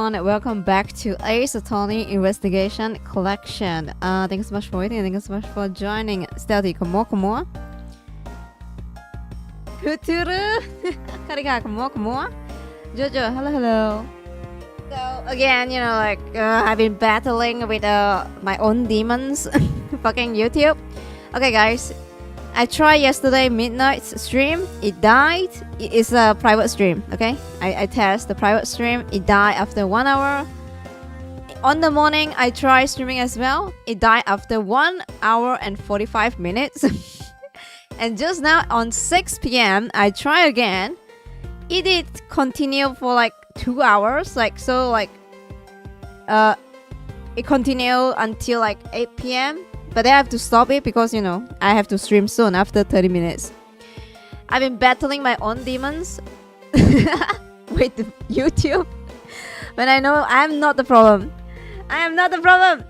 everyone, welcome back to Ace Attorney Investigation Collection. Thanks so much for waiting, thank you so much for joining. Stealthy, come on. Vtuber, Kariga, come on. Jojo, hello. So again, I've been battling with my own demons, fucking YouTube. Okay, guys, I tried yesterday midnight stream. It died. It is a private stream. Okay, I test the private stream. It died after 1 hour. On the morning, I tried streaming as well. It died after 1 hour and 45 minutes. And just now on 6 p.m. I try again. It did continue for like 2 hours. It continued until like 8 p.m. But I have to stop it because, I have to stream soon after 30 minutes. I've been battling my own demons with YouTube. But I know I'm not the problem. I am not the problem.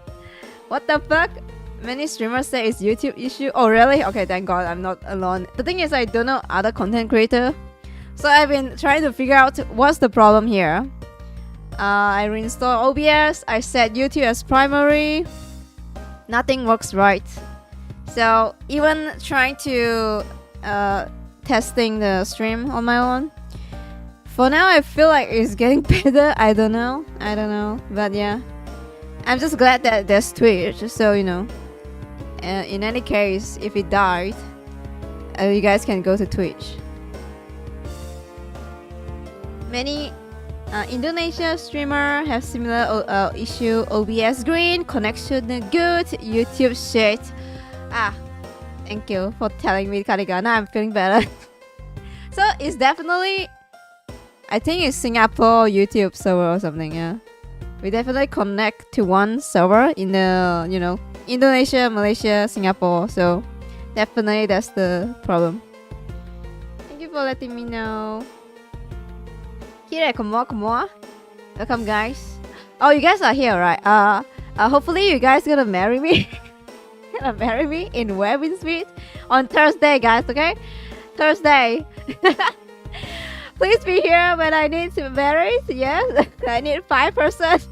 What the fuck? Many streamers say it's YouTube issue. Oh, really? Okay, thank God I'm not alone. The thing is, I don't know other content creator. So I've been trying to figure out what's the problem here. I reinstalled OBS. I set YouTube as primary. Nothing works right. So even trying to testing the stream on my own. For now, I feel like it's getting better. I don't know. But yeah, I'm just glad that there's Twitch. So in any case, if it died, you guys can go to Twitch. Many Indonesia streamer have similar issue. OBS green, connection good, YouTube shit. Thank you for telling me, Kariga. Now I'm feeling better. So it's definitely, I think it's Singapore YouTube server or something. Yeah, we definitely connect to one server in the Indonesia, Malaysia, Singapore. So definitely that's the problem. Thank you for letting me know. Here, come on. Welcome, guys. Oh, you guys are here, right? Hopefully you guys gonna marry me. Gonna marry me in Webin's on Thursday, guys. Okay, Thursday. Please be here when I need to marry. Yes, I need 5%.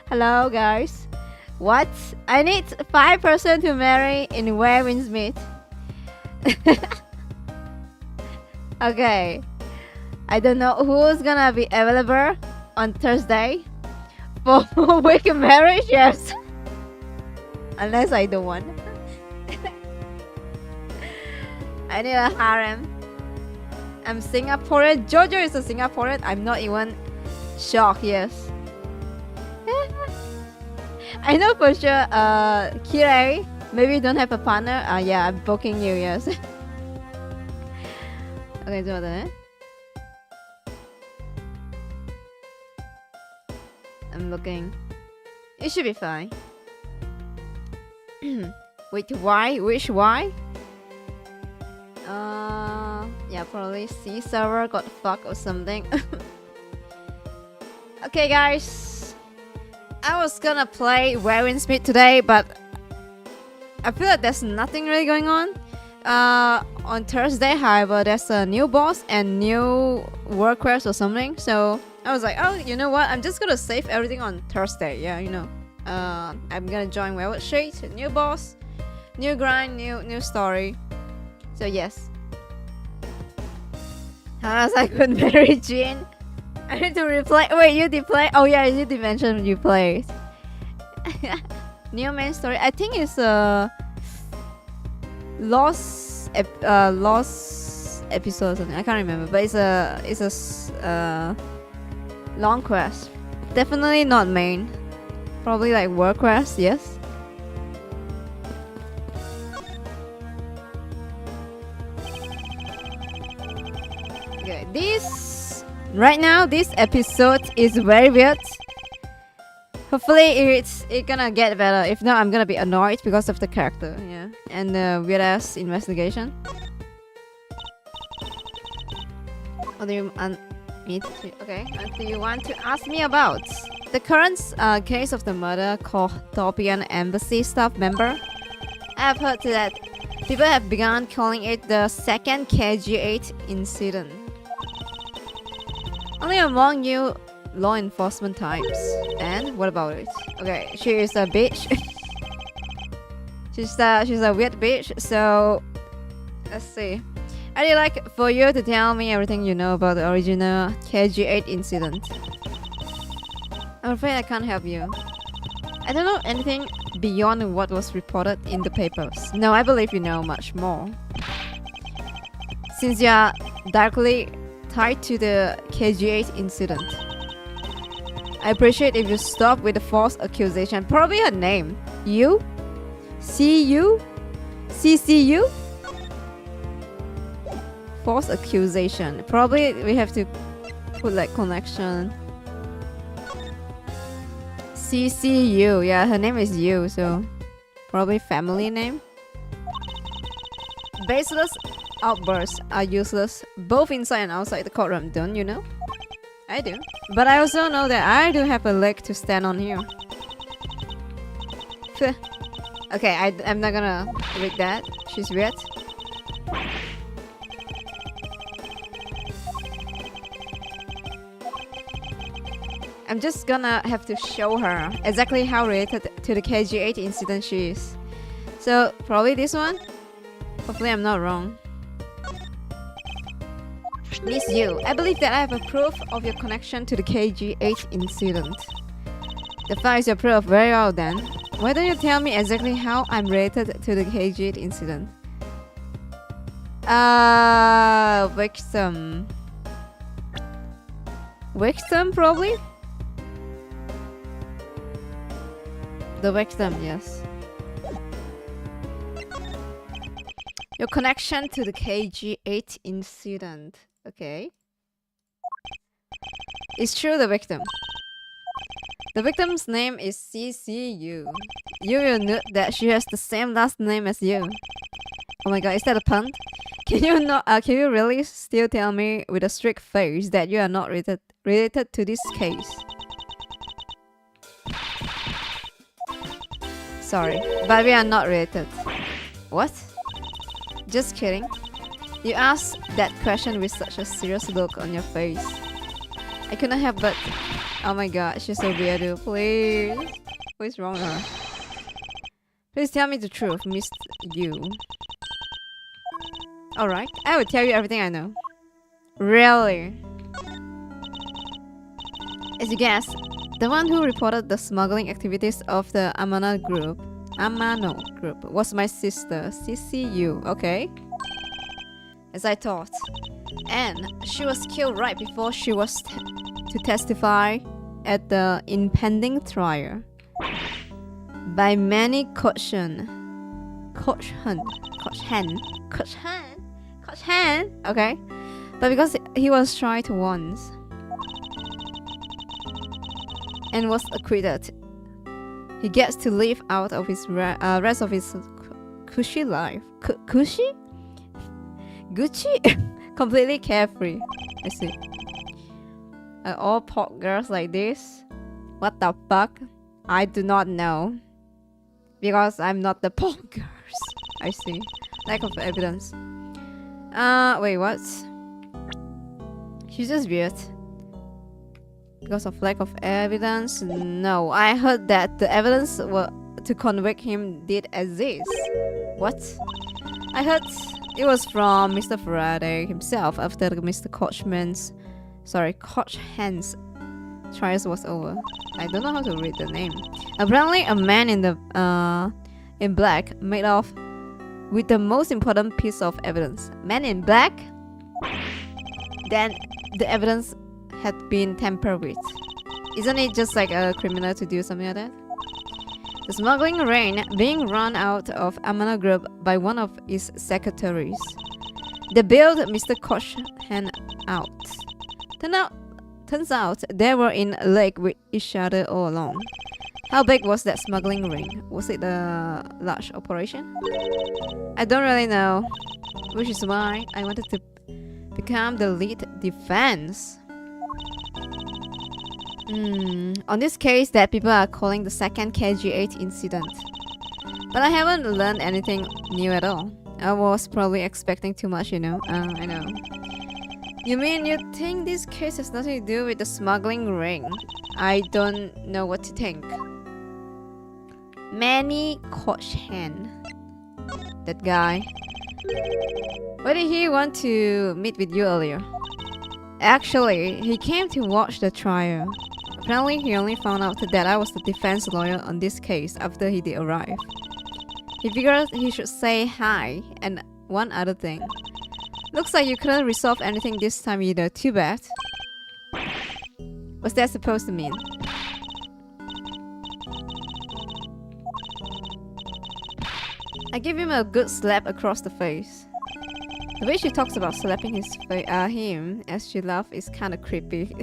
Hello, guys. What? I need 5% to marry in Webin's Okay. I don't know who's gonna be available on Thursday for weekend marriage, yes. Unless I don't want. I need a harem. I'm Singaporean. Jojo is a Singaporean. I'm not even shocked, yes. I know for sure, Kirei, maybe you don't have a partner. Yeah, I'm booking you, yes. Okay, Jordan. I'm looking. It should be fine. Wait, why? Which why? Yeah, probably C server got fucked or something. Okay, guys. I was gonna play Wearing Smith today, but I feel like there's nothing really going on. On Thursday, however, there's a new boss and new work quest or something. So I was like, oh, you know what? I'm just gonna save everything on Thursday. Yeah, I'm gonna join Velvet Shade, new boss, new grind, new story. So yes. How I could marry Jin? I need to replay. Wait, you did play? Oh yeah, you did mention you played. New main story. I think it's a lost episode or something. I can't remember, but it's a long quest. Definitely not main. Probably like work quest, yes. Okay, right now this episode is very weird. Hopefully it's gonna get better. If not, I'm gonna be annoyed because of the character, yeah. And the weird ass investigation. What do you okay, what do you want to ask me about? The current case of the murder called Thorpian Embassy staff member. I have heard that people have begun calling it the second KG8 incident. Only among you law enforcement types. And what about it? Okay, she is a bitch. she's a weird bitch. So let's see. I'd like for you to tell me everything you know about the original KG8 incident. I'm afraid I can't help you. I don't know anything beyond what was reported in the papers. No, I believe you know much more. Since you are directly tied to the KG8 incident, I appreciate if you stop with the false accusation. Probably her name. You? CU? CCU? False accusation. Probably we have to put like connection. CCU. Yeah, her name is Yu, so probably family name. Baseless outbursts are useless both inside and outside the courtroom, don't you know? I do. But I also know that I do have a leg to stand on here. Okay, I'm not gonna read that. She's weird. I'm just gonna have to show her exactly how related to the KG8 incident she is. So, probably this one? Hopefully I'm not wrong. Miss Yu, I believe that I have a proof of your connection to the KG8 incident. The file is your proof. Very well then. Why don't you tell me exactly how I'm related to the KG8 incident? Victim. Victim, probably? The victim, yes. Your connection to the KG8 incident. Okay. It's true, the victim. The victim's name is CCU. You will note that she has the same last name as you. Oh my god, is that a pun? Can you really still tell me with a strict face that you are not related to this case? Sorry, but we are not related. What? Just kidding. You asked that question with such a serious look on your face. I couldn't help but... Oh my god, she's so weird, please. What is wrong with her? Please tell me the truth, Miss Yu. Alright, I will tell you everything I know. Really? As you guessed, the one who reported the smuggling activities of the Amano group was my sister, CCU, okay? As I thought. And she was killed right before she was to testify at the impending trial. By many caution. Okay? But because he was tried once and was acquitted, he gets to live out of his rest of his cushy life. Cushy? Gucci? Completely carefree. I see. All pork girls like this? What the fuck? I do not know. Because I'm not the pork girls. I see. Lack of evidence. Wait, what? She's just weird. Because of lack of evidence? No, I heard that the evidence to convict him did exist. What? I heard it was from Mr. Faraday himself after Mr. Kochhan's trials was over. I don't know how to read the name. Apparently, a man in black made off with the most important piece of evidence. Man in black? Then the evidence had been tampered with. Isn't it just like a criminal to do something like that? The smuggling ring being run out of Amana Group by one of its secretaries. They bailed Mr. Kochhan out. Turns out they were in a lake with each other all along. How big was that smuggling ring? Was it a large operation? I don't really know, which is why I wanted to become the lead defense. On this case that people are calling the second KG8 incident. But I haven't learned anything new at all. I was probably expecting too much, you know. I know. You mean you think this case has nothing to do with the smuggling ring? I don't know what to think. Manny Kochen. That guy. Why did he want to meet with you earlier? Actually, he came to watch the trial. Apparently, he only found out that I was the defense lawyer on this case after he did arrive. He figured he should say hi and one other thing. Looks like you couldn't resolve anything this time either. Too bad. What's that supposed to mean? I give him a good slap across the face. The way she talks about slapping him as she laughs is kinda creepy.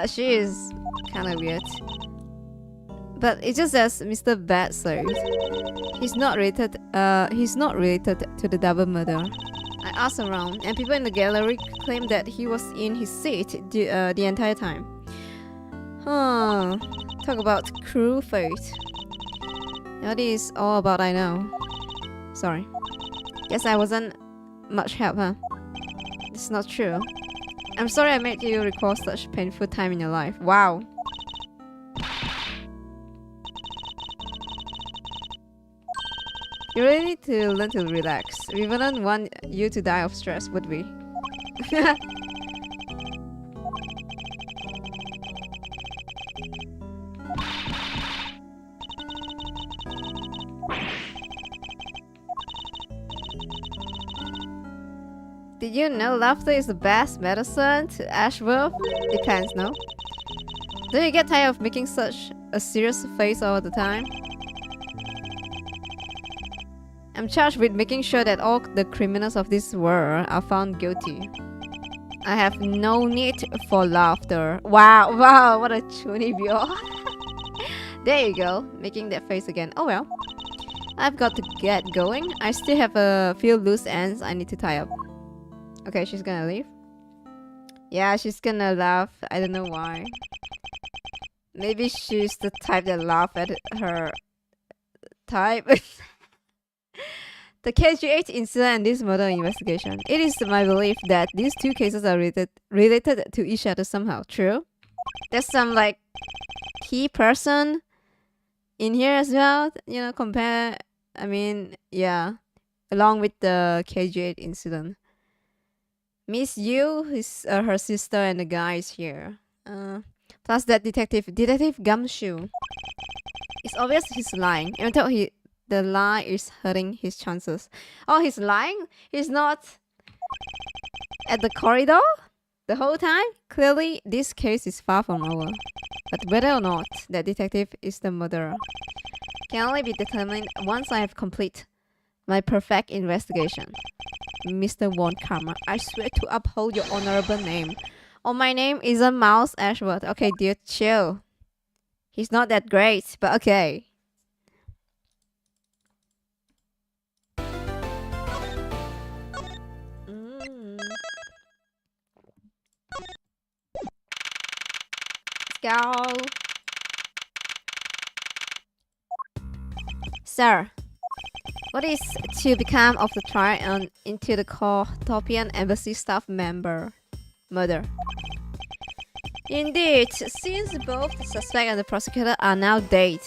She is kinda weird. But it's just as Mr. Bat said. He's not related to the double murder. I asked around, and people in the gallery claim that he was in his seat the entire time. Huh. Talk about cruel fate. That is all about I know. Sorry. Guess I wasn't much help, huh? It's not true. I'm sorry I made you recall such painful time in your life. Wow. You really need to learn to relax. We wouldn't want you to die of stress, would we? Did you know laughter is the best medicine to Ashworth? Depends, no? Don't you get tired of making such a serious face all the time? I'm charged with making sure that all the criminals of this world are found guilty. I have no need for laughter. Wow, wow, what a chunibyo. There you go, making that face again. Oh well. I've got to get going. I still have a few loose ends I need to tie up. Okay, she's gonna leave. Yeah, she's gonna laugh. I don't know why. Maybe she's the type that laugh at her type. The KG8 incident and this murder investigation. It is my belief that these two cases are related to each other somehow. True? There's some like key person in here as well. You know, compare. I mean, yeah, along with the KG8 incident. Miss Yu, her sister, and the guy is here. Plus that Detective Gumshoe. It's obvious he's lying. Even though the lie is hurting his chances. Oh, he's lying? He's not at the corridor the whole time? Clearly, this case is far from over. But whether or not that detective is the murderer can only be determined once I have complete my perfect investigation. Mr. Von Karma, I swear to uphold your honorable name. Oh, my name isn't Mouse Ashworth. Okay, dude, chill. He's not that great, but okay. Let's go. Sir, what is to become of the trial into the Cortopian embassy staff member murder? Indeed, since both the suspect and the prosecutor are now dead,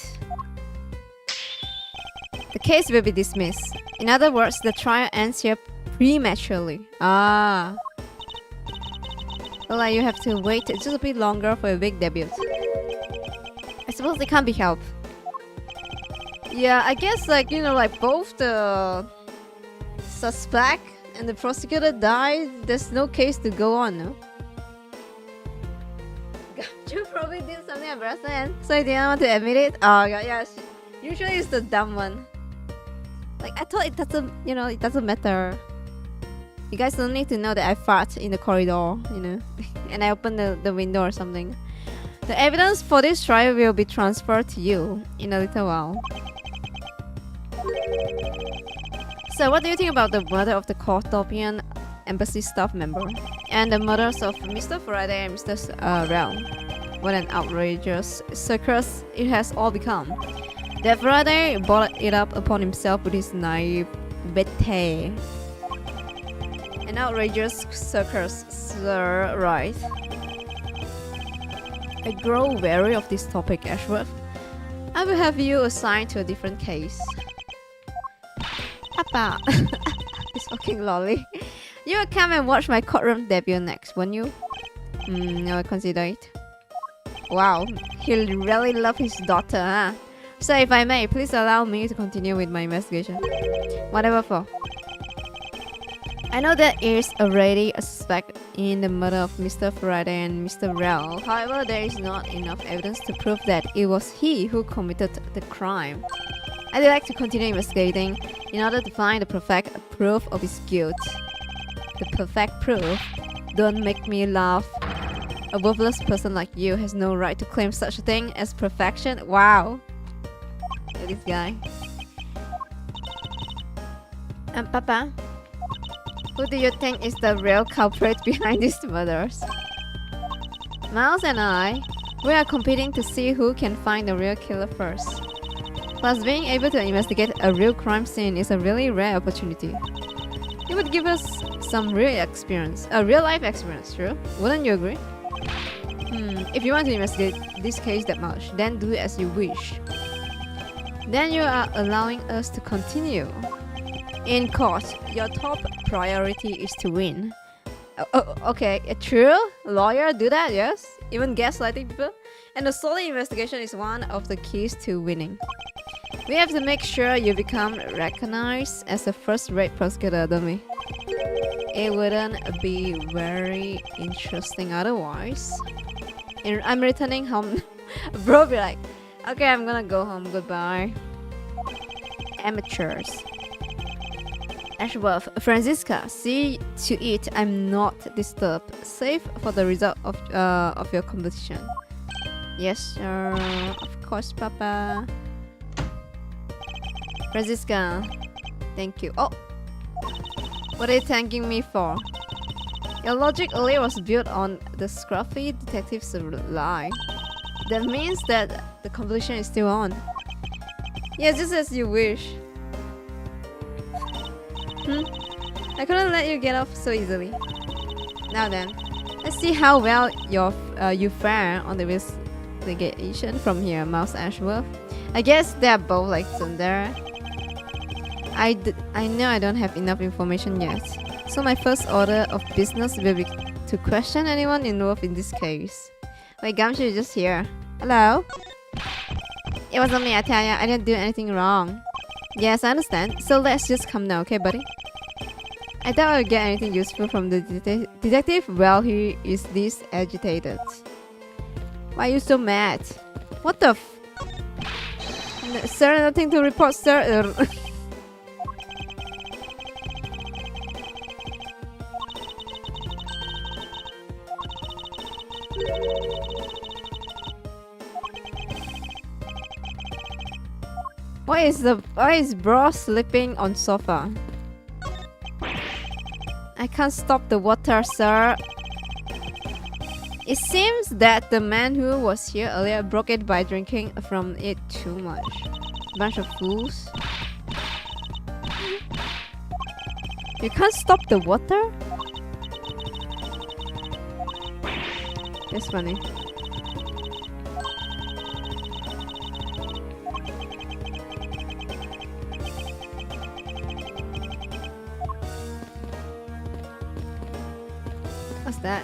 the case will be dismissed. In other words, the trial ends here prematurely. Ah. Well, you have to wait just a bit longer for a big debut. I suppose it can't be helped. Yeah, I guess like, you know, like both the suspect and the prosecutor died. There's no case to go on, no? You probably did something embarrassing, so you didn't want to admit it? Oh god, yeah, usually it's the dumb one. Like, I thought it doesn't, you know, it doesn't matter. You guys don't need to know that I fart in the corridor, you know, and I opened the window or something. The evidence for this trial will be transferred to you in a little while. So, what do you think about the murder of the Cortopian embassy staff member and the murders of Mr. Faraday and Mr. Realm? What an outrageous circus it has all become. That Faraday brought it up upon himself with his naivete. And An outrageous circus, sir, right? I grow wary of this topic, Ashworth. I will have you assigned to a different case. Papa! This fucking lolly. You will come and watch my courtroom debut next, won't you? I will consider it. Wow, he'll really love his daughter, huh? So if I may, please allow me to continue with my investigation. Whatever for. I know there is already a suspect in the murder of Mr. Faraday and Mr. Rell. However, there is not enough evidence to prove that it was he who committed the crime. I'd like to continue investigating in order to find the perfect proof of his guilt. The perfect proof? Don't make me laugh. A worthless person like you has no right to claim such a thing as perfection. Wow. Look at this guy. Papa? Who do you think is the real culprit behind these murders? Miles and I, we are competing to see who can find the real killer first. Plus, being able to investigate a real crime scene is a really rare opportunity. It would give us some real experience, a real life experience, true? Wouldn't you agree? If you want to investigate this case that much, then do it as you wish. Then you are allowing us to continue. In court, your top priority is to win. Okay, true? Lawyer do that, yes? Even gaslighting people? And a solid investigation is one of the keys to winning. We have to make sure you become recognized as a first-rate prosecutor, don't we? It wouldn't be very interesting otherwise. I'm returning home. Bro be like, okay, I'm gonna go home, goodbye. Amateurs. Ashworth, Franziska, see to it I'm not disturbed, save for the result of your competition. Yes, sir. Of course, Papa. Franziska, thank you. Oh, what are you thanking me for? Your logic earlier was built on the scruffy detective's lie. That means that the competition is still on. Yes, just as you wish. I couldn't let you get off so easily. Now then, let's see how well you fare on the investigation from here, Mouse Ashworth. I guess they're both like tsundere. I know I don't have enough information yet. So my first order of business will be to question anyone involved in this case. Wait, Gumshoe is just here. Hello? It wasn't me, I tell ya. I didn't do anything wrong. Yes, I understand. So let's just come now, okay, buddy? I doubt I'll get anything useful from the detective while he is this agitated. Why are you so mad? What the f... Sir, nothing to report, sir. Why is bro sleeping on sofa? I can't stop the water, sir. It seems that the man who was here earlier broke it by drinking from it too much. Bunch of fools. You can't stop the water? That's funny. What's that?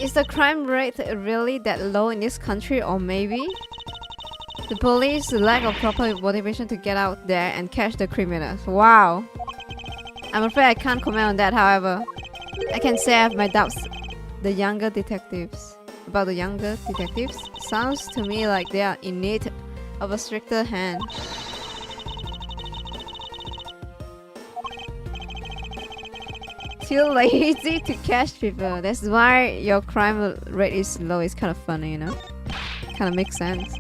Is the crime rate really that low in this country, or maybe the police lack of proper motivation to get out there and catch the criminals? Wow. I'm afraid I can't comment on that, however. I can say I have my doubts. About the younger detectives, sounds to me like they are in need of a stricter hand. Too lazy to catch people. That's why your crime rate is low. It's kind of funny, you know? Kind of makes sense.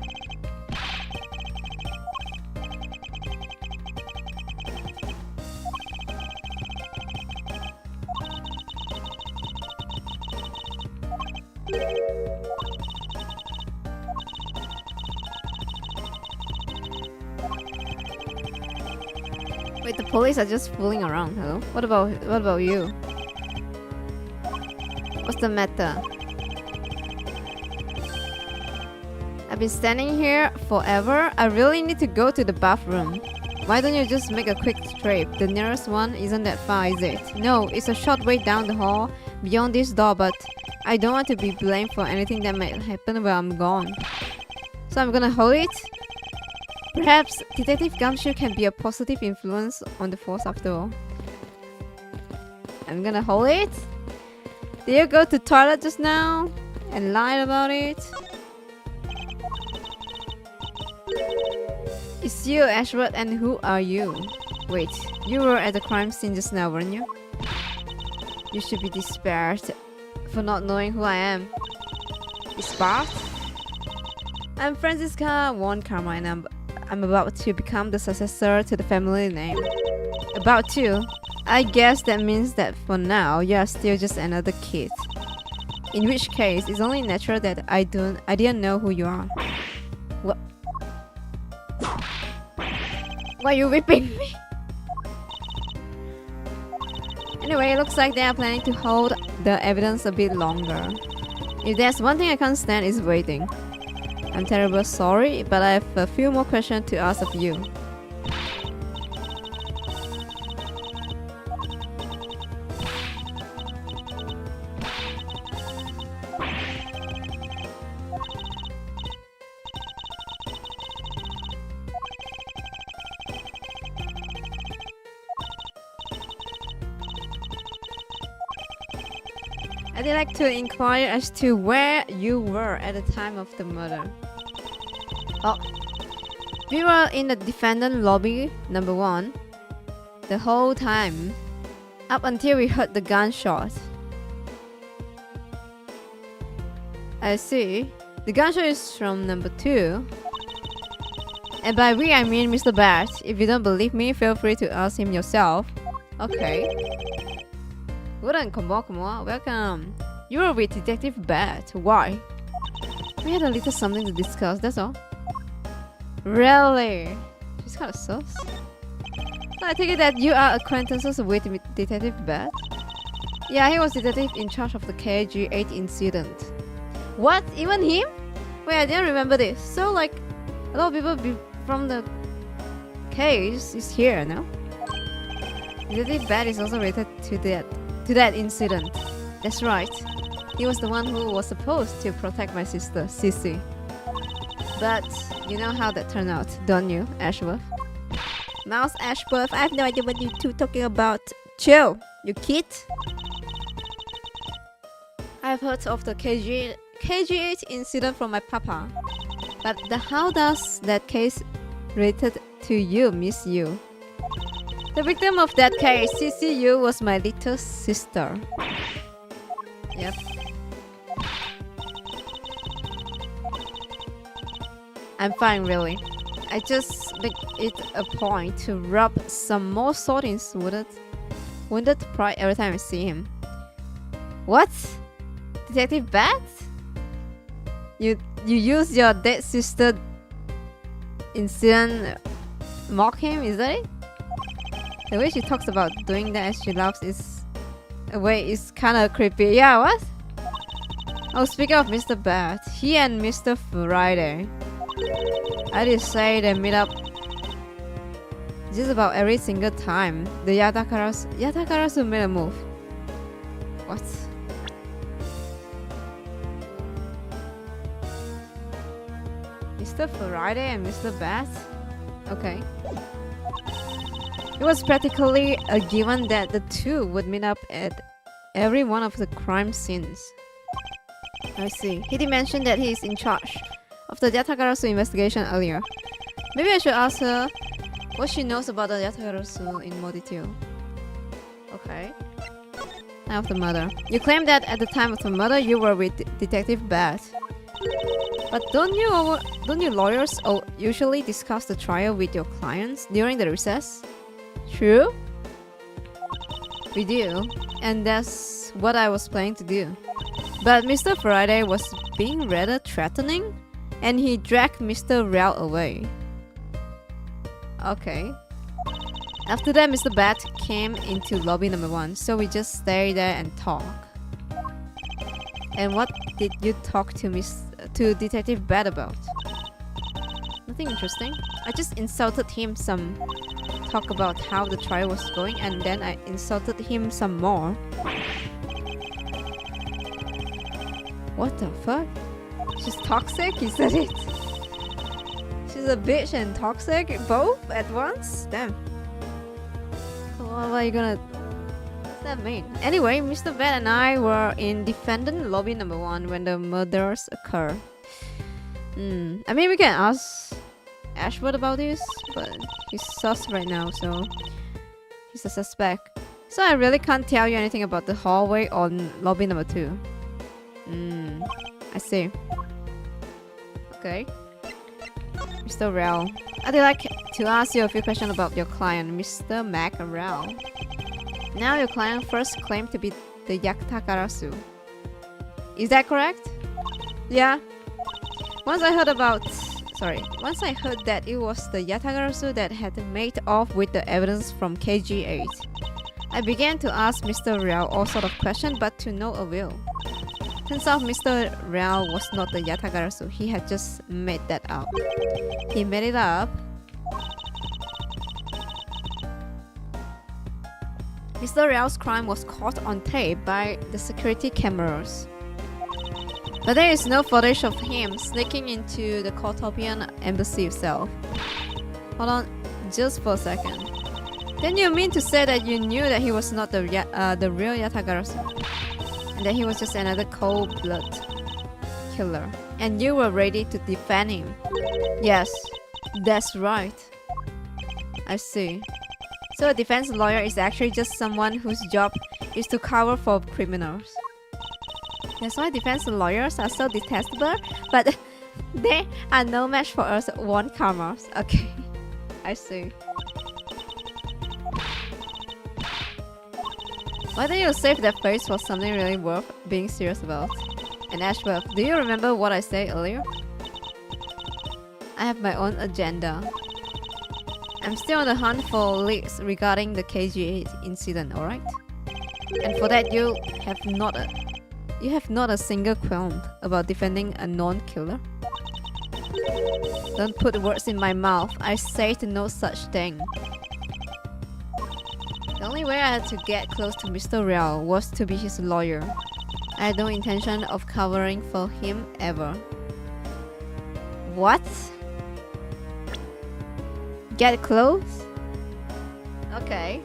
police are just fooling around. Hello? What about you? What's the matter? I've been standing here forever. I really need to go to the bathroom. Why don't you just make a quick trip? The nearest one isn't that far, is it? No, it's a short way down the hall beyond this door, but I don't want to be blamed for anything that might happen while I'm gone. So I'm gonna hold it. Perhaps Detective Gumshoe can be a positive influence on the force after all. I'm gonna hold it. Did you go to toilet just now and lied about it? It's you, Ashworth, and who are you? Wait, you were at the crime scene just now, weren't you? You should be despaired for not knowing who I am. Despaired? I'm Francisca Von Karma, and I'm about to become the successor to the family name. About to? I guess that means that for now, you are still just another kid. In which case, it's only natural that I didn't know who you are. What? Why are you whipping me? Anyway, it looks like they are planning to hold the evidence a bit longer. If there's one thing I can't stand, is waiting. I'm terribly sorry, but I have a few more questions to ask of you. I'd like to inquire as to where you were at the time of the murder. Oh, we were in the defendant lobby number 1 the whole time, up until we heard the gunshot. I see. The gunshot is from number 2. And by we, I mean Mr. Bat. If you don't believe me, feel free to ask him yourself. Okay. Welcome. You were with Detective Bat. Why? We had a little something to discuss, that's all. Really? She's kind of sus. So I take it that you are acquaintances with Detective Bat? Yeah, he was detective in charge of the KG8 incident. What? Even him? Wait, I didn't remember this. So like, a lot of people from the case is here now. Detective Bat is also related to that incident. That's right. He was the one who was supposed to protect my sister, Sissy. But you know how that turned out, don't you, Ashworth? Mouse Ashworth, I have no idea what you two talking about. Chill, you kid. I've heard of the KG8 incident from my papa. But how does that case related to you, Miss Yu? The victim of that case, CCU, was my little sister. Yep. I'm fine, really. I just make it a point to rub some more salt in his wounded pride every time I see him. What? Detective Bat? You use your dead sister incident mock him, is that it? The way she talks about doing that as she laughs is kinda creepy. Yeah, what? Oh, speaking of Mr. Bat, he and Mr. Friday, I did say they meet up just about every single time the Yatakarasu made a move. What? Mr. Friday and Mr. Bat? Okay. It was practically a given that the two would meet up at every one of the crime scenes. I see. He did mention that he is in charge of the Yatakarasu investigation earlier. Maybe I should ask her what she knows about the Yatakarasu in more detail. Okay. Time of the murder. You claim that at the time of the murder you were with Detective Bat. But don't you lawyers usually discuss the trial with your clients during the recess? True? We do, and that's what I was planning to do. But Mr. Friday was being rather threatening, and he dragged Mr. Rel away. Okay. After that, Mr. Bat came into lobby number 1, so we just stay there and talk. And what did you talk to Detective Bat about? Nothing interesting. I just insulted him some. Talk about how the trial was going, and then I insulted him some more. What the fuck? She's toxic? He said it. She's a bitch and toxic both at once? Damn. What are you gonna... What's that mean? Anyway, Mr. Bat and I were in defendant lobby number 1 when the murders occur. I mean, we can ask Ashwood about this, but he's sus right now, so he's a suspect. So I really can't tell you anything about the hallway on lobby number 2. I see. Okay. Mr. Rel, I'd like to ask you a few questions about your client, Mr. Mac Rel. Now your client first claimed to be the Yaktagarasu. Is that correct? Yeah. Once I heard that it was the Yatagarasu that had made off with the evidence from KG8, I began to ask Mr. Rel all sort of questions, but to no avail. Turns out Mr. Rel was not the Yatagarasu, he had just made that up. He made it up. Mr. Rel's crime was caught on tape by the security cameras. But there is no footage of him sneaking into the Cortopian embassy itself. Hold on, just for a second. Then you mean to say that you knew that he was not the real Yatagarasu? And that he was just another cold-blooded killer? And you were ready to defend him? Yes, that's right. I see. So a defense lawyer is actually just someone whose job is to cover for criminals. That's why defense lawyers are so detestable, but they are no match for us one-comers. Okay, I see. Why don't you save that face for something really worth being serious about? And Ashworth, do you remember what I said earlier? I have my own agenda. I'm still on the hunt for leaks regarding the KG8 incident, alright? And for that you have not a single qualm about defending a known killer? Don't put words in my mouth, I said no such thing. The only way I had to get close to Mr. Rel was to be his lawyer. I had no intention of covering for him ever. What? Get close? Okay.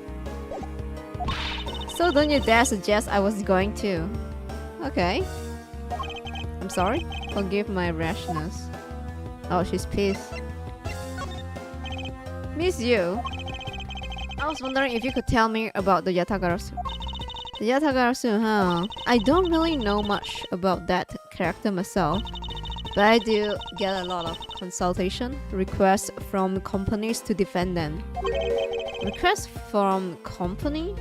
So don't you dare suggest I was going to. Okay. I'm sorry. Forgive my rashness. Oh, she's pissed. Miss you. I was wondering if you could tell me about the Yatagarasu. The Yatagarasu, huh? I don't really know much about that character myself, but I do get a lot of consultation requests from companies to defend them. Requests from company?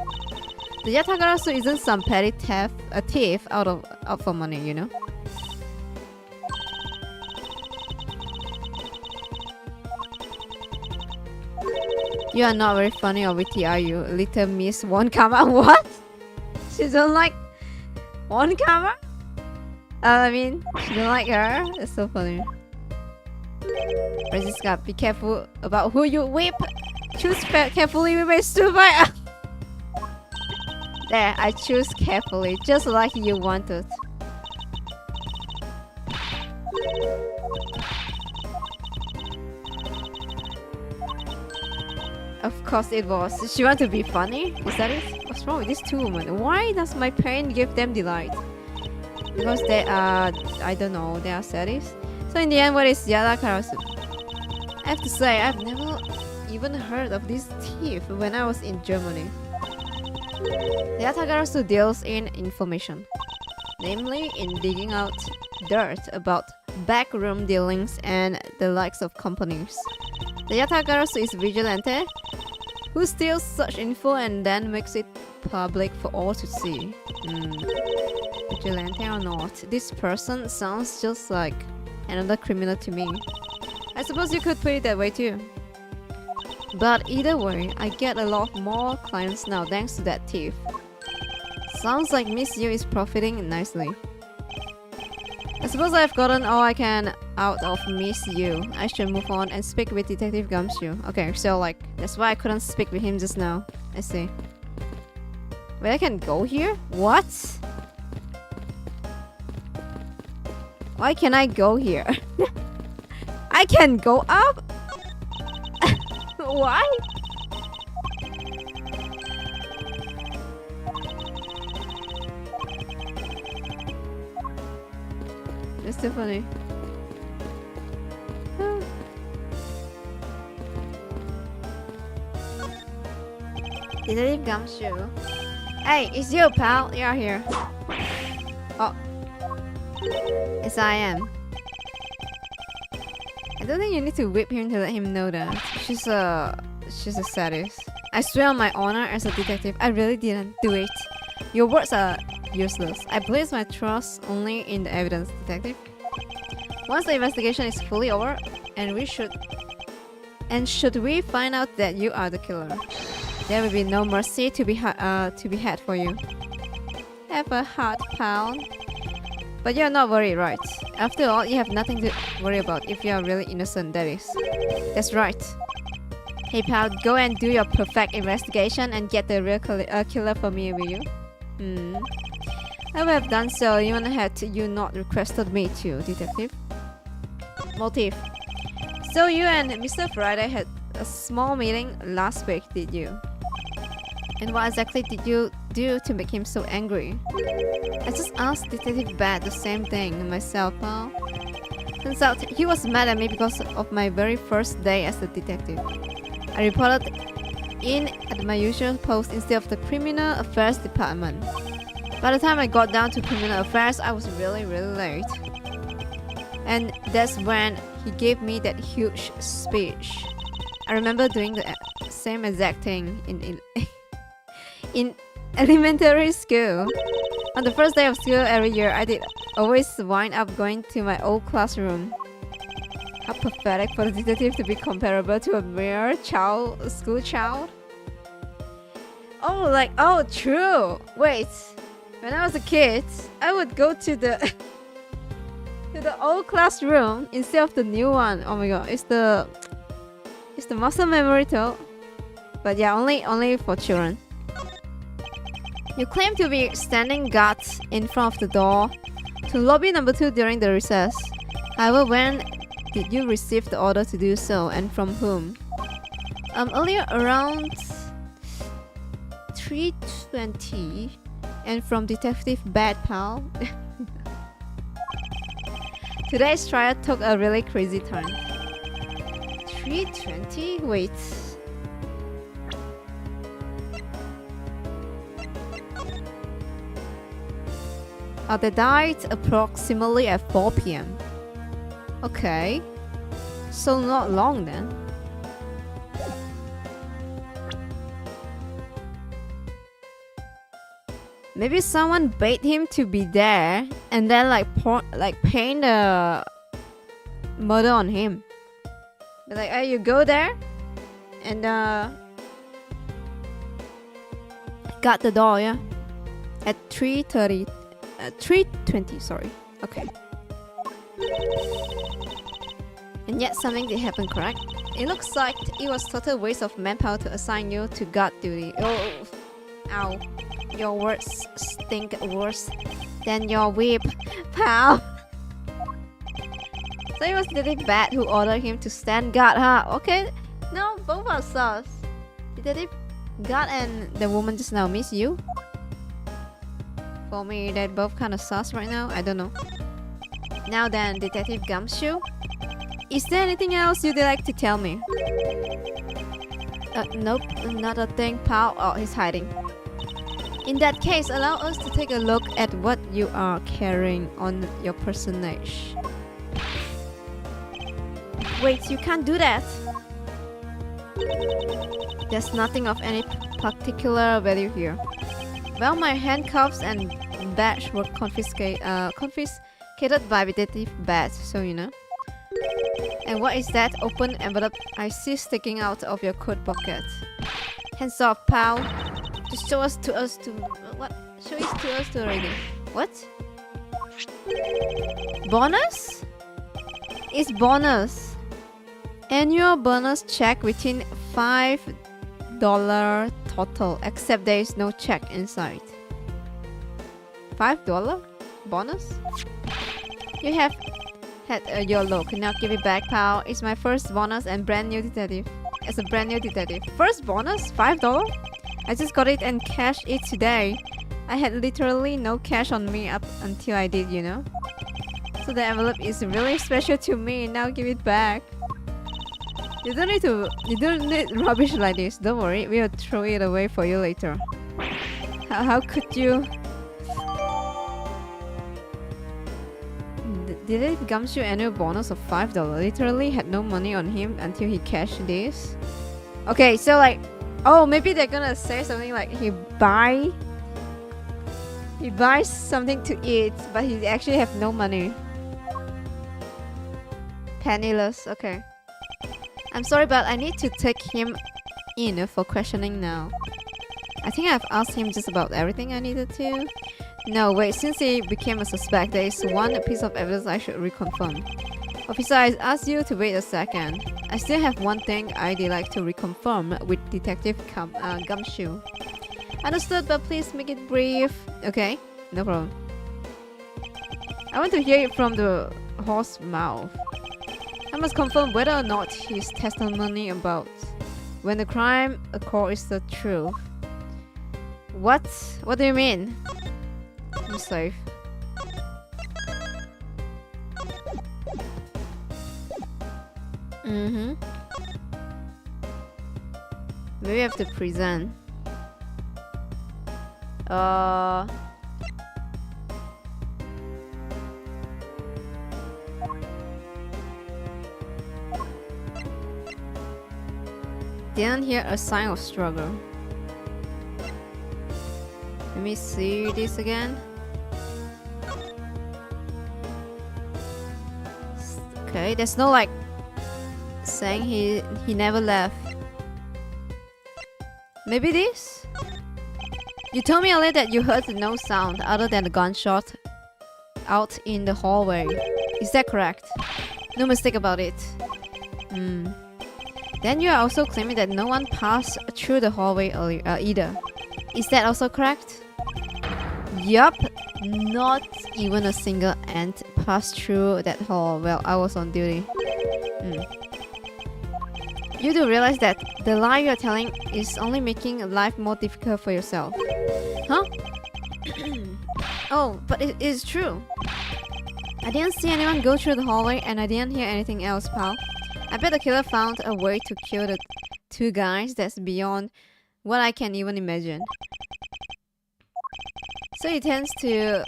The Yatagarasu isn't some petty thief out for money, you know? You are not very funny or witty, are you? Little Miss One Kama. What? She don't like One Kama? I mean, she don't like her? That's so funny. Francisca, be careful about who you whip. Choose carefully with my super. There, I choose carefully, just like you wanted. Of course it was. She want to be funny? Is that it? What's wrong with these two women? Why does my pain give them delight? Because they are... I don't know, they are sadist. So in the end, what is Yatagarasu? I have to say, I've never even heard of this thief when I was in Germany. The Yatagarasu deals in information, namely in digging out dirt about backroom dealings and the likes of companies. The Yatagarasu is vigilante, who steals such info and then makes it public for all to see. Vigilante or not, this person sounds just like another criminal to me. I suppose you could put it that way too. But either way, I get a lot more clients now thanks to that thief. Sounds like Miss Yu is profiting nicely. I suppose I've gotten all I can out of Miss Yu. I should move on and speak with Detective Gumshoe. Okay, so like, that's why I couldn't speak with him just now. I see. Wait, I can go here? What? Why can I go here? I can go up? Why? It's too funny. Detective Gumshoe. Hey, it's you, pal. You're here. Oh. Yes, I am. I don't think you need to whip him to let him know that. She's a sadist. I swear on my honor as a detective, I really didn't do it. Your words are useless. I place my trust only in the evidence, detective. Once the investigation is fully over, should we find out that you are the killer, there will be no mercy to be had for you. Have a heart, pal. But you're not worried, right? After all, you have nothing to worry about if you are really innocent, that is. That's right. Hey pal, go and do your perfect investigation and get the real killer for me, will you? I would have done so even had you not requested me to, detective. Motive. So you and Mr. Friday had a small meeting last week, did you? And what exactly did you do to make him so angry? I just asked Detective Bat the same thing myself, pal. Turns out he was mad at me because of my very first day as a detective. I reported in at my usual post instead of the Criminal Affairs Department. By the time I got down to Criminal Affairs, I was really late. And that's when he gave me that huge speech. I remember doing the same exact thing in elementary school. On the first day of school every year, I did always wind up going to my old classroom. How pathetic for the detective to be comparable to a mere school child. Oh, true. Wait, when I was a kid, I would go to the old classroom instead of the new one. Oh my god, it's the muscle memory too. But yeah, only for children. You claim to be standing guard in front of the door to lobby number 2 during the recess. However, when did you receive the order to do so, and from whom? Earlier around 3:20, and from Detective Bad Pal. Today's trial took a really crazy turn. 3:20? Wait. They died approximately at 4 p.m. Okay. So not long then. Maybe someone bait him to be there and then paint a murder on him. But like, hey, you go there and got the door, yeah? At 3:30. 3:20, sorry. Okay. And yet something did happen, correct? It looks like it was total waste of manpower to assign you to guard duty. Oh, ow. Your words stink worse than your whip, pal. So it was Detective Bat who ordered him to stand guard, huh? Okay. No, both are sus. Detective Guard and the woman just now, Miss Yu. For me, they're both kind of sus right now. I don't know. Now then, Detective Gumshoe, is there anything else you'd like to tell me? Nope, not a thing, pal. Oh, he's hiding. In that case, allow us to take a look at what you are carrying on your personage. Wait, you can't do that. There's nothing of any particular value here. Well, my handcuffs and badge were confiscated by Detective Bat, so you know. And what is that open envelope I see sticking out of your coat pocket? Hands off, pal. Just show us to what? Show it to us already. What? Bonus? It's bonus. Annual bonus check within $5 total, except there is no check inside. $5 bonus? You have had your look. Now give it back, pal. It's my first bonus and brand new detective. As a brand new detective. First bonus? $5? I just got it and cashed it today. I had literally no cash on me up until I did, you know. So the envelope is really special to me. Now give it back. You don't need rubbish like this. Don't worry, we'll throw it away for you later. How could you? Did it Gumshoe annual bonus of $5? Literally had no money on him until he cashed this. Okay, so like, oh, maybe they're gonna say something like he buys something to eat, but he actually have no money. Penniless. Okay. I'm sorry, but I need to take him in for questioning now. I think I've asked him just about everything I needed to. No, wait, since he became a suspect, there is one piece of evidence I should reconfirm. Officer, I asked you to wait a second. I still have one thing I'd like to reconfirm with Detective Gumshoe. Understood, but please make it brief. Okay, no problem. I want to hear it from the horse's mouth. I must confirm whether or not his testimony about when the crime occurred is the truth. What? What do you mean? I'm safe. Maybe I have to present. Didn't hear a sign of struggle. Let me see this again. Okay, there's no like saying he never left. Maybe this? You told me earlier that you heard no sound other than the gunshot out in the hallway. Is that correct? No mistake about it. Then you are also claiming that no one passed through the hallway earlier either. Is that also correct? Yup, not even a single ant passed through that hall while I was on duty. You do realize that the lie you're telling is only making life more difficult for yourself. Huh? Oh, but it is true. I didn't see anyone go through the hallway and I didn't hear anything else, pal. I bet the killer found a way to kill the two guys that's beyond what I can even imagine. So he tends to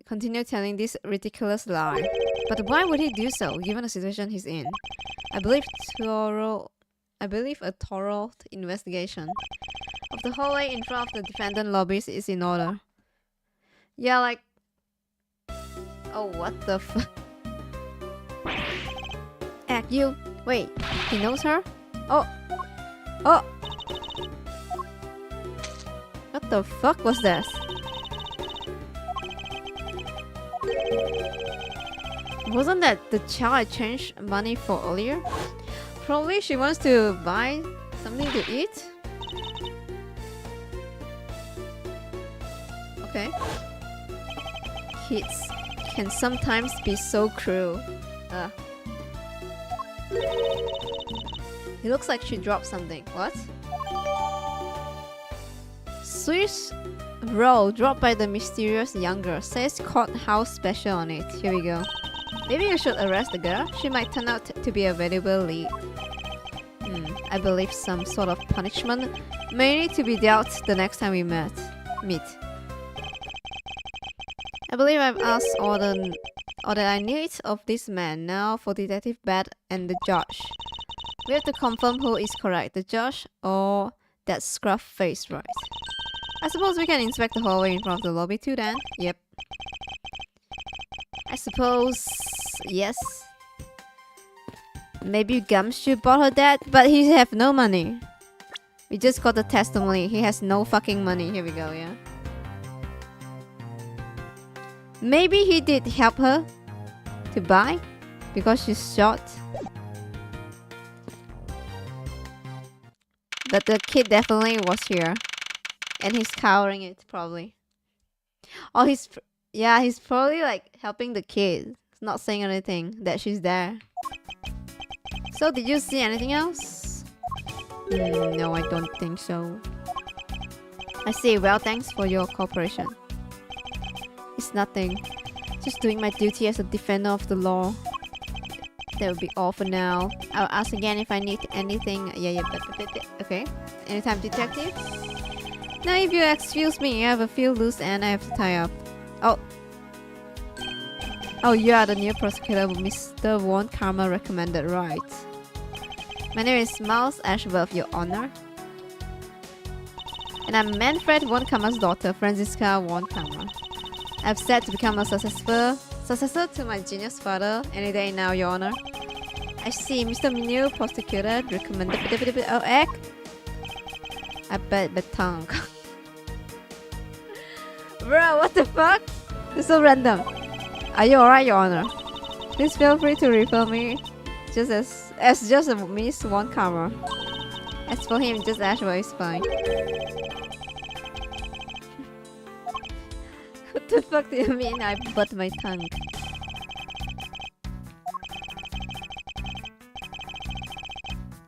continue telling this ridiculous lie. But why would he do so, given the situation he's in? I believe a thorough investigation of the hallway in front of the defendant lobbies is in order. Yeah, like... Oh, what the fuck? You! Wait, he knows her? Oh! Oh! What the fuck was that? Wasn't that the child I changed money for earlier? Probably she wants to buy something to eat? Okay. Kids can sometimes be so cruel. It looks like she dropped something. What? Swiss roll dropped by the mysterious young girl. Says courthouse special on it. Here we go. Maybe you should arrest the girl. She might turn out to be a valuable lead. I believe some sort of punishment may need to be dealt the next time we meet. I believe I've asked all that I need of this man. Now for Detective Bat and the judge. We have to confirm who is correct, the judge or that scruff face, right? I suppose we can inspect the hallway in front of the lobby too then. Yep. I suppose... yes. Maybe Gumshoe bought her that, but he have no money. We just got the testimony. He has no fucking money. Here we go, yeah. Maybe he did help her to buy because she's short. But the kid definitely was here. And he's cowering it, probably. Oh, he's probably like helping the kid. He's not saying anything that she's there. So, did you see anything else? No, I don't think so. I see. Well, thanks for your cooperation. It's nothing. Just doing my duty as a defender of the law. That would be all for now. I'll ask again if I need anything. Yeah, okay. Anytime, detective. Now, if you excuse me, I have a few loose ends I have to tie up. Oh, you are the new prosecutor Mr. Von Karma recommended, right? My name is Miles Ashworth, Your Honor. And I'm Manfred Von Karma's daughter, Franziska Von Karma. I've set to become a successor to my genius father any day now, Your Honor. I see, Mr. New prosecutor recommended egg. I bet the tongue. Bro, what the fuck? It's so random. Are you alright, Your Honor? Please feel free to refer me just as just a Miss Von Karma. As for him, just Ashworth is fine. What the fuck do you mean I butt my tongue?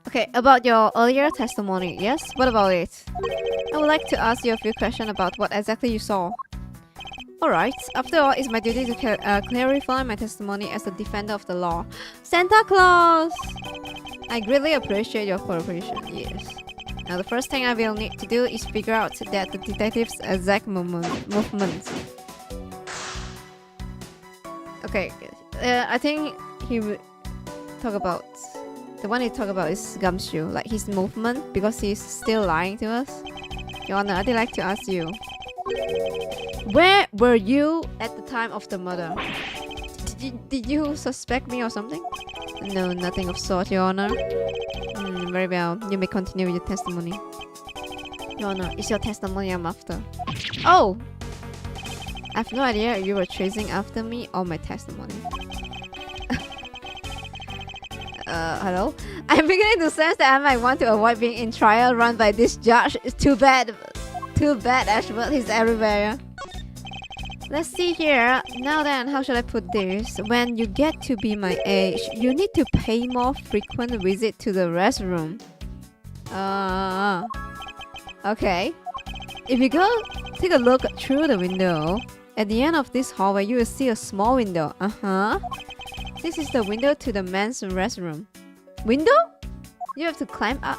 Okay, about your earlier testimony, yes? What about it? I would like to ask you a few questions about what exactly you saw. Alright, after all, it's my duty to clarify my testimony as a defender of the law. Santa Claus! I greatly appreciate your cooperation, yes. Now the first thing I will need to do is figure out that the detective's exact movements. Okay, I think he would talk about... The one he talk about is Gumshoe, like his movement, because he's still lying to us. Your Honor, I'd like to ask you, where were you at the time of the murder? Did you suspect me or something? No, nothing of sort, Your Honor. Very well, you may continue with your testimony. Your Honor, it's your testimony I'm after. Oh! I have no idea if you were chasing after me or my testimony. Hello? I'm beginning to sense that I might want to avoid being in trial run by this judge. It's too bad. Too bad, Ashworth. He's everywhere. Let's see here. Now then, how should I put this? When you get to be my age, you need to pay more frequent visit to the restroom. Okay. If you go take a look through the window, at the end of this hallway, you will see a small window. This is the window to the men's restroom. Window? You have to climb out.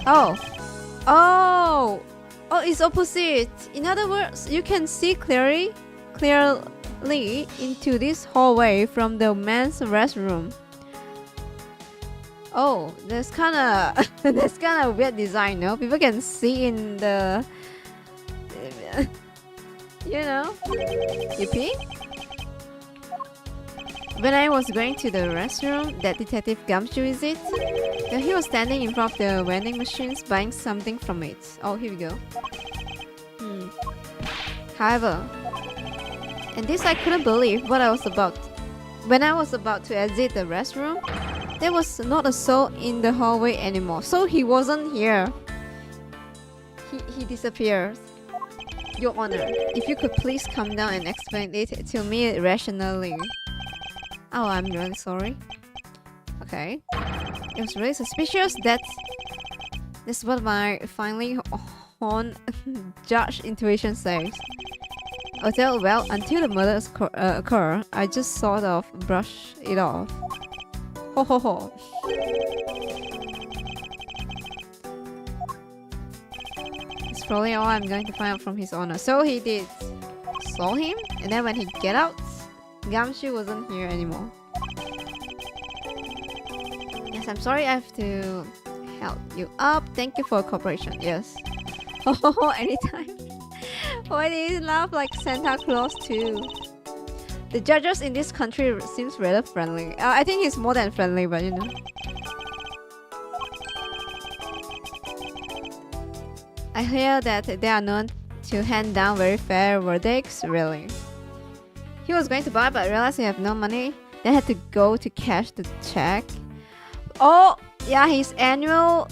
Oh, it's opposite. In other words, you can see clearly into this hallway from the men's restroom. Oh, that's kind of weird design, no? People can see in the, you know, yippee. When I was going to the restroom, that Detective Gumshoe is it? He was standing in front of the vending machines buying something from it. Oh, here we go. However, and this I couldn't believe what I was about. When I was about to exit the restroom, there was not a soul in the hallway anymore. So he wasn't here. He disappeared. Your Honor, if you could please come down and explain it to me rationally. Oh, I'm really sorry. Okay. It was really suspicious that that's what my finally honed judge intuition says. Well, until the murder occurred, I just sort of brushed it off. Ho ho ho. It's probably all I'm going to find out from His Honor. So he did saw him, and then when he get out, Gumshoe wasn't here anymore. Yes, I'm sorry I have to help you up. Thank you for cooperation. Yes. Oh, anytime. Why did he laugh like Santa Claus too? The judges in this country seems rather friendly. I think he's more than friendly, but you know. I hear that they are known to hand down very fair verdicts, really. He was going to buy, but realized he had no money. Then had to go to cash the check. Oh, yeah, his annual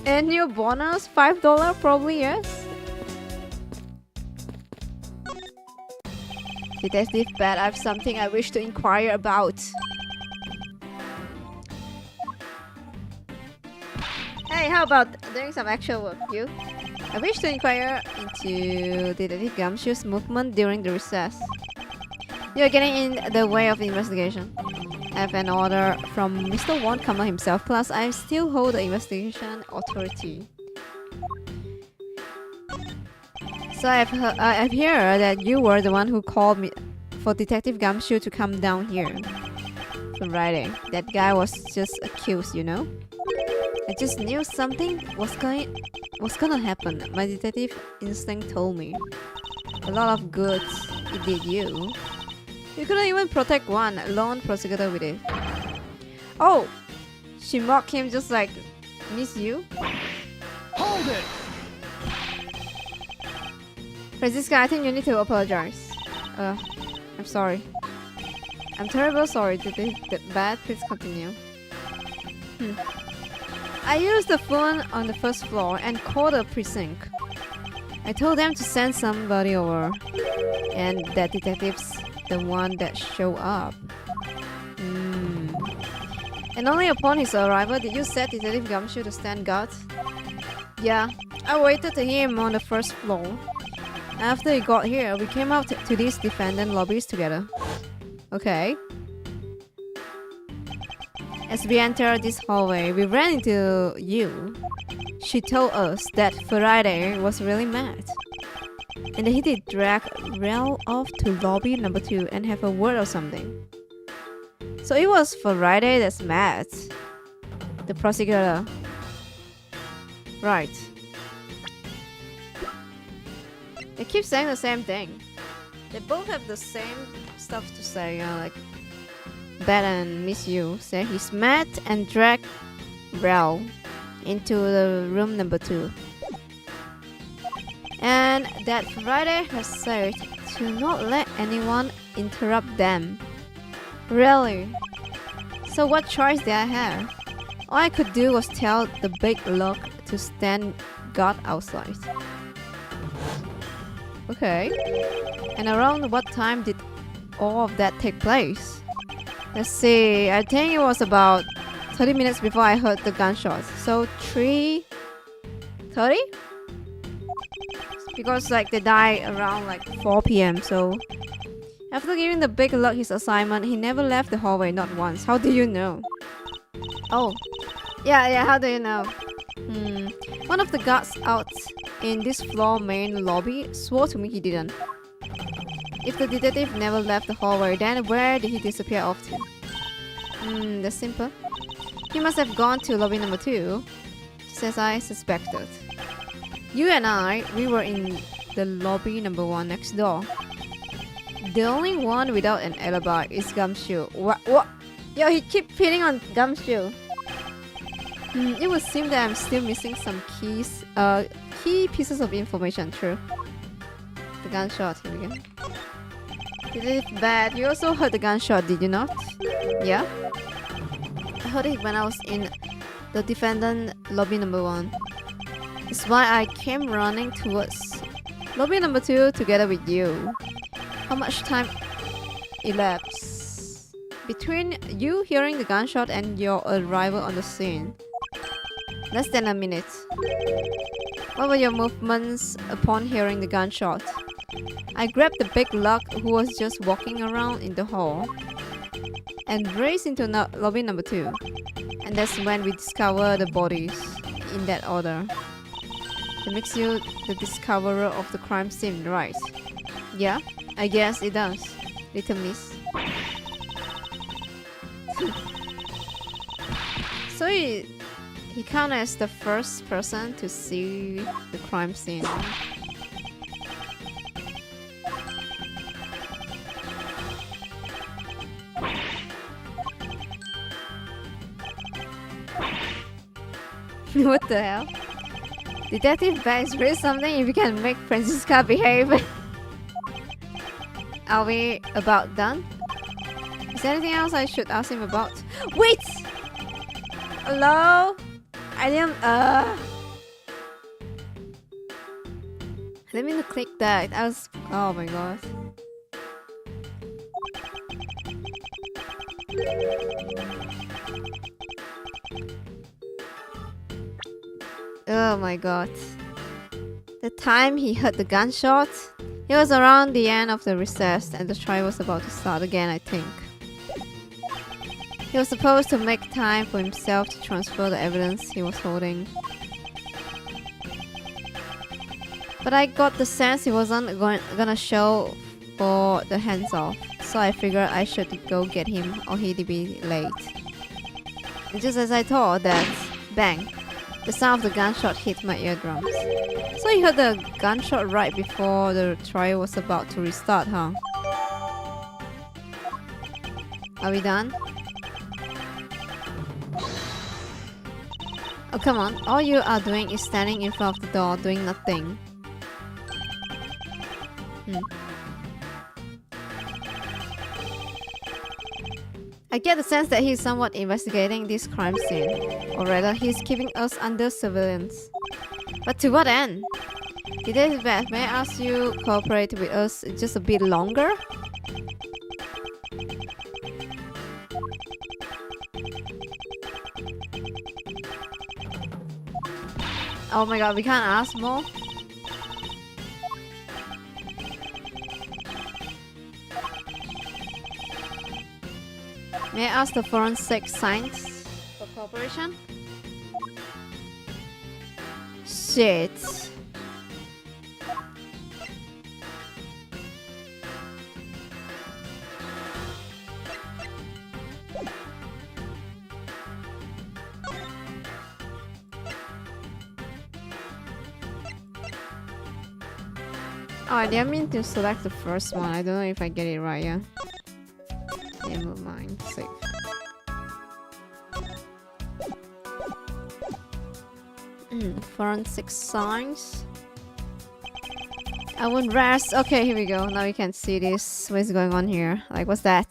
bonus, $5 probably, yes. Detective Bat, I have something I wish to inquire about. Hey, how about doing some actual work, you? I wish to inquire into Detective Gumshoe's movement during the recess. You are getting in the way of the investigation. I have an order from Mr. Won Kammer himself, plus I still hold the investigation authority. So I've heard that you were the one who called me for Detective Gumshoe to come down here. Friday. That guy was just accused, you know? I just knew something was gonna happen. My detective instinct told me. A lot of good it did you. You couldn't even protect one lone prosecutor with it. Oh! She mocked him just like, miss you? Hold it! Francisca, I think you need to apologize. I'm sorry. I'm terribly sorry. Bad, please continue. I used the phone on the first floor and called the precinct. I told them to send somebody over. And that detective's the one that showed up. And only upon his arrival did you set Detective Gumshoe to stand guard? Yeah, I waited to him on the first floor. After he got here, we came out to these defendant lobbies together. Okay. As we entered this hallway, we ran into you. She told us that Friday was really mad. And that he did drag Rel off to lobby number 2 and have a word or something. So it was Friday that's mad. The prosecutor. Right. They keep saying the same thing. They both have the same stuff to say, you know, like Bad and Miss You say he's mad and dragged Rel into the room number 2. And that Friday has said to not let anyone interrupt them. Really? So what choice did I have? All I could do was tell the big lock to stand guard outside. Okay. And around what time did all of that take place? Let's see, I think it was about 30 minutes before I heard the gunshots. So 3:30? Because like they died around like 4 p.m. So after giving the big lug his assignment, he never left the hallway, not once. How do you know? Oh. Yeah, how do you know? One of the guards out in this floor main lobby swore to me he didn't. If the detective never left the hallway, then where did he disappear off to? That's simple. He must have gone to lobby number 2, just as I suspected. You and I, we were in the lobby number 1 next door. The only one without an alibi is Gumshoe. What? Yo, he keep hitting on Gumshoe. It would seem that I'm still missing some key pieces of information, true. The gunshot, here we go. Did it bad? You also heard the gunshot, did you not? Yeah? I heard it when I was in the defendant lobby number 1. That's why I came running towards lobby number 2 together with you. How much time elapsed between you hearing the gunshot and your arrival on the scene? Less than a minute. What were your movements upon hearing the gunshot? I grabbed the big lug who was just walking around in the hall and raced into lobby number 2. And that's when we discovered the bodies in that order. It makes you the discoverer of the crime scene, right? Yeah, I guess it does, little miss. So he counted as the first person to see the crime scene. What the hell? Detective Bags read something if you can make Francisca behave. Are we about done? Is there anything else I should ask him about? Wait! Hello? I didn't let me click that. I was oh my god. Oh my god. The time he heard the gunshot, it was around the end of the recess and the trial was about to start again, I think. He was supposed to make time for himself to transfer the evidence he was holding. But I got the sense he wasn't gonna show for the hands off, so I figured I should go get him or he'd be late. And just as I thought that, bang, the sound of the gunshot hit my eardrums. So you heard the gunshot right before the trial was about to restart, huh? Are we done? Oh come on, all you are doing is standing in front of the door doing nothing. I get the sense that he's somewhat investigating this crime scene, or rather, he's keeping us under surveillance. But to what end? Detective Beth, may I ask you cooperate with us just a bit longer? Oh my god, we can't ask more? May I ask the forensic science for cooperation? Shit. Oh, I didn't mean to select the first one. I don't know if I get it right, yeah. Never mind. Save. Forensic science. I won't rest. Okay, here we go. Now we can see this. What is going on here? Like, what's that?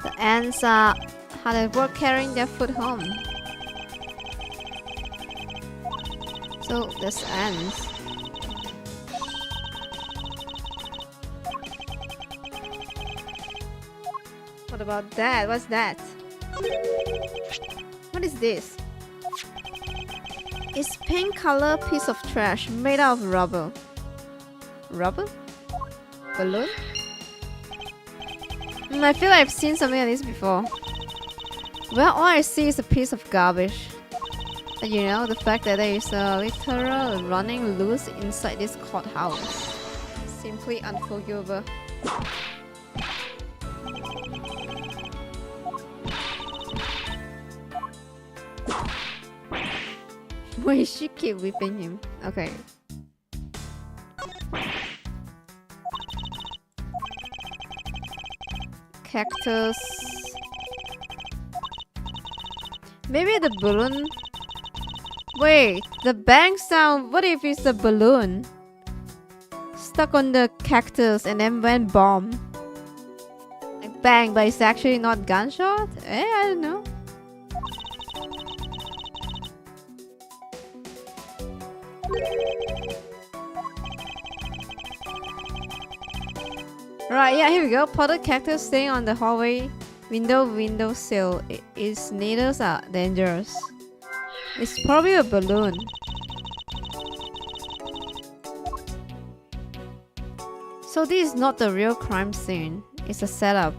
The ants are hard at work carrying their food home. So, there's ants. What about that? What's that? What is this? It's pink color piece of trash made out of rubber. Rubber? Balloon? I feel like I've seen something like this before. Well, all I see is a piece of garbage. And you know, the fact that there is a literal running loose inside this courthouse. Simply unforgivable. Why she keep whipping him? Okay. Cactus. Maybe the balloon. Wait, the bang sound. What if it's the balloon stuck on the cactus and then went bomb? Like bang, but it's actually not gunshot? I don't know. Right, yeah, here we go. Potted cactus staying on the hallway windowsill. Its needles are dangerous. It's probably a balloon. So this is not the real crime scene. It's a setup.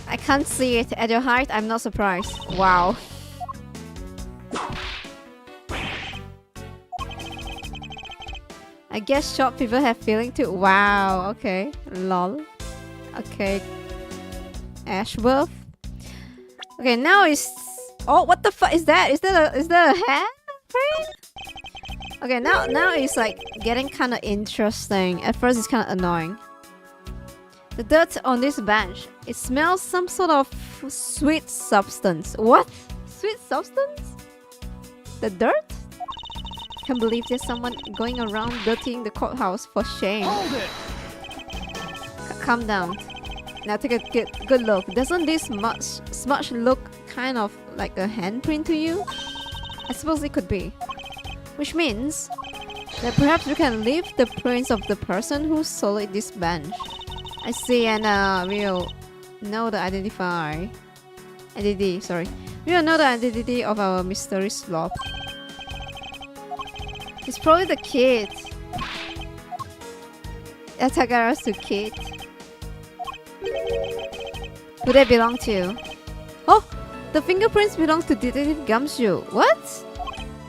I can't see it. At your height, I'm not surprised. Wow. I guess short people have feeling too. Wow, okay. Lol. Okay. Ashworth. Okay, now it's... Oh, what the fuck is that? Is that a hand? Okay, now it's like getting kind of interesting. At first it's kind of annoying. The dirt on this bench. It smells some sort of sweet substance. What? Sweet substance? The dirt? Can't believe there's someone going around dirtying the courthouse for shame. Hold it! Calm down. Now take a good look. Doesn't this smudge look kind of like a handprint to you? I suppose it could be. Which means that perhaps we can leave the prints of the person who sold this bench. I see, and we'll know the identity. We'll know the identity of our mystery slob. It's probably the kid. Atagarasu kid. Who they belong to? Oh, the fingerprints belong to Detective Gumshoe. What?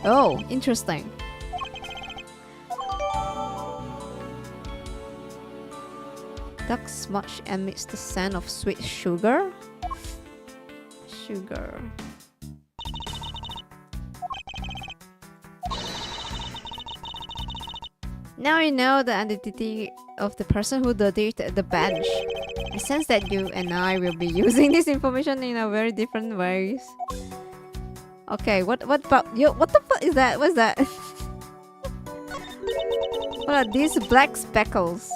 Oh, interesting. Dark smudge emits the scent of sweet sugar. Now we know the identity of the person who dirtied the bench. I sense that you and I will be using this information in a very different ways. Okay, what about you? What the fuck is that? What's that? What are these black speckles?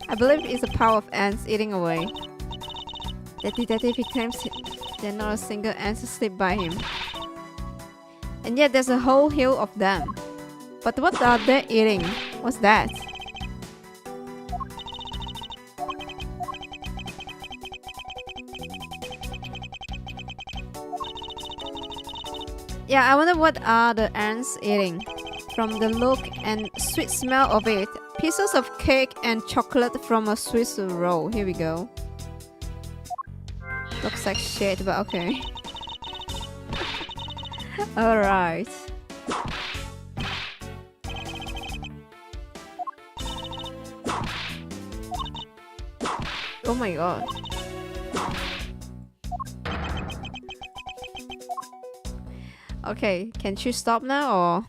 I believe it's a pile of ants eating away. The detective claims that not a single ant slipped by him. And yet there's a whole hill of them. But what are they eating? What's that? Yeah, I wonder what are the ants eating. From the look and sweet smell of it, pieces of cake and chocolate from a Swiss roll. Here we go. Looks like shit, but okay. Alright. Oh my god. Okay, can she stop now or?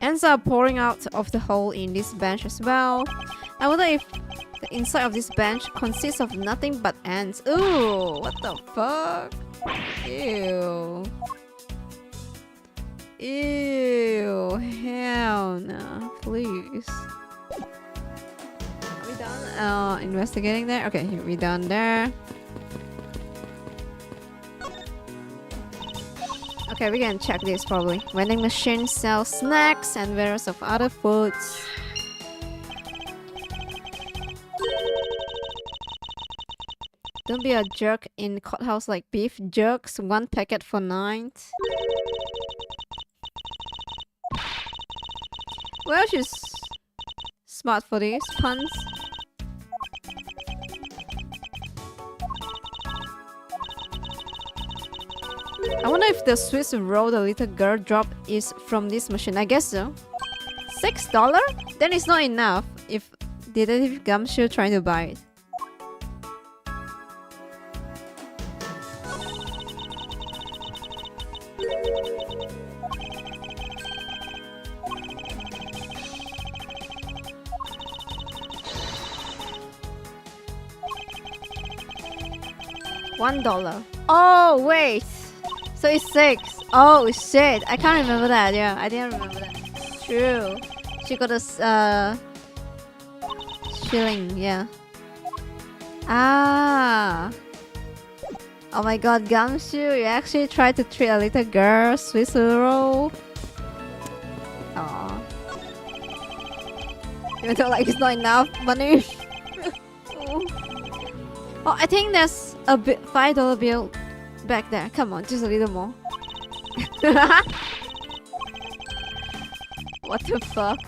Ants are pouring out of the hole in this bench as well. I wonder if the inside of this bench consists of nothing but ants. Ooh, what the fuck? Ew. Ew, hell no, please. Are we done investigating there? Okay, we're done there. Okay, we can check this probably. Vending machine sells snacks and various of other foods. Don't be a jerk in courthouse like beef jerks. 1 packet for 9. Well, she's smart for these puns. I wonder if the Swiss roll the little girl dropped is from this machine. I guess so. $6? Then it's not enough if Detective Gumshoe trying to buy it. $1. Oh wait, so it's 6. Oh shit, I can't remember that. Yeah, I didn't remember that. True, she got a shilling. Yeah. Ah. Oh my god, Gumshoe, you actually tried to treat a little girl Swiss roll. Aww. Even though like it's not enough money. Oh, I think there's a $5 bill back there. Come on, just a little more. What the fuck?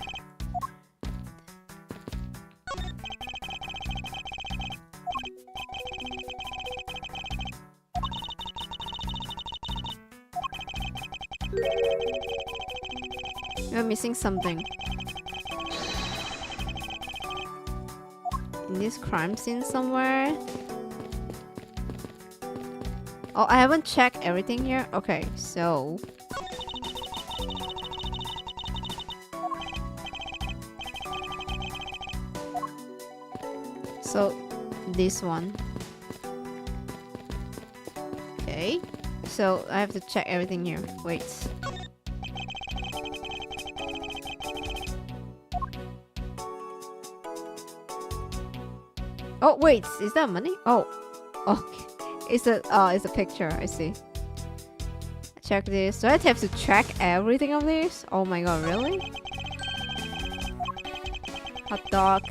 You're missing something. In this crime scene somewhere. Oh, I haven't checked everything here. Okay, so So this one. Okay. So I have to check everything here. Wait. Oh wait, is that money? Oh, okay. It's a picture. I see. Check this. Do I have to track everything of this? Oh my god, really? Hot dog.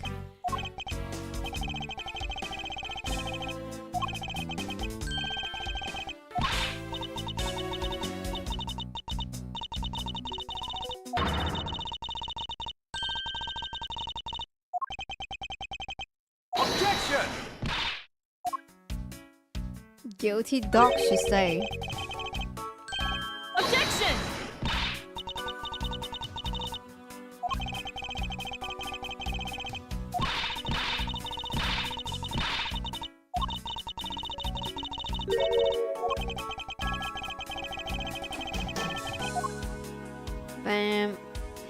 Objection! Guilty dog, she say. Objection!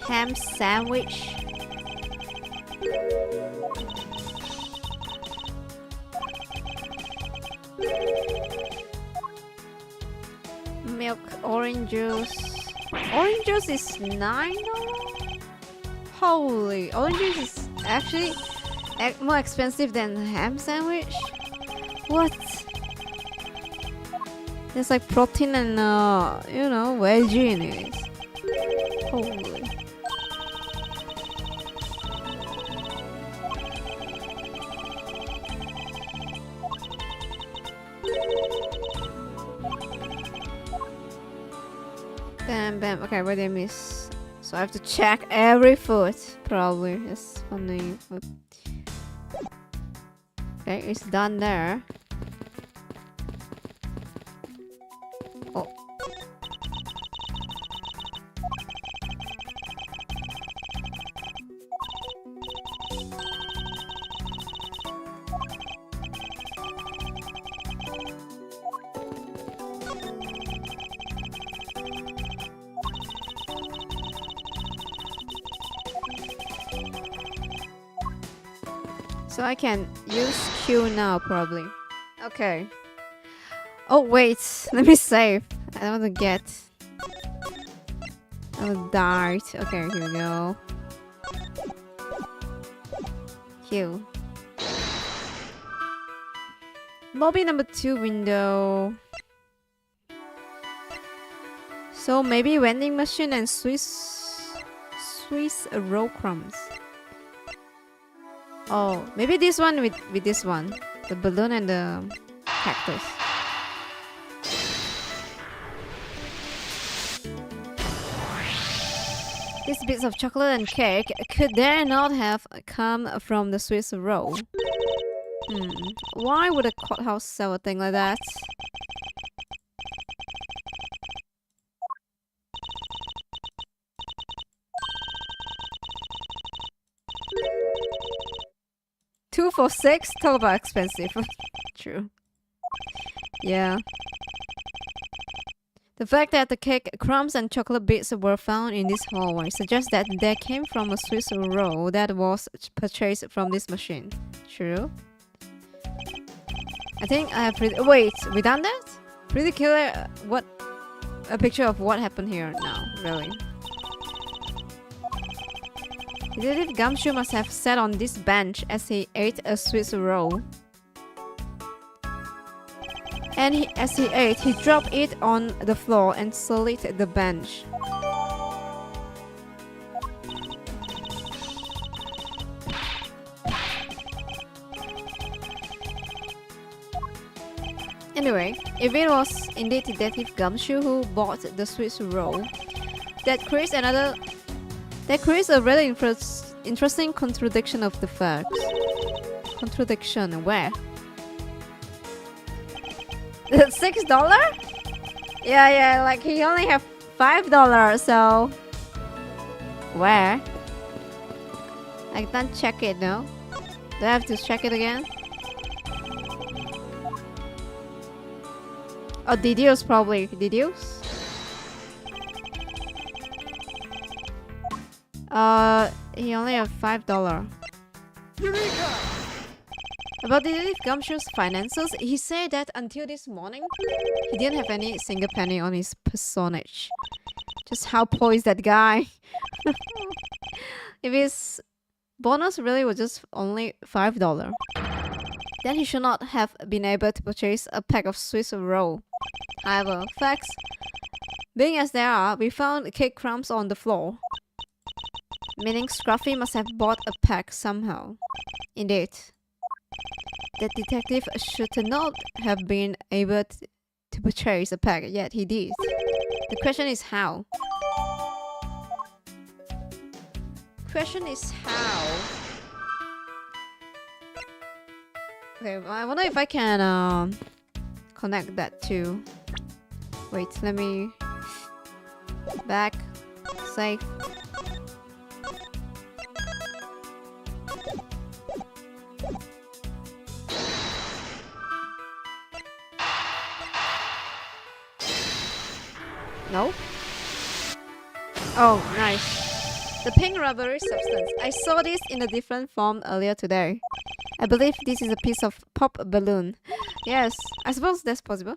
Ham sandwich. Milk, orange juice. Orange juice is $9. Holy, orange juice is actually more expensive than ham sandwich. What? There's like protein and you know, veggie in it. Holy. Bam. Okay, what did I miss? So I have to check every food. Probably. That's funny. Okay, it's done there. Oh. So I can use Q now, probably. Okay. Oh, wait. Let me save. I don't want to get... Oh, dart. Okay, here we go. Q. Lobby number 2 window. So maybe vending machine and Swiss roll crumbs. Oh, maybe this one with this one. The balloon and the cactus. These bits of chocolate and cake could there not have come from the Swiss roll? Why would a courthouse sell a thing like that? Two for $6? Talk about expensive. True. Yeah. The fact that the cake crumbs and chocolate bits were found in this hallway suggests that they came from a Swiss roll that was purchased from this machine. True. I think I have... Wait, we done that? Pretty killer. What? A picture of what happened here now, really. Detective Gumshoe must have sat on this bench as he ate a Swiss roll. And as he ate, he dropped it on the floor and slid the bench. Anyway, if it was indeed Detective Gumshoe who bought the Swiss roll, that creates a really interesting contradiction of the facts. Contradiction where? $6? Yeah, like he only have $5, so where? I can't check it, no? Do I have to check it again? Oh, Didius probably. Didius? He only have $5. Eureka! About Detective Gumshoe's finances, he said that until this morning, he didn't have any single penny on his personage. Just how poor is that guy? If his bonus really was just only $5, then he should not have been able to purchase a pack of Swiss roll. However, facts being as they are, we found cake crumbs on the floor, meaning Scruffy must have bought a pack somehow. Indeed, that detective should not have been able to purchase a pack, yet he did. The question is how? Question is how? Okay, I wonder if I can connect that to... Wait, let me... Back. Save. No? Oh, nice. The pink rubbery substance. I saw this in a different form earlier today. I believe this is a piece of pop balloon. Yes, I suppose that's possible.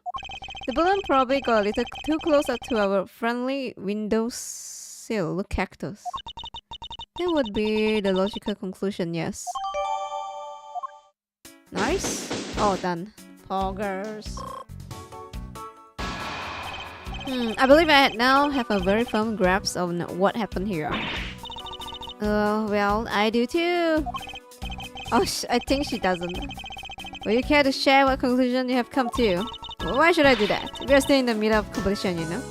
The balloon probably got a little too closer to our friendly windowsill cactus. That would be the logical conclusion, yes. Nice. Oh, done. Poggers. I believe I now have a very firm grasp on what happened here. Well, I do too. Oh, I think she doesn't. Will you care to share what conclusion you have come to? Well, why should I do that? We are still in the middle of competition, you know?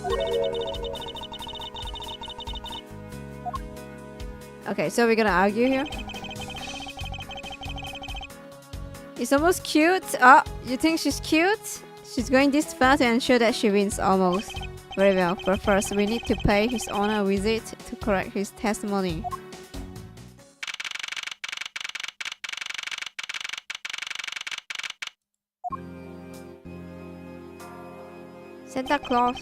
Okay, so we're gonna argue here. It's almost cute. Oh, you think she's cute? She's going this far to ensure that she wins almost. Very well, but first we need to pay His Honor a visit to correct his testimony. Santa Claus.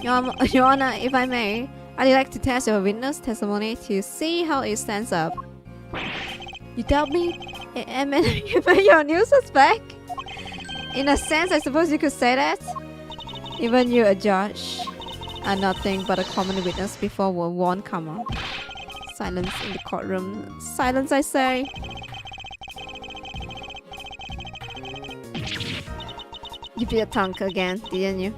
Your Honor, if I may, I'd like to test your witness testimony to see how it stands up. You doubt me? Am I your new suspect? In a sense, I suppose you could say that. Even you, a judge, are nothing but a common witness before one comer. Silence in the courtroom. Silence, I say. You bit a tongue again, didn't you?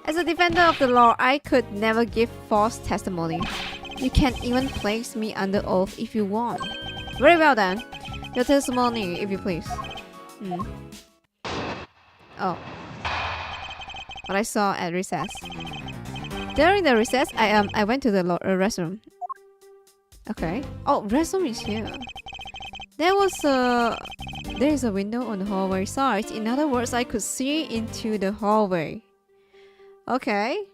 As a defender of the law, I could never give false testimony. You can even place me under oath if you want. Very well then. Your testimony, if you please. Oh. What I saw at recess. During the recess, I went to the restroom. Okay. Oh, restroom is here. There is a window on the hallway side. In other words, I could see into the hallway. Okay.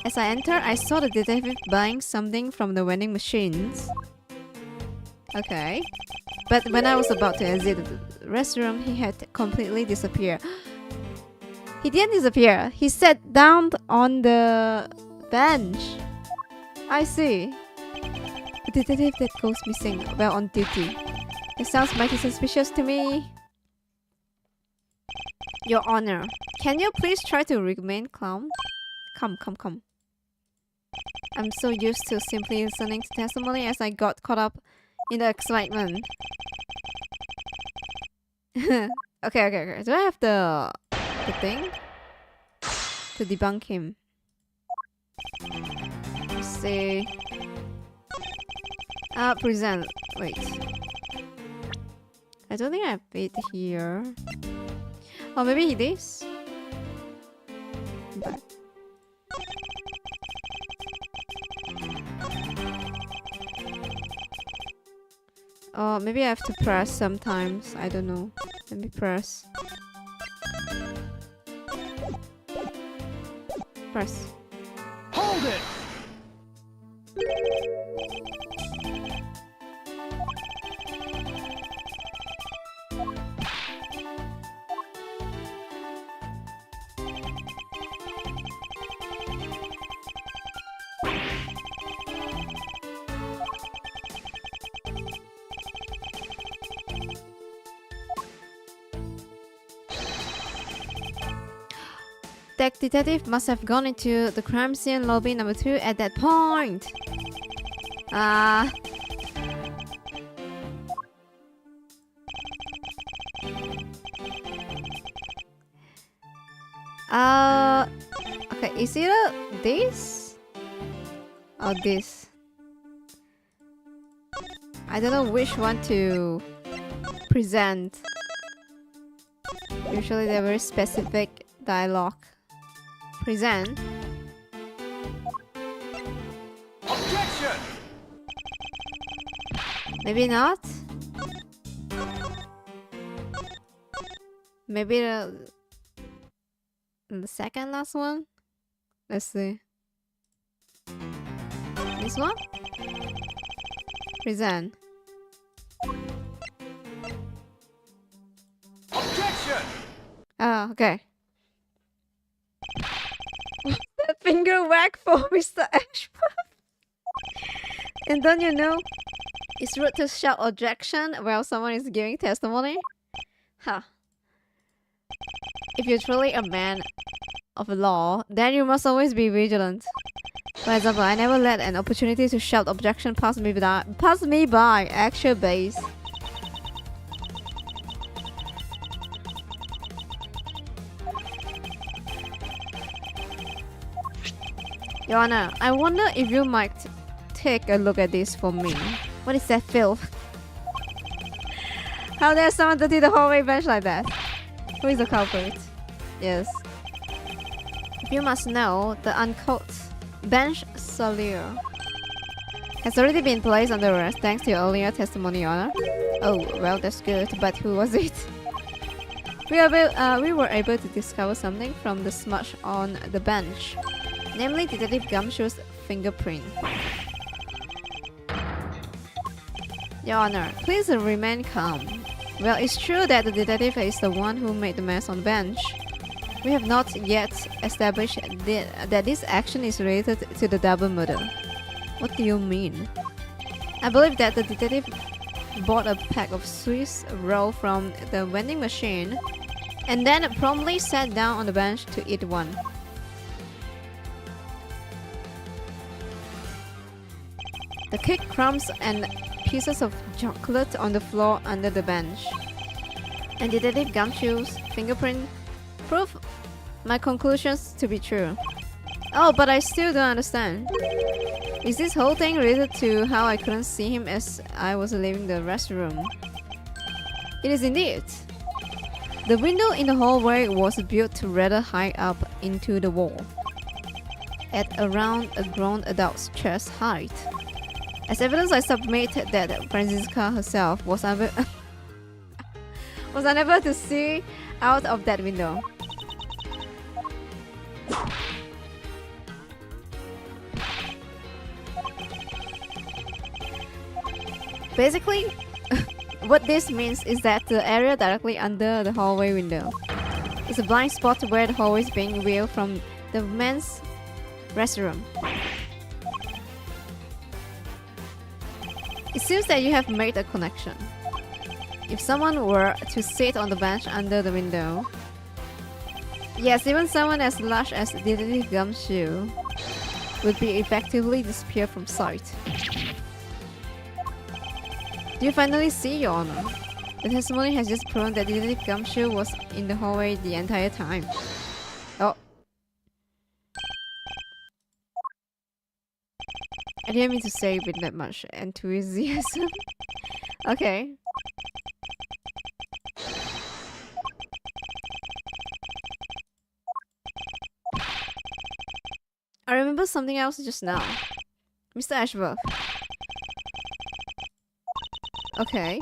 As I entered, I saw the detective buying something from the vending machines. Okay. But when I was about to exit the restroom, he had completely disappeared. He didn't disappear. He sat down on the bench. I see. A detective that goes missing while on duty. It sounds mighty suspicious to me. Your Honor, can you please try to remain calm? Come. I'm so used to simply listening to testimony as I got caught up in the excitement. Okay. Do I have the thing to debunk him? Let's see. Present. Wait. I don't think I have it here. Oh, maybe it is. Back. Oh, maybe I have to press sometimes. I don't know. Let me press. Press. Hold it! suspect detective must have gone into the crime scene lobby number 2 at that point. Okay, is either this or this? I don't know which one to present. Usually they're very specific dialogue. Present. Objection! Maybe not. Maybe the second last one. Let's see. This one? Present. Objection! Oh, okay. Finger whack for Mr. Ashworth. And don't you know, it's rude to shout objection while someone is giving testimony? Huh. If you're truly a man of law, then you must always be vigilant. For example, I never let an opportunity to shout objection pass me by, actual base. Your Honor, I wonder if you might take a look at this for me. What is that filth? How dare someone dirty the hallway bench like that? Who is the culprit? Yes. You must know, the uncooked bench soldier has already been placed under arrest thanks to your earlier testimony, Your Honor. Oh, well, that's good, but who was it? We were able to discover something from the smudge on the bench, namely Detective Gumshoe's fingerprint. Your Honor, please remain calm. Well, it's true that the detective is the one who made the mess on the bench. We have not yet established that this action is related to the double murder. What do you mean? I believe that the detective bought a pack of Swiss roll from the vending machine and then promptly sat down on the bench to eat one. The cake crumbs and pieces of chocolate on the floor under the bench. And Detective Gumshoe's fingerprint prove my conclusions to be true. Oh, but I still don't understand. Is this whole thing related to how I couldn't see him as I was leaving the restroom? It is indeed. The window in the hallway was built rather high up into the wall, at around a grown adult's chest height. As evidence, I submit that Franziska herself was unable to see out of that window. Basically, what this means is that the area directly under the hallway window is a blind spot where the hallway is being viewed from the men's restroom. It seems that you have made a connection. If someone were to sit on the bench under the window, yes, even someone as large as Detective Gumshoe would be effectively disappear from sight. Do you finally see, Your Honor? The testimony has just proven that Detective Gumshoe was in the hallway the entire time. Oh. I didn't mean to say it with that much enthusiasm. Okay. I remember something else just now. Mr. Ashworth. Okay.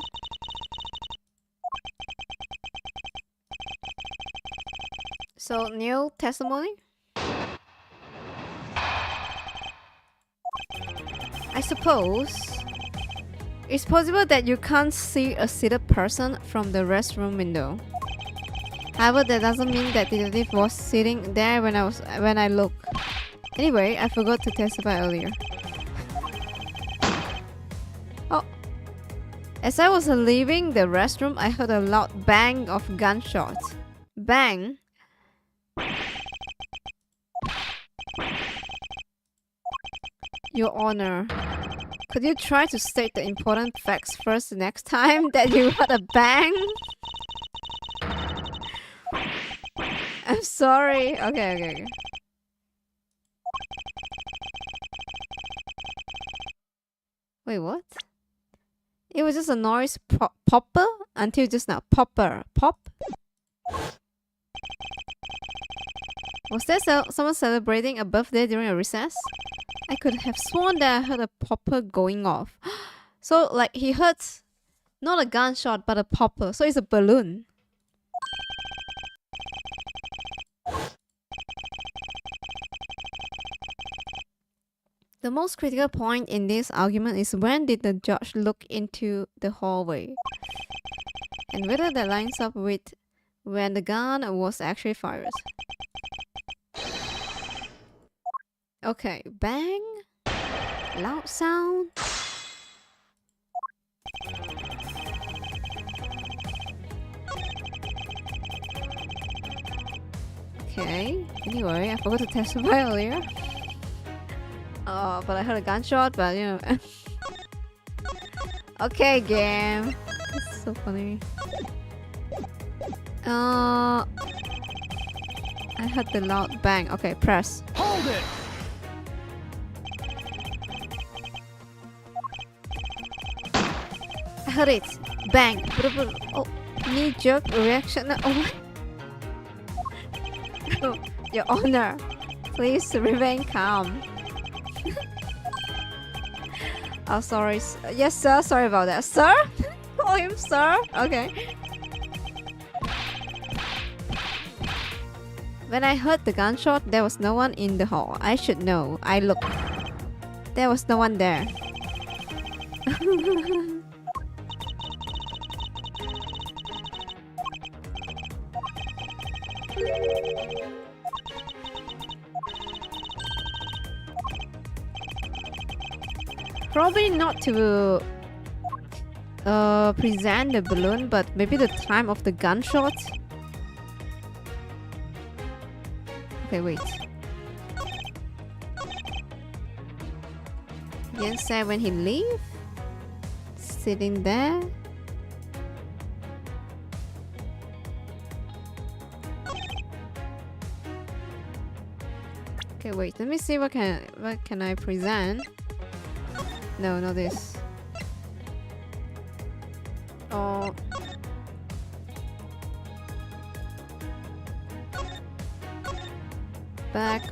So, new testimony? I suppose it's possible that you can't see a seated person from the restroom window. However, that doesn't mean that the detective was sitting there when I looked. Anyway, I forgot to testify earlier. Oh. As I was leaving the restroom, I heard a loud bang of gunshots. Bang? Your Honor, could you try to state the important facts first next time that you heard a bang? I'm sorry. Okay. Wait, what? It was just a noise popper until just now. Popper. Pop? Was there someone celebrating a birthday during a recess? I could have sworn that I heard a popper going off. So, like, he heard not a gunshot, but a popper. So it's a balloon. The most critical point in this argument is when did the judge look into the hallway? And whether that lines up with when the gun was actually fired. Okay, bang. Loud sound. Okay, anyway, I forgot to testify earlier. But I heard a gunshot, but you know. Okay, game. It's so funny. I heard the loud bang. Okay, press. Hold it! I heard it. Bang. Oh, knee-jerk reaction. Oh my. Oh, Your Honor, please remain calm. Oh, sorry. Yes, sir. Sorry about that. Sir? Call him sir? Okay. When I heard the gunshot, there was no one in the hall. I should know. I looked. There was no one there. Probably not to present the balloon, but maybe the time of the gunshot. Okay, wait. Yen said when he leave? Sitting there? Okay, wait. Let me see what can I present. No, not this. Oh. Back.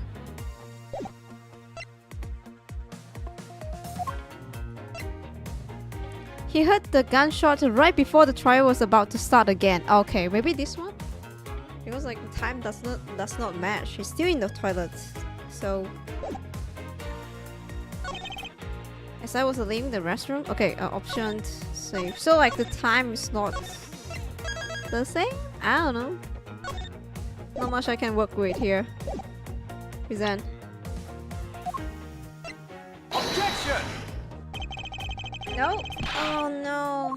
He heard the gunshot right before the trial was about to start again. Okay, maybe this one? Because like the time does not match. He's still in the toilet. So as I was leaving the restroom. Okay, option save. So like the time is not the same? I don't know. Not much I can work with here. Present. Objection! No. Oh no.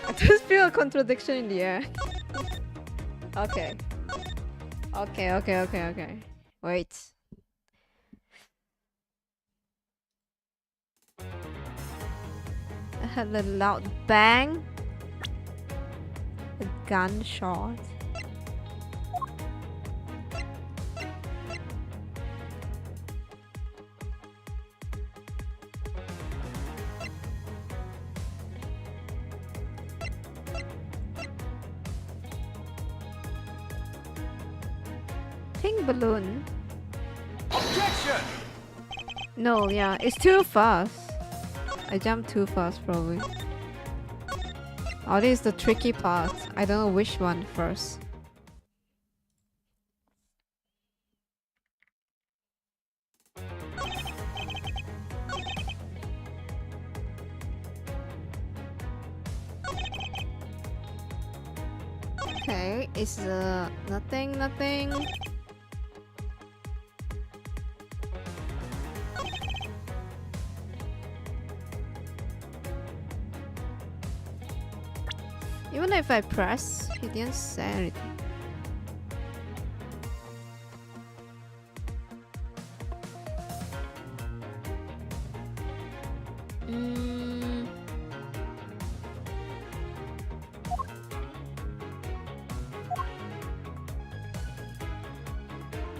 I just feel a contradiction in the air. Okay. Okay. Wait. I heard a loud bang. A gunshot. Pink balloon. Objection! No, yeah, it's too fast. I jumped too fast, probably. Oh, this is the tricky part. I don't know which one first. Okay, it's nothing. Even if I press, he didn't say anything. Mm.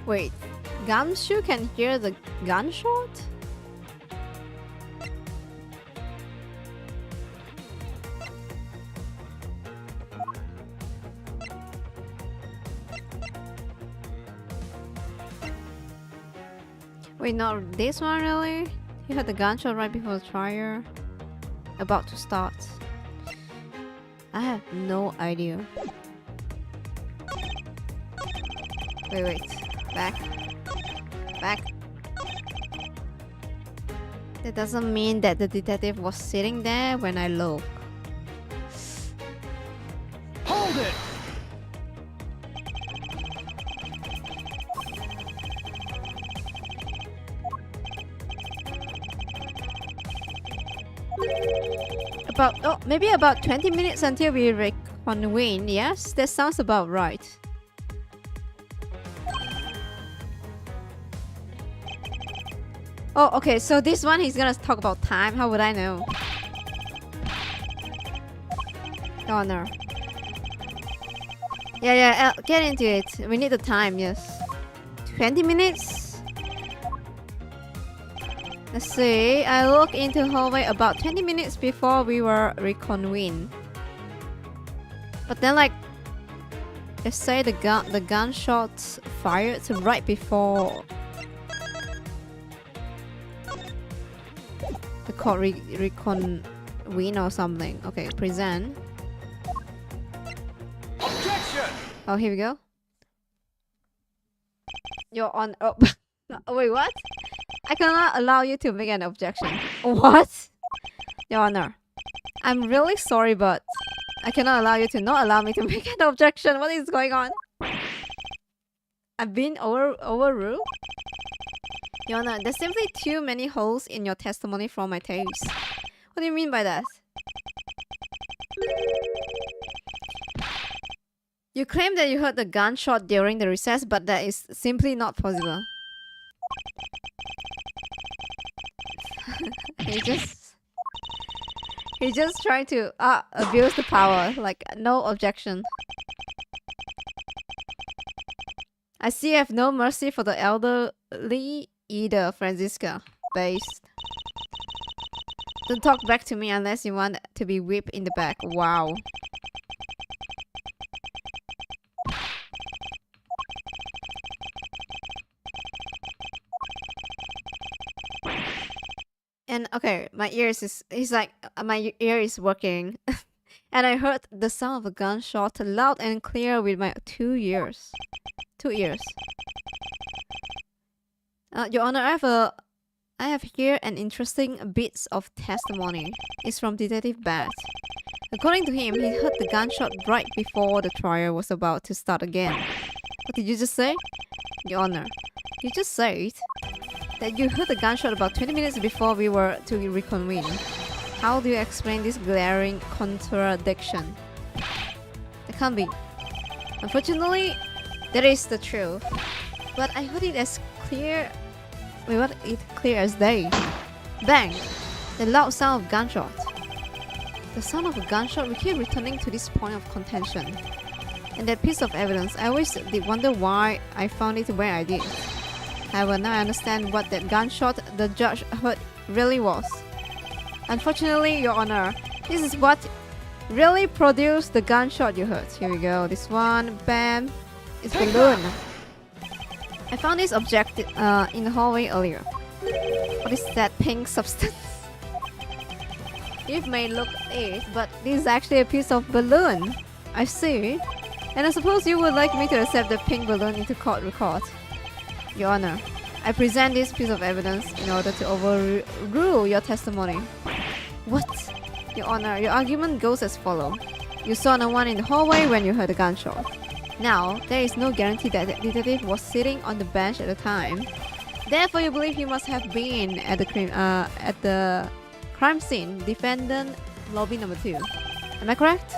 Wait, Gumshoe can hear the gunshot? Wait, not this one really? He heard the gunshot right before the trial. About to start. I have no idea. Wait. Back. That doesn't mean that the detective was sitting there when I looked. Hold it! Maybe about 20 minutes until we reconvene. Yes, that sounds about right. Oh, okay, so this one he's gonna talk about time. How would I know? Honor. Yeah, get into it. We need the time, yes. 20 minutes? Let's see. I looked into hallway about 20 minutes before we were reconvened. But then, like, they say the gunshots fired right before the court reconvene or something. Okay, present. Objection! Oh, here we go. You're on. Oh, wait, what? I cannot allow you to make an objection. What? Your Honor, I'm really sorry, but I cannot allow you to not allow me to make an objection. What is going on? I've been overruled? Your Honor, there's simply too many holes in your testimony for my taste. What do you mean by that? You claim that you heard the gunshot during the recess, but that is simply not possible. He just trying to abuse the power. Like, no objection. I see you have no mercy for the elderly either, Francisca. Based. Don't talk back to me unless you want to be whipped in the back. Wow. And okay, my ears is my ear is working. And I heard the sound of a gunshot loud and clear with my 2 ears. 2 ears. Your Honor, I have here an interesting bit of testimony. It's from Detective Bat. According to him, he heard the gunshot right before the trial was about to start again. What did you just say? Your Honor, you just said that you heard the gunshot about 20 minutes before we were to reconvene. How do you explain this glaring contradiction? It can't be. Unfortunately, that is the truth. But I heard it as clear... Wait, what? It clear as day. Bang! The loud sound of gunshot. The sound of a gunshot, we keep returning to this point of contention. And that piece of evidence, I always did wonder why I found it where I did. However, now I understand what that gunshot the judge heard really was. Unfortunately, Your Honor, this is what really produced the gunshot you heard. Here we go. This one, bam, it's balloon. I found this object in the hallway earlier. What is that pink substance? It may look it, but this is actually a piece of balloon. I see. And I suppose you would like me to accept the pink balloon into court record. Your Honor, I present this piece of evidence in order to overrule your testimony. What? Your Honor, your argument goes as follows. You saw no one in the hallway when you heard the gunshot. Now, there is no guarantee that the detective was sitting on the bench at the time. Therefore, you believe he must have been at the crime scene, defendant lobby number 2. Am I correct?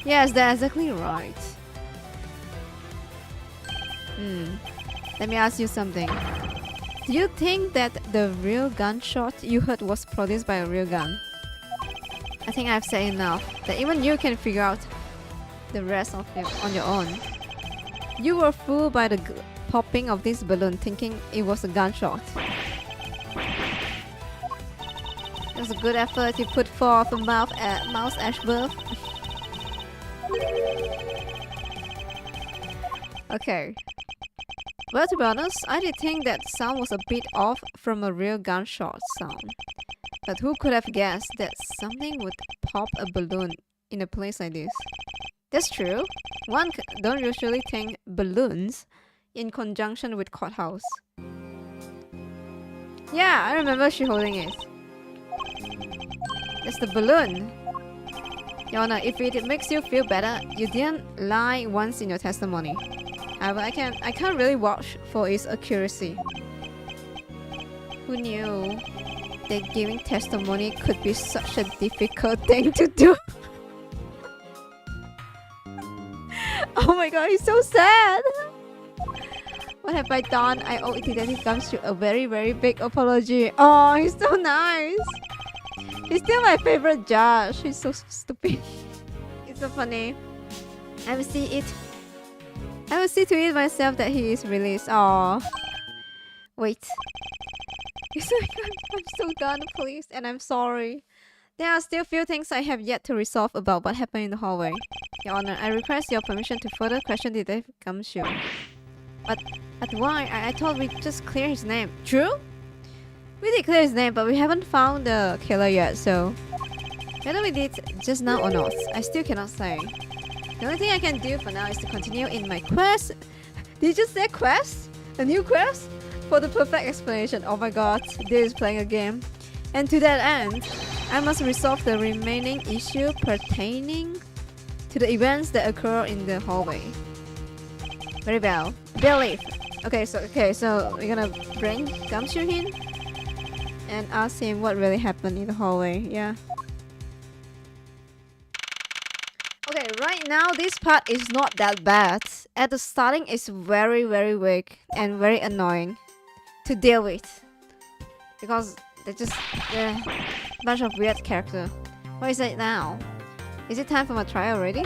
Yes, that's exactly right. Let me ask you something. Do you think that the real gunshot you heard was produced by a real gun? I think I've said enough that even you can figure out the rest of it on your own. You were fooled by the popping of this balloon thinking it was a gunshot. It was a good effort you put forth a mouse Ashworth. Okay. Well, to be honest, I did think that sound was a bit off from a real gunshot sound. But who could have guessed that something would pop a balloon in a place like this? That's true. One don't usually think balloons in conjunction with courthouse. Yeah, I remember she holding it. That's the balloon. Your Honor, if it makes you feel better, you didn't lie once in your testimony. However, I can't really vouch for its accuracy. Who knew that giving testimony could be such a difficult thing to do? Oh my god, he's so sad! What have I done? I owe Detective Gumshoe a very, very big apology. Oh, he's so nice! He's still my favorite judge. He's so stupid. It's so funny. I will see to it myself that he is released. Oh, wait. He's like, I'm so done, please, and I'm sorry. There are still few things I have yet to resolve about what happened in the hallway. Your Honor, I request your permission to further question Detective Gumshoe. But why? I thought we just cleared his name. True? We did clear his name, but we haven't found the killer yet, so whether we did just now or not, I still cannot say. The only thing I can do for now is to continue in my quest. Did you just say quest? A new quest? For the perfect explanation. Oh my god, this is playing a game. And to that end, I must resolve the remaining issue pertaining to the events that occur in the hallway. Very well. Believe. Okay, so we're gonna bring Gumshoe in and ask him what really happened in the hallway. Yeah. Okay, right now this part is not that bad. At the starting, it's very, very weak and very annoying to deal with because they're just a bunch of weird characters. What is it now? Is it time for my trial already?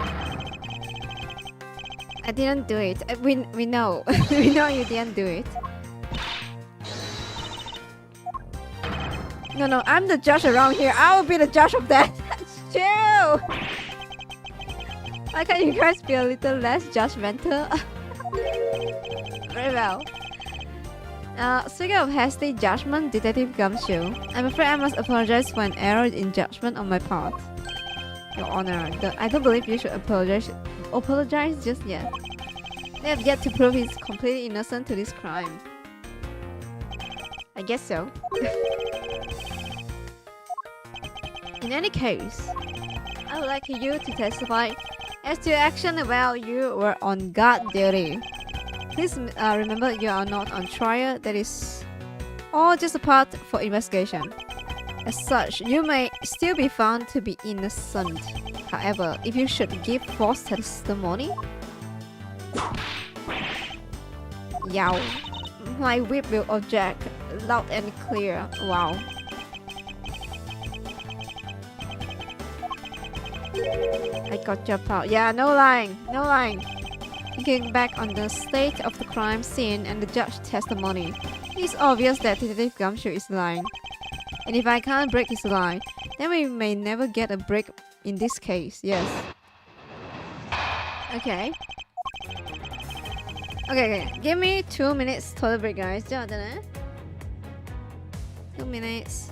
I didn't do it. We know. We know you didn't do it. No, I'm the judge around here. I will be the judge of that. Chill! Why can't you guys be a little less judgmental? Very well. Speaking of hasty judgment, Detective Gumshoe, I'm afraid I must apologize for an error in judgment on my part. Your Honor, I don't believe you should apologize just yet. They have yet to prove he's completely innocent to this crime. I guess so. In any case, I would like you to testify as to your action while you were on guard duty. Please remember you are not on trial. That is all just a part for investigation. As such, you may still be found to be innocent. However, if you should give false testimony, yow, my whip will object loud and clear. Wow. I got your power. Yeah, no lying, no lying. Looking back on the state of the crime scene and the judge's testimony, it's obvious that Detective Gumshoe is lying. And if I can't break his lie, then we may never get a break in this case. Yes. Okay. Okay. Give me 2 minutes total break, guys. 2 minutes.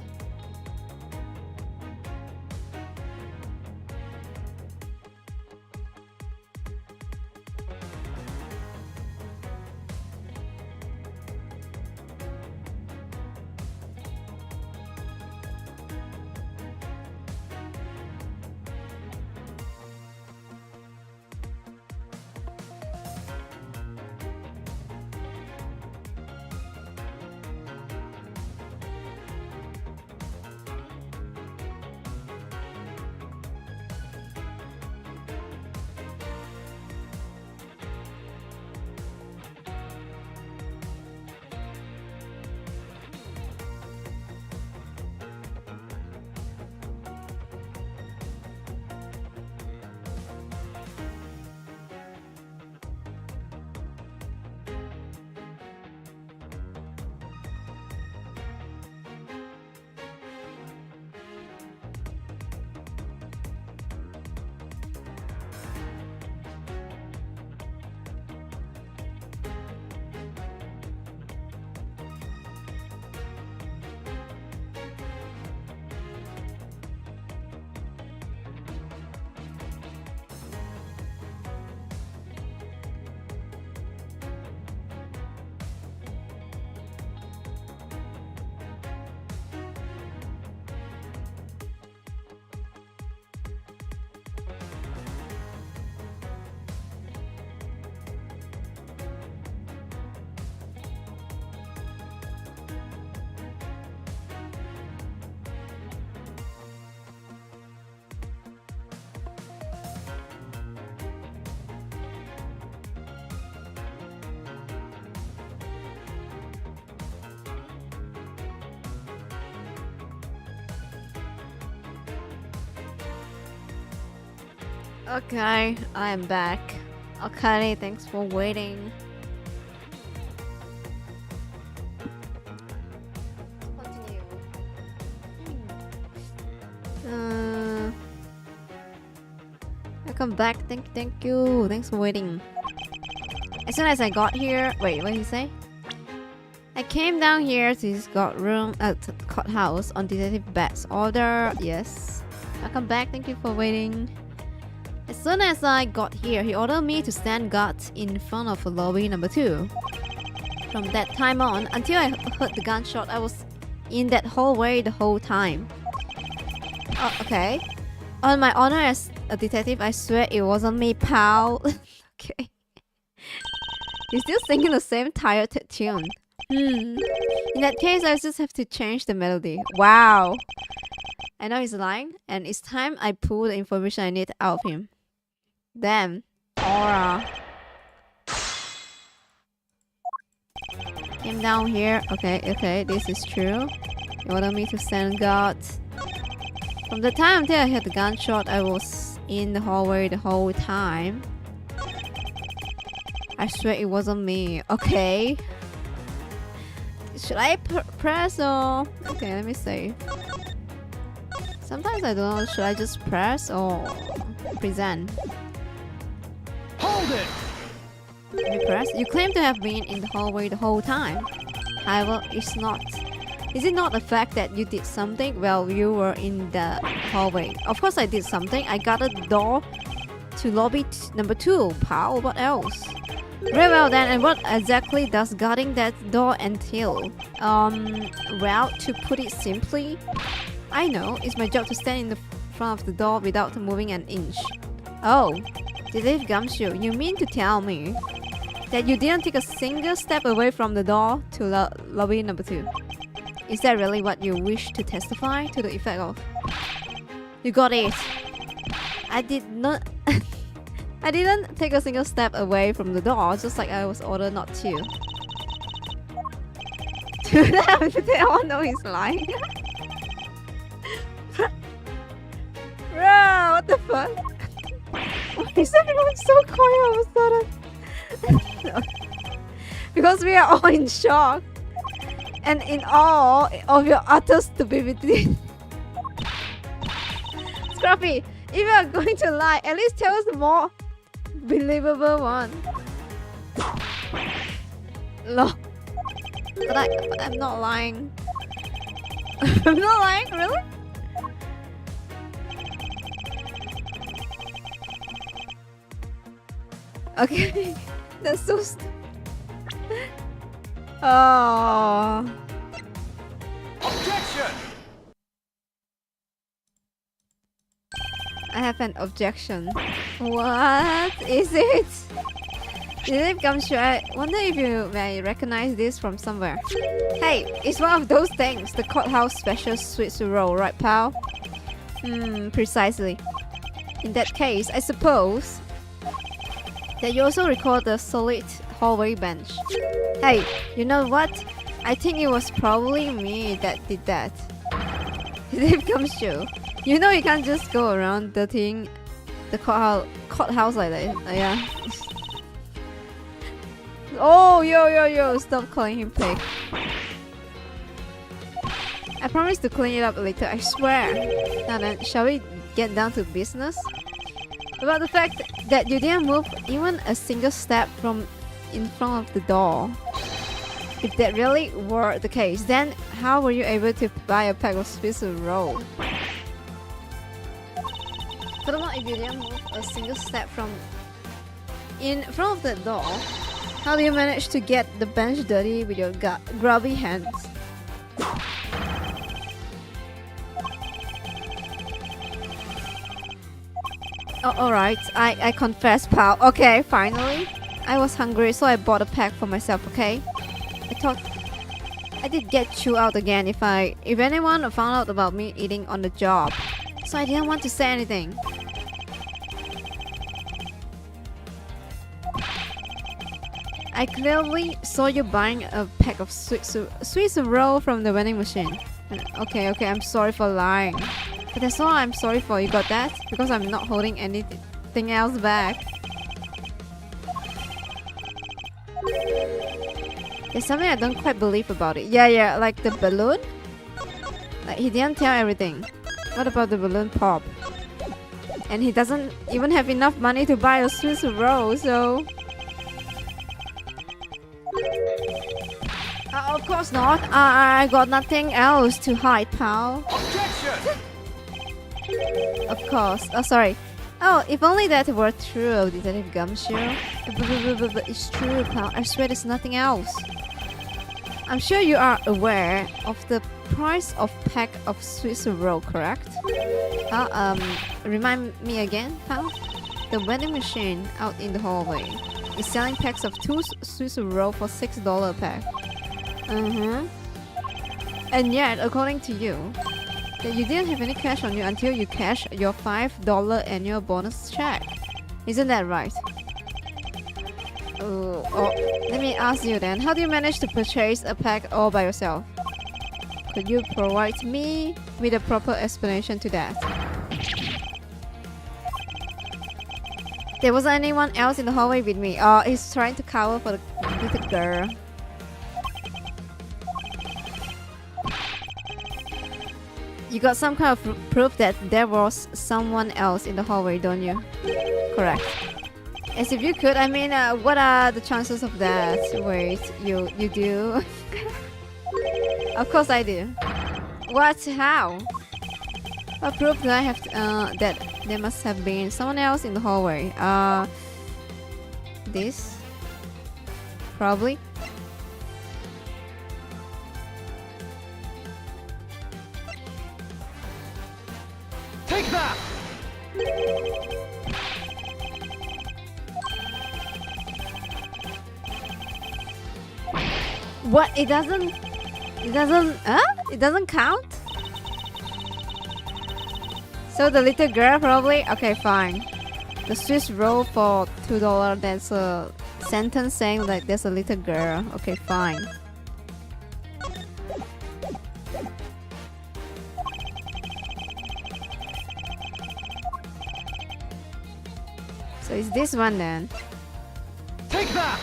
Okay, I am back. Okay, thanks for waiting. Continue. Welcome back. Thank you. Thanks for waiting. As soon as I got here, wait, what did he say? I came down here to his courthouse on Detective Bat's order. Yes. Welcome back. Thank you for waiting. As soon as I got here, he ordered me to stand guard in front of lobby number 2. From that time on, until I heard the gunshot, I was in that hallway the whole time. Oh, okay. On my honor as a detective, I swear it wasn't me, pal. Okay. You're still singing the same tired tune. In that case, I just have to change the melody. Wow. I know he's lying, and it's time I pull the information I need out of him. Damn. Aura. Came down here. Okay, this is true. You ordered me to stand guard. From the time until I heard the gunshot, I was in the hallway the whole time. I swear it wasn't me. Okay. Should I press or... Okay, let me see. Sometimes I don't know, should I just press or present? Hold it! Let me press. You claim to have been in the hallway the whole time. However, it's not. Is it not the fact that you did something while you were in the hallway? Of course I did something. I got a door to lobby number 2, pal. What else? Very well then, and what exactly does guarding that door entail? Well, to put it simply, I know it's my job to stand in the front of the door without moving an inch. Oh, Detective Gumshoe, you mean to tell me that you didn't take a single step away from the door to lobby number 2? Is that really what you wish to testify to the effect of? You got it. I did not... I didn't take a single step away from the door, just like I was ordered not to. Dude, they all know he's lying. Bro, what the fuck? Why is everyone so quiet all of a sudden? Because we are all in shock and in awe of your utter stupidity. Scruffy, if you are going to lie, at least tell us the more believable one. Lol. But I'm not lying. I'm not lying, really? Okay. That's so oh. Objection! I have an objection. What is it? Detective Gumshoe, I wonder if you may recognize this from somewhere. Hey, it's one of those things. The courthouse special sweets roll, right, pal? Precisely. In that case, I suppose that you also recall the solid hallway bench. Hey, you know what? I think it was probably me that did that. Detective Gumshoe, you know you can't just go around dirtying the courthouse like that. Yeah. Oh, yo, stop calling him pig. I promise to clean it up later, I swear. Now then, shall we get down to business? About the fact that you didn't move even a single step from in front of the door. If that really were the case, then how were you able to buy a pack of Swiss roll? Furthermore, if you didn't move a single step from in front of the door, how do you manage to get the bench dirty with your grubby hands? Oh, alright, I confess, pal. Okay, finally. I was hungry, so I bought a pack for myself, okay? I thought I did get you out again if anyone found out about me eating on the job. So I didn't want to say anything. I clearly saw you buying a pack of Swiss roll from the vending machine. Okay, I'm sorry for lying. But that's all I'm sorry for. You got that? Because I'm not holding anything everything else back. There's something I don't quite believe about it. Yeah, like the balloon. Like he didn't tell everything. What about the balloon pop? And he doesn't even have enough money to buy a Swiss roll, so... of course not. I got nothing else to hide, pal. Objection! Of course. Oh, sorry. Oh, if only that were true, Detective Gumshoe. But it's true, pal. I swear there's nothing else. I'm sure you are aware of the price of pack of Swiss roll, correct? Remind me again, pal? The vending machine out in the hallway is selling packs of 2 Swiss roll for $6 a pack. And yet, according to you, that you didn't have any cash on you until you cashed your $5 annual bonus check. Isn't that right? Oh, let me ask you then. How do you manage to purchase a pack all by yourself? Could you provide me with a proper explanation to that? There wasn't anyone else in the hallway with me. Oh, he's trying to cover for the little girl. You got some kind of proof that there was someone else in the hallway, don't you? Correct. As if you could. I mean, what are the chances of that? Wait, you do? Of course I do. What? How? What proof do I have that there must have been someone else in the hallway? This? Probably. Take that! What? It doesn't count? So the little girl probably? Okay, fine. The Swiss roll for $2, that's a sentence saying like there's a little girl. Okay, fine. So it's this one then. Take that!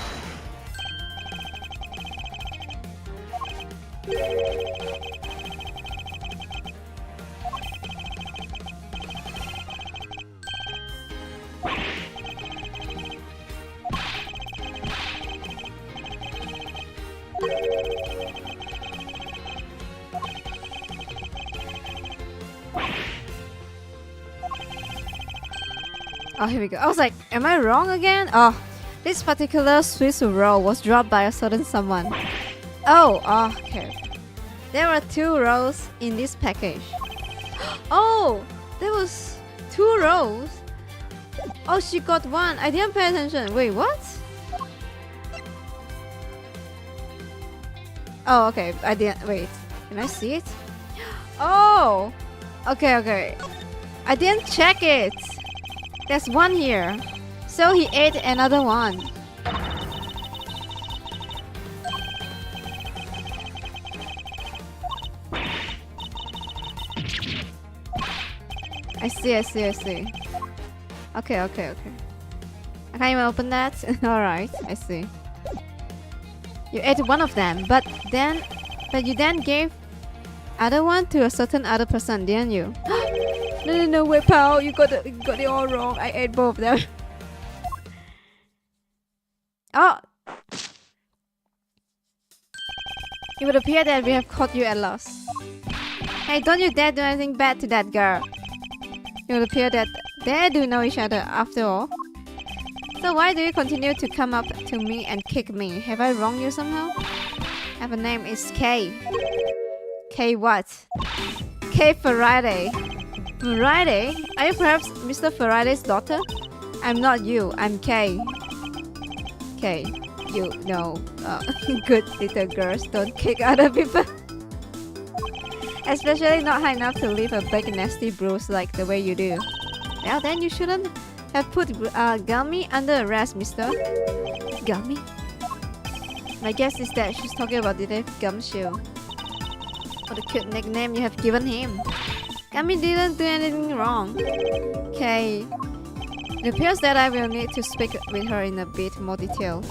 Oh, here we go. I was like, am I wrong again? Oh, this particular Swiss roll was dropped by a certain someone. Oh, okay. There were 2 rolls in this package. Oh, there was 2 rolls. Oh, she got 1. I didn't pay attention. Wait, what? Oh, okay. I didn't. Wait. Can I see it? Oh, okay. I didn't check it. There's 1 here. So he ate another one. I see. Okay. I can't even open that. Alright, I see. You ate one of them, but you then gave other one to a certain other person, didn't you? No, wait, pal, you got it all wrong. I ate both of them. Oh! It would appear that we have caught you at last. Hey, don't you dare do anything bad to that girl. It would appear that they do know each other after all. So why do you continue to come up to me and kick me? Have I wronged you somehow? I have a name, it's K. K what? K Faraday. Faraday? Are you perhaps Mr. Faraday's daughter? I'm not you, I'm K. K. You know, good little girls don't kick other people. Especially not high enough to leave a big nasty bruise like the way you do. Well then you shouldn't have put Gummy under arrest, mister. Gummy? My guess is that she's talking about Detective Gumshoe. What a cute nickname you have given him. Gummy didn't do anything wrong. Okay. It appears that I will need to speak with her in a bit more detail.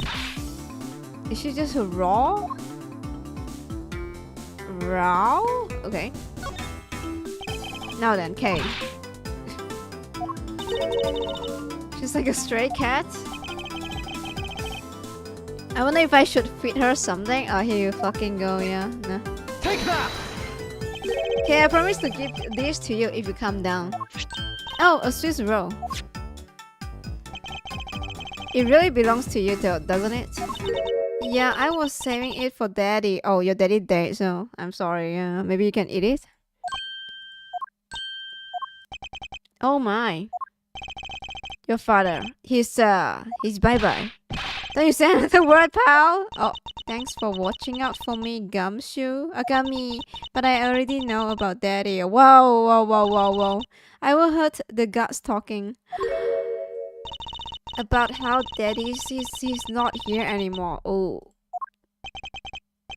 Is she just raw? Raw? Okay. Now then, Kay. She's like a stray cat. I wonder if I should feed her something. Oh, here you fucking go, yeah. Nah. Take that! Okay, I promise to give this to you if you calm down. Oh, a Swiss roll. It really belongs to you though, doesn't it? Yeah, I was saving it for daddy. Oh, your daddy died, so I'm sorry. Maybe you can eat it? Oh my. Your father. He's bye-bye. Don't you say another word, pal? Oh, thanks for watching out for me, Gumshoe. Agami. But I already know about daddy. Whoa, whoa, whoa, whoa, whoa. I will hurt the gods talking about how daddy sees he's not here anymore. Oh.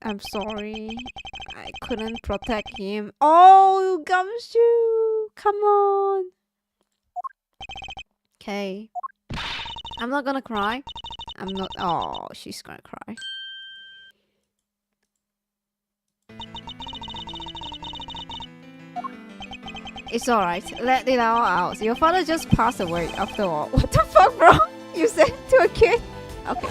I'm sorry. I couldn't protect him. Oh, Gumshoe. Come on. Okay. I'm not gonna cry. I'm not. Oh, she's gonna cry. It's alright. Let it all out. Your father just passed away after all. What the fuck, bro? You said to a kid? Okay.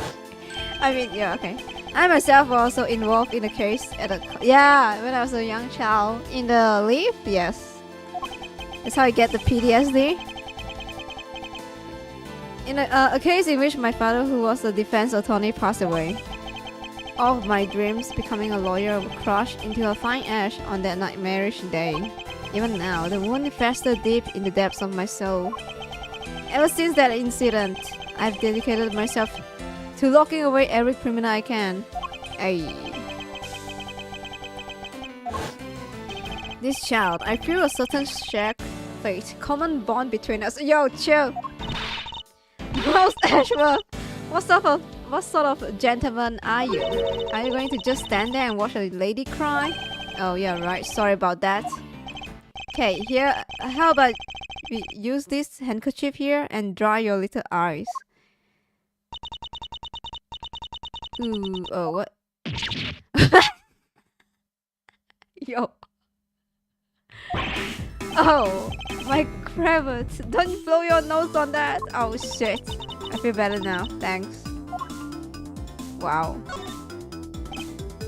I mean, yeah, okay. I myself was also involved in the case at yeah, when I was a young child. In the lift, yes. That's how I get the PTSD. In a case in which my father, who was a defense attorney, passed away. All of my dreams becoming a lawyer were crushed into a fine ash on that nightmarish day. Even now, the wound festered deep in the depths of my soul. Ever since that incident, I've dedicated myself to locking away every criminal I can. Ay. This child, I feel a certain shared fate, common bond between us. Yo, chill! Most Ashworth, what sort of gentleman are you? Are you going to just stand there and watch a lady cry? Oh yeah, right. Sorry about that. Okay, here. How about we use this handkerchief here and dry your little eyes? Ooh, oh what? Yo. Oh, my crevice. Don't blow your nose on that. Oh shit. I feel better now. Thanks. Wow.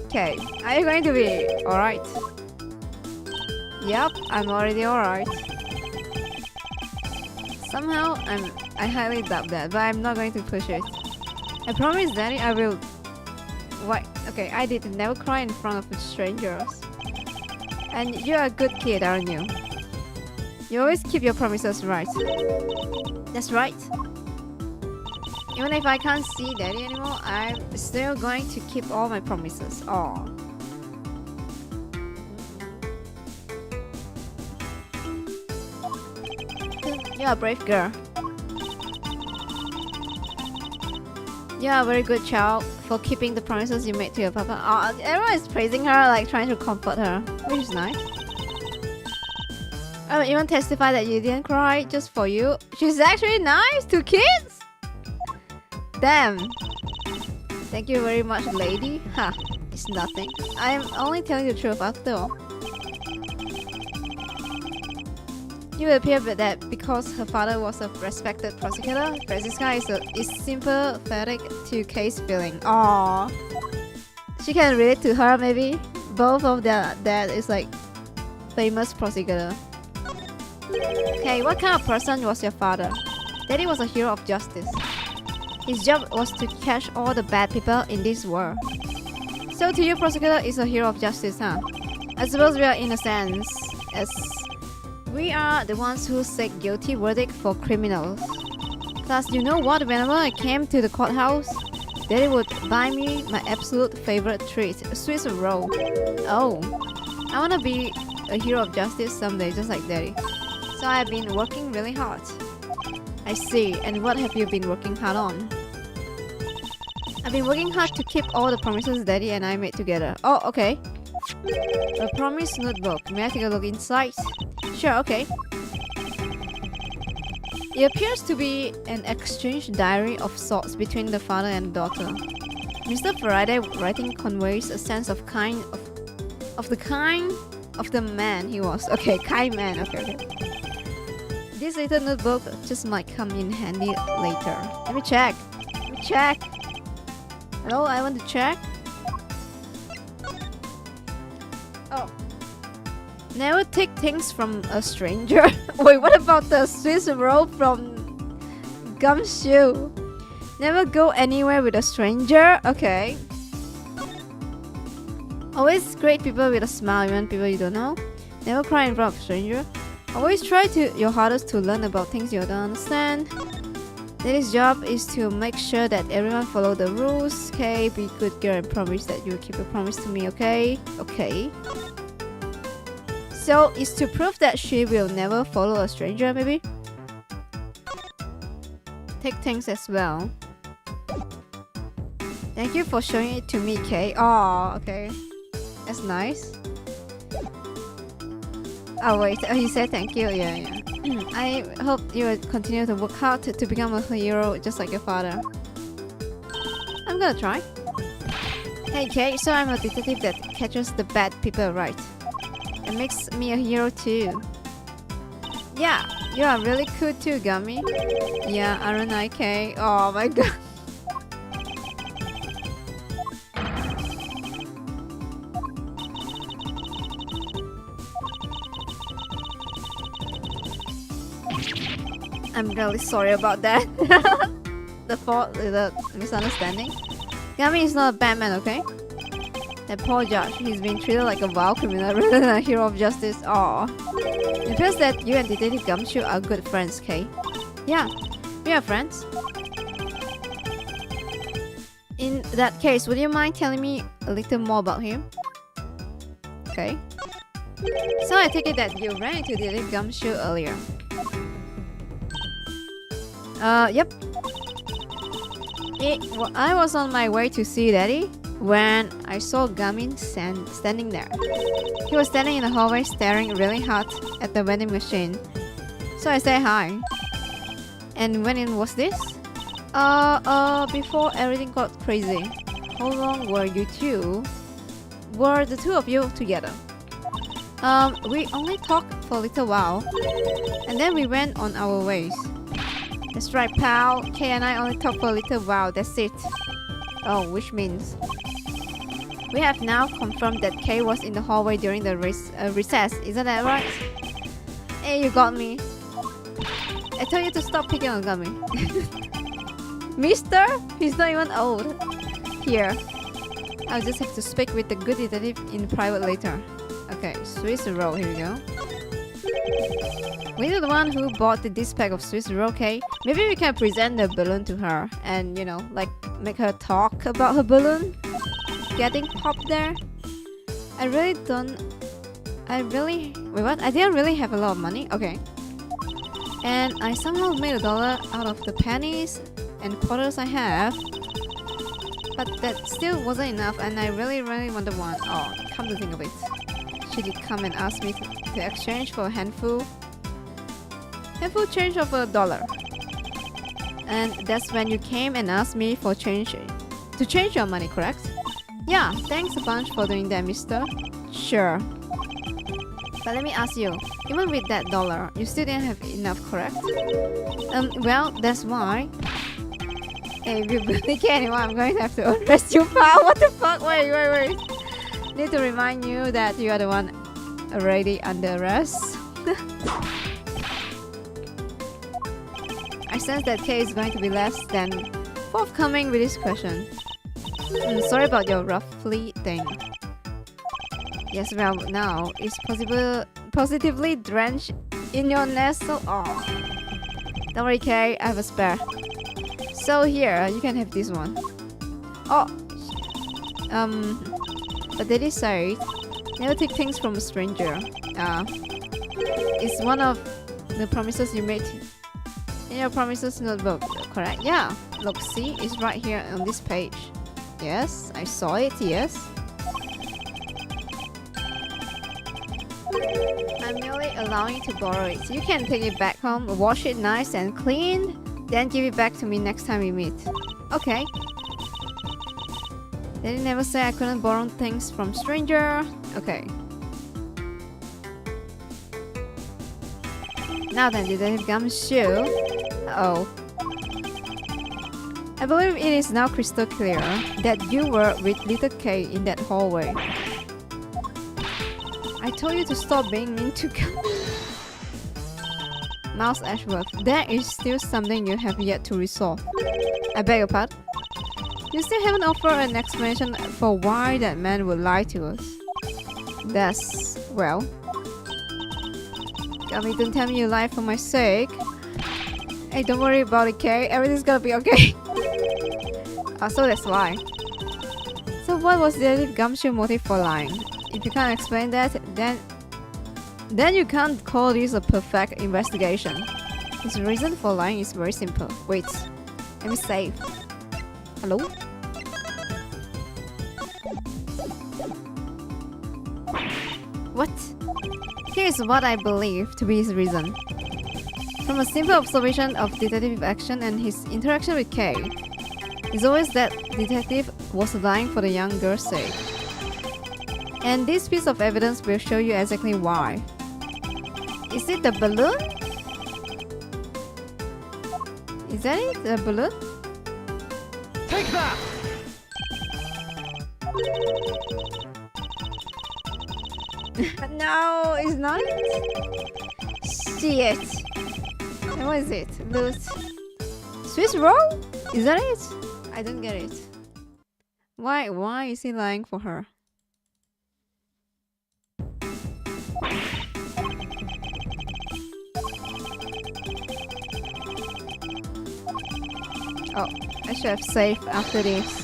Okay. Are you going to be alright? Yep, I'm already alright. Somehow, I highly doubt that, but I'm not going to push it. I promise Daddy I will... What? Okay, I did never cry in front of strangers. And you're a good kid, aren't you? You always keep your promises, right? That's right. Even if I can't see Daddy anymore, I'm still going to keep all my promises. Aww. You're a brave girl. You're a very good child for keeping the promises you made to your papa. Oh, everyone is praising her, like trying to comfort her, which is nice. I will even testify that you didn't cry just for you. She's actually nice to kids. Damn. Thank you very much, lady. Ha, it's nothing. I'm only telling the truth after all. It would appear that because her father was a respected prosecutor, Francisca is sympathetic to Kay's feeling. Aww. She can relate to her maybe. Both of their dad is like famous prosecutor. Okay, what kind of person was your father? Daddy was a hero of justice. His job was to catch all the bad people in this world. So to you, prosecutor is a hero of justice, huh? I suppose we are in a sense, as we are the ones who seek guilty verdict for criminals. Plus, you know what? Whenever I came to the courthouse, Daddy would buy me my absolute favorite treat, a Swiss roll. Oh, I wanna be a hero of justice someday, just like Daddy. So I've been working really hard. I see. And what have you been working hard on? I've been working hard to keep all the promises Daddy and I made together. Oh, okay. A promise notebook. May I take a look inside? Sure, okay. It appears to be an exchange diary of sorts between the father and daughter. Mr. Faraday writing conveys a sense of the man he was. Okay, kind man. Okay. This little notebook just might come in handy later. Let me check. Hello, I want to check. Oh. Never take things from a stranger. Wait, what about the Swiss roll from Gumshoe? Never go anywhere with a stranger. Okay. Always greet people with a smile, even people you don't know. Never cry in front of a stranger. Always try your hardest to learn about things you don't understand. Daddy's job is to make sure that everyone follow the rules. Okay, be good girl and promise that you'll keep a promise to me. Okay. So it's to prove that she will never follow a stranger, maybe? Take things as well. Thank you for showing it to me, Kay. Oh, okay. That's nice. Oh wait, he said thank you. Yeah. I hope you will continue to work hard to become a hero just like your father. I'm gonna try. Hey Kay, so I'm a detective that catches the bad people right. It makes me a hero too. Yeah, you are really cool too, Gummy. Yeah, aren't I, Kay? Oh my god. I'm really sorry about that. the misunderstanding. Gummy is not a bad man, okay? That poor Josh, he's been treated like a vile criminal rather than a hero of justice. Aww. It appears that you and Detective Gumshoe are good friends, Kay. Yeah, we are friends. In that case, would you mind telling me a little more about him? Okay. So I take it that you ran into Detective Gumshoe earlier. Yep. I was on my way to see Daddy when I saw Gamin standing there. He was standing in the hallway staring really hard at the vending machine. So I said hi. And when was this? Before everything got crazy. How long were the two of you together? We only talked for a little while. And then we went on our ways. That's right, pal. Kay and I only talked for a little while, that's it. Oh, which means... We have now confirmed that Kay was in the hallway during the recess, isn't that right? Hey, you got me. I told you to stop picking on Gummy. Mister? He's not even old. Here. I'll just have to speak with the good detective in private later. Okay, Swiss roll, here we go. We're the one who bought this pack of Swiss roll, okay? Maybe we can present the balloon to her and, you know, like make her talk about her balloon getting popped there. I didn't really have a lot of money. Okay. And I somehow made $1 out of the pennies and quarters I have. But that still wasn't enough and I really wanted one. Oh, come to think of it. She did come and ask me to exchange for a handful change of $1. And that's when you came and asked me for change to change your money, correct? Yeah, thanks a bunch for doing that, mister. Sure. But let me ask you, even with that $1, you still didn't have enough, correct? Well, that's why. Hey, if you really care anymore, I'm going to have to arrest you, pal. What the fuck? Wait. Need to remind you that you are the one already under arrest. I sense that Kay is going to be less than forthcoming with this question. Sorry about your roughly thing. Yes, well, now it's positively drenched in your nasal. Oh. Don't worry, Kay, I have a spare. So here, you can have this one. Oh. But Daddy said, never take things from a stranger. It's one of the promises you made in your promises notebook, correct? Yeah. Look, see, it's right here on this page. Yes, I saw it, yes. I'm merely allowing you to borrow it. You can take it back home, wash it nice and clean, then give it back to me next time we meet. Okay. Did he never say I couldn't borrow things from stranger? Okay. Now then, Detective Gumshoe. Uh-oh. I believe it is now crystal clear that you were with little K in that hallway. I told you to stop being mean to Mouse Ashworth. There is still something you have yet to resolve. I beg your pardon? You still haven't offered an explanation for why that man would lie to us. That's... well... Gummy, don't tell me you lied for my sake. Hey, don't worry about it, Kay. Everything's gonna be okay. Oh, so that's why. So what was Detective Gumshoe's motive for lying? If you can't explain that, then you can't call this a perfect investigation. His reason for lying is very simple. Wait, let me save. Hello? What? Here's what I believe to be his reason. From a simple observation of detective action and his interaction with Kay, it's always that detective was lying for the young girl's sake. And this piece of evidence will show you exactly why. Is it the balloon? Is that it? The balloon? Take that! No, it's not it. Shit. What is it? Loot. Swiss roll? Is that it? I don't get it. Why is he lying for her? Oh, I should have saved after this.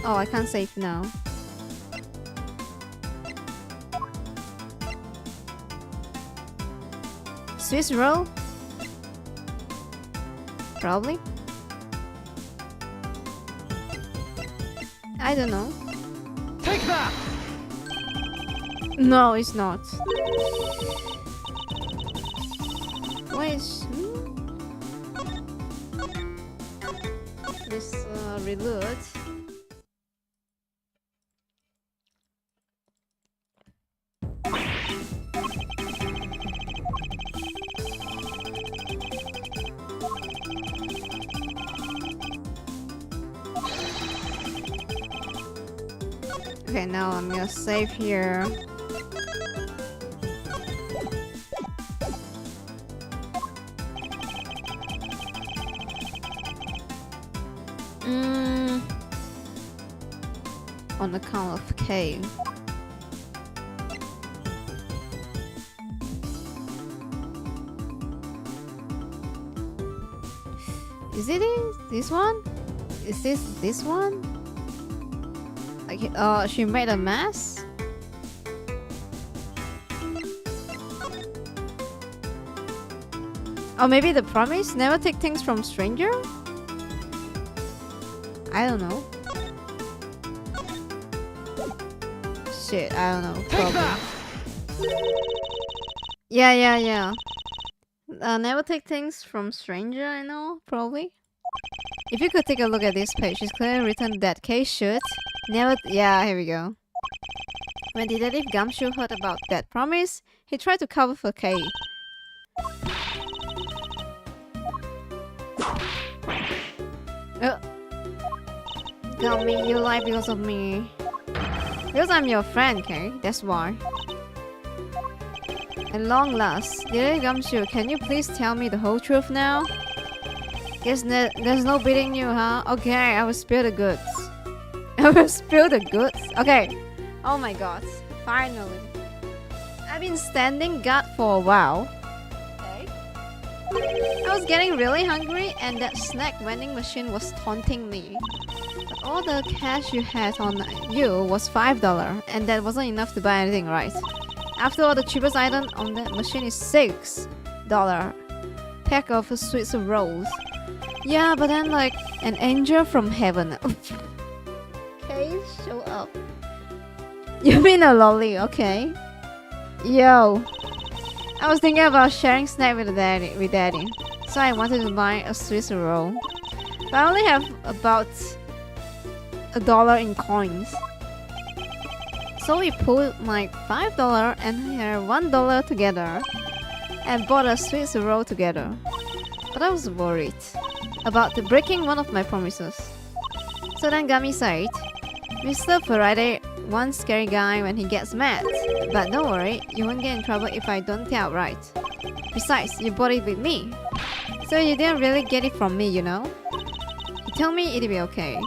Oh, I can't save now. Swiss roll? Probably. I don't know. Take that! No, it's not. Wait. This reload. Okay, now I'm gonna save here. On account of K. Is it this one? Is this one? Like, she made a mess? Or maybe the promise? Never take things from stranger? I don't know. Shit, I don't know. Probably. Yeah. Never take things from stranger, I know, probably. If you could take a look at this page, it's clearly written that K should never... Yeah, here we go. When Detective Gumshoe heard about that promise, he tried to cover for K. Gummy, you lie because of me. Because I'm your friend, Kay. That's why. At long last, Detective Gumshoe, can you please tell me the whole truth now? Guess there's no beating you, huh? Okay, I will spill the goods. I will spill the goods? Okay. Oh my god. Finally. I've been standing guard for a while. Okay. I was getting really hungry and that snack vending machine was taunting me. But all the cash you had on you was $5 and that wasn't enough to buy anything, right? After all, the cheapest item on that machine is $6. Pack of Swiss rolls. Yeah, but then like an angel from heaven. Okay. show up. You mean a lolly, okay. Yo. I was thinking about sharing snack with daddy. So I wanted to buy a Swiss roll. But I only have about $1 in coins. So we put my $5 and her $1 together and bought a Swiss roll together. But I was worried about breaking one of my promises. So then Gummy said, Mr. Faraday, one scary guy when he gets mad. But don't worry, you won't get in trouble if I don't tell right. Besides, you bought it with me. So you didn't really get it from me, you know? He told me it'd be okay.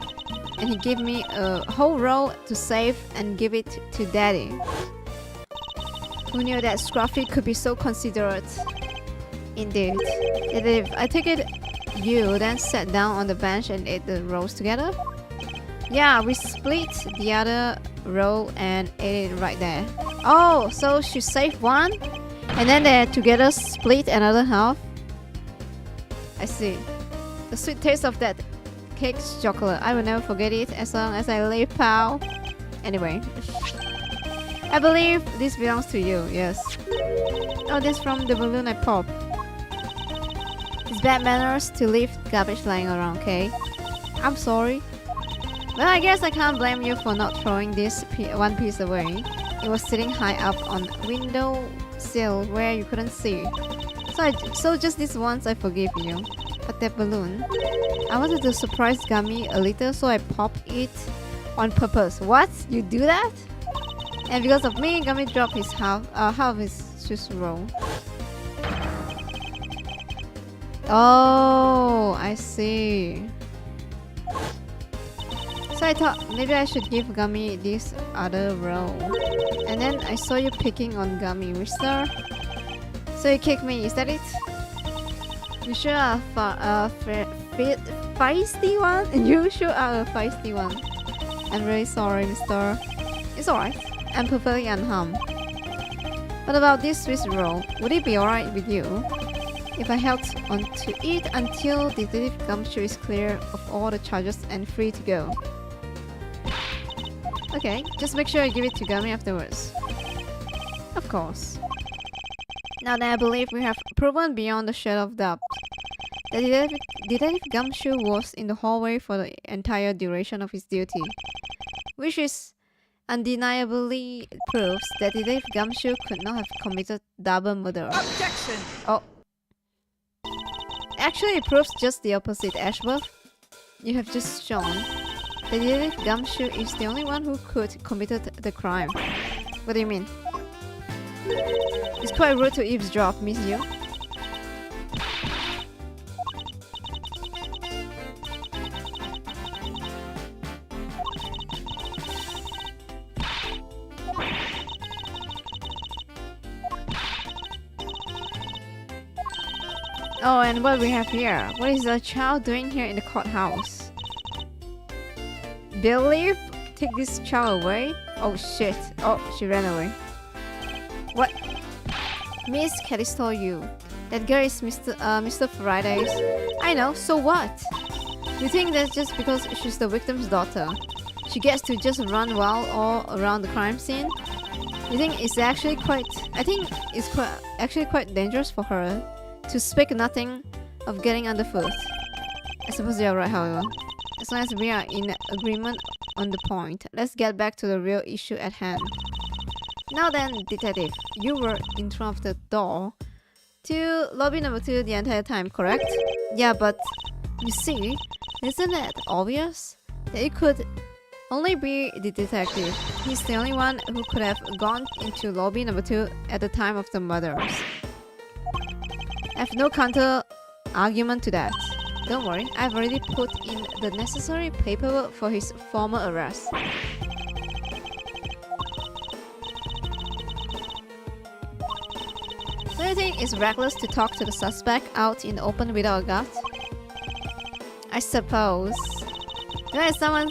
And he gave me a whole roll to save and give it to daddy. Who knew that Scruffy could be so considerate? Indeed. If I take it, you then sat down on the bench and ate the rolls together? Yeah, we split the other roll and ate it right there. Oh, so she saved one? And then they together split another half? I see. The sweet taste of that cake's chocolate. I will never forget it as long as I live, pal. Anyway. I believe this belongs to you, yes. Oh, this from the balloon I popped. It's bad manners to leave garbage lying around, okay? I'm sorry. Well, I guess I can't blame you for not throwing this one piece away. It was sitting high up on window sill where you couldn't see. So just this once I forgive you. But that balloon, I wanted to surprise Gummy a little, so I popped it on purpose. What? You do that? And because of me, Gummy dropped his half his Swiss roll. Oh, I see. So I thought maybe I should give Gummy this other roll. And then I saw you picking on Gummy, mister. So you kicked me, is that it? You sure are a feisty one? You sure are a feisty one. I'm really sorry, mister. It's alright. I'm perfectly unharmed. What about this Swiss roll? Would it be alright with you if I held on to it until Detective Gumshoe is clear of all the charges and free to go? Okay, just make sure I give it to Gummy afterwards. Of course. Now that I believe we have proven beyond the shadow of doubt that Detective Gumshoe was in the hallway for the entire duration of his duty, which is undeniably proves that Detective Gumshoe could not have committed double murder. Objection! Oh. Actually, it proves just the opposite, Ashworth. You have just shown that Detective Gumshoe is the only one who could committed the crime. What do you mean? It's quite rude to eavesdrop, miss you. Oh, and what we have here? What is the child doing here in the courthouse? Believe? Take this child away? Oh shit. Oh, she ran away. What? Miss Catty stole you. That girl is Mr. Faraday's. I know, so what? You think that's just because she's the victim's daughter? She gets to just run wild all around the crime scene? You think it's actually quite... I think it's actually quite dangerous for her to speak nothing of getting underfoot. I suppose you're right, however. As long as we are in agreement on the point, let's get back to the real issue at hand. Now then, detective, you were in front of the door to lobby number 2 the entire time, correct? Yeah, but you see, isn't it obvious that it could only be the detective? He's the only one who could have gone into lobby number 2 at the time of the murders. I have no counter argument to that. Don't worry, I've already put in the necessary paperwork for his former arrest. Do you think it's reckless to talk to the suspect out in the open without a guard? I suppose. There is someone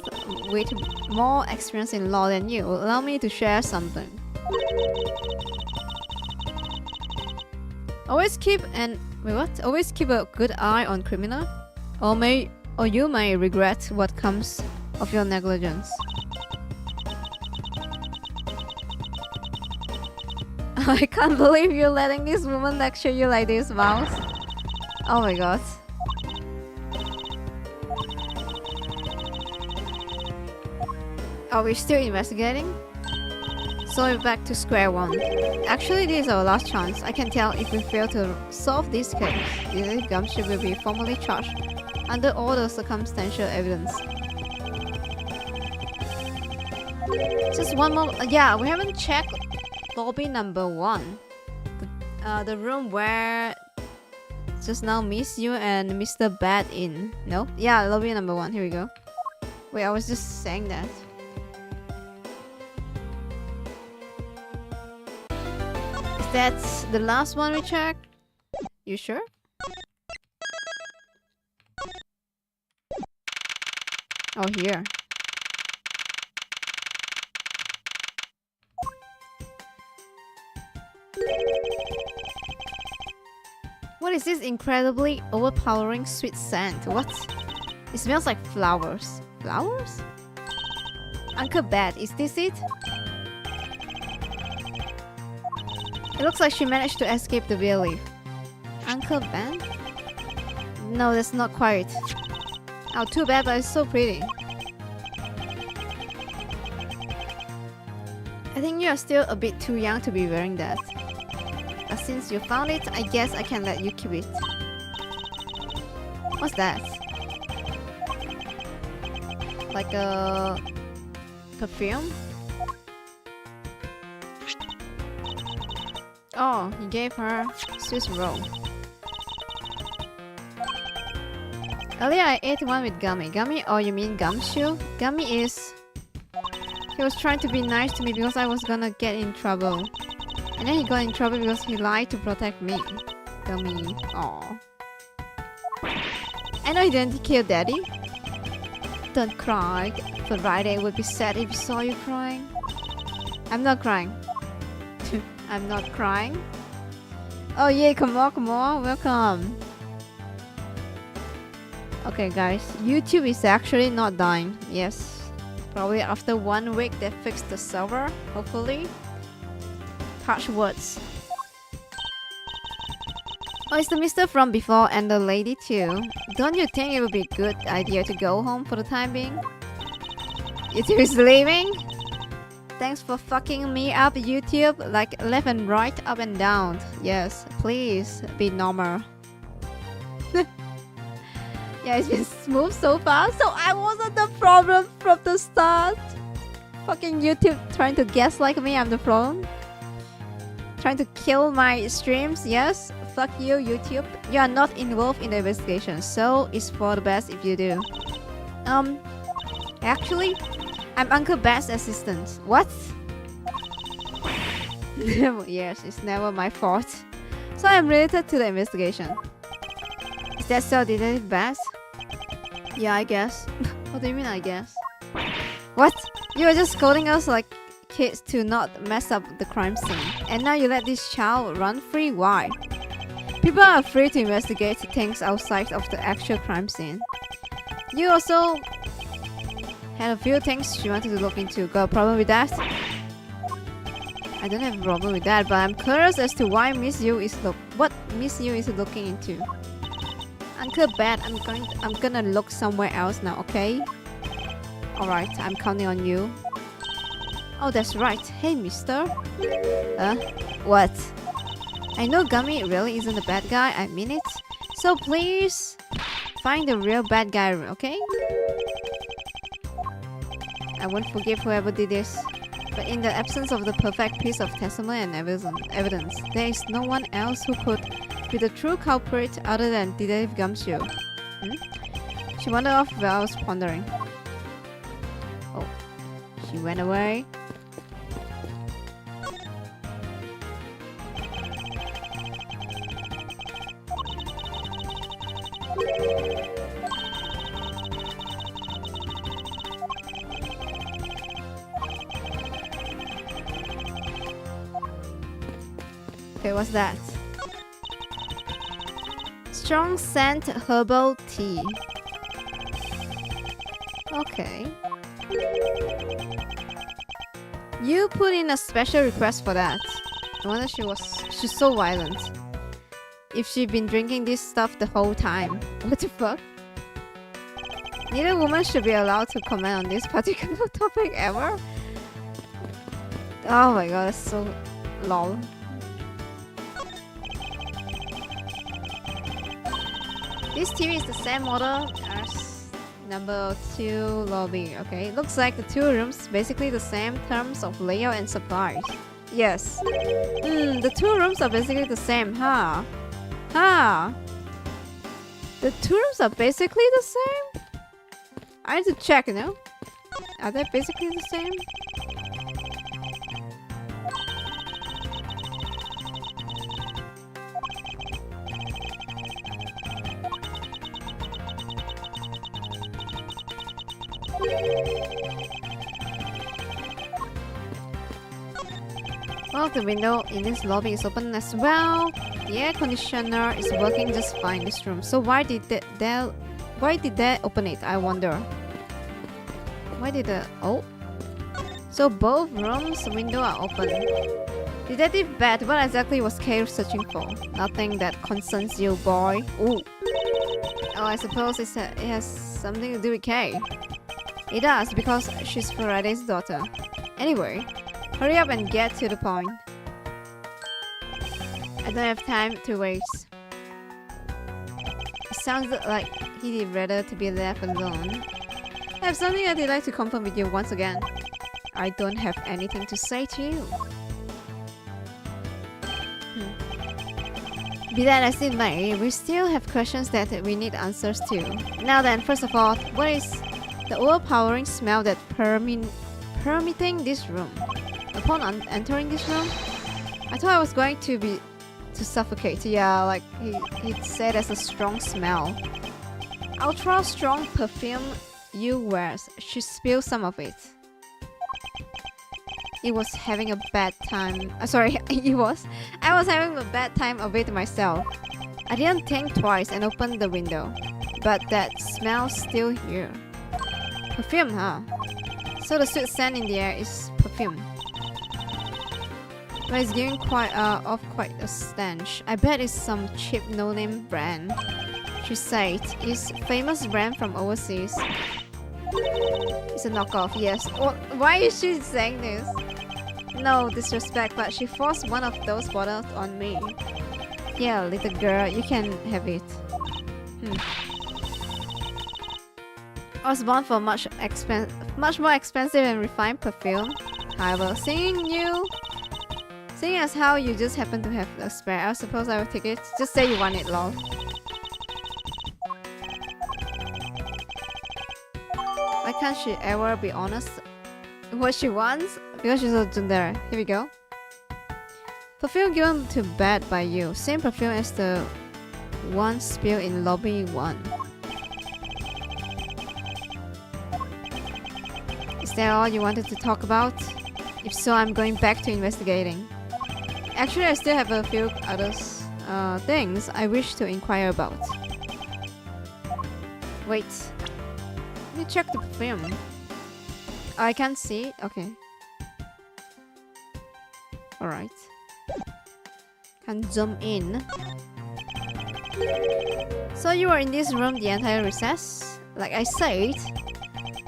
with more experience in law than you. Allow me to share something. Always keep a good eye on criminal, or you may regret what comes of your negligence. I can't believe you're letting this woman lecture you like this, Mouse. Oh my god. Are we still investigating? So we're back to square one. Actually, this is our last chance. I can tell if we fail to solve this case, Detective Gumshoe will be formally charged under all the circumstantial evidence. Just one more. Yeah, we haven't checked lobby number 1. The room where just now Miss You and Mr. Bad in. No? Yeah, lobby number 1. Here we go. Wait, I was just saying that. Is that the last one we checked? You sure? Oh, here. What is this incredibly overpowering sweet scent? What? It smells like flowers. Flowers? Uncle Bat, is this it? It looks like she managed to escape the beer leaf. Uncle Ben? No, that's not quite. Oh, too bad, but it's so pretty. I think you are still a bit too young to be wearing that. But since you found it, I guess I can let you keep it. What's that? Like a perfume? Oh, he gave her Swiss roll. Earlier I ate one with Gummy. Gummy? Oh, you mean Gumshoe? Gummy is... He was trying to be nice to me because I was gonna get in trouble. And then he got in trouble because he lied to protect me. Gummy. Aww. I know you didn't kill Daddy. Don't cry. Friday would be sad if he saw you crying. I'm not crying. I'm not crying. Oh yay, come on, welcome. Okay guys, YouTube is actually not dying. Yes. Probably after 1 week they fixed the server, hopefully. Touch words. Oh, it's the mister from before and the lady too. Don't you think it would be a good idea to go home for the time being? YouTube is leaving? Thanks for fucking me up, YouTube. Like left and right, up and down. Yes, please be normal. Yeah, it's been smooth so far, so I wasn't the problem from the start. Fucking YouTube trying to guess like me, I'm the problem. Trying to kill my streams, yes? Fuck you, YouTube. You are not involved in the investigation, so it's for the best if you do. Actually, I'm Uncle Bat's assistant. What? Yes, it's never my fault. So I'm related to the investigation. Is that so, Detective Bass? Yeah, I guess. What do you mean, I guess? What? You were just scolding us like kids to not mess up the crime scene. And now you let this child run free? Why? People are afraid to investigate things outside of the actual crime scene. You also had a few things she wanted to look into. Got a problem with that? I don't have a problem with that, but I'm curious as to why what Miss You is looking into. Uncle Bat, I'm gonna look somewhere else now, okay? Alright, I'm counting on you. Oh, that's right. Hey, mister. What? I know Gummy really isn't a bad guy, I mean it. So please, find the real bad guy, okay? I won't forgive whoever did this. But in the absence of the perfect piece of testimony and evidence, there is no one else who could be the true culprit other than Detective Gumshoe. She wandered off while I was pondering. Oh, she went away. Okay, what's that? Strong scent herbal tea. Okay. You put in a special request for that. No wonder she's so violent. If she'd been drinking this stuff the whole time. What the fuck? Neither woman should be allowed to comment on this particular topic ever. Oh my god, that's so lol. This TV is the same model as number 2 lobby. Okay, looks like the 2 rooms basically the same terms of layout and supplies. Yes. The 2 rooms are basically the same, huh? Huh? The 2 rooms are basically the same? I need to check, you know? Are they basically the same? Well, the window in this lobby is open as well. The air conditioner is working just fine in this room. So why did they open it? I wonder. Why did the So both rooms' window are open. Detective Bat, what exactly was Kay searching for? Nothing that concerns you, boy. Ooh. Oh, I suppose it has something to do with Kay. It does, because she's Faraday's daughter. Anyway, hurry up and get to the point. I don't have time to waste. It sounds like he'd rather to be left alone. I have something I'd like to confirm with you once again. I don't have anything to say to you. Be that as it may, we still have questions that we need answers to. Now then, first of all, what is the overpowering smell that permeating this room? Upon entering this room, I thought I was going to suffocate. Yeah, like he said, there's a strong smell. Ultra strong perfume you wears. She spilled some of it. It was having a bad time. Sorry, I was having a bad time of it myself. I didn't think twice and opened the window, but that smell's still here. Perfume, huh? So the sweet scent in the air is perfume. But it's giving quite a stench. I bet it's some cheap no-name brand. She said it's famous brand from overseas. It's a knockoff, yes. Why is she saying this? No disrespect, but she forced one of those bottles on me. Yeah, little girl, you can have it. I was born for much more expensive and refined perfume. However, seeing as how you just happen to have a spare, I suppose I will take it. Just say you want it, lol. Why can't she ever be honest what she wants? Because she's a tsundere. Here we go. Perfume given to Bat by you. Same perfume as the one spilled in lobby 1. Is that all you wanted to talk about? If so, I'm going back to investigating. Actually, I still have a few other things I wish to inquire about. Wait. Let me check the perfume. Oh, I can't see it? Okay. Alright. Can zoom in. So you were in this room the entire recess? Like I said,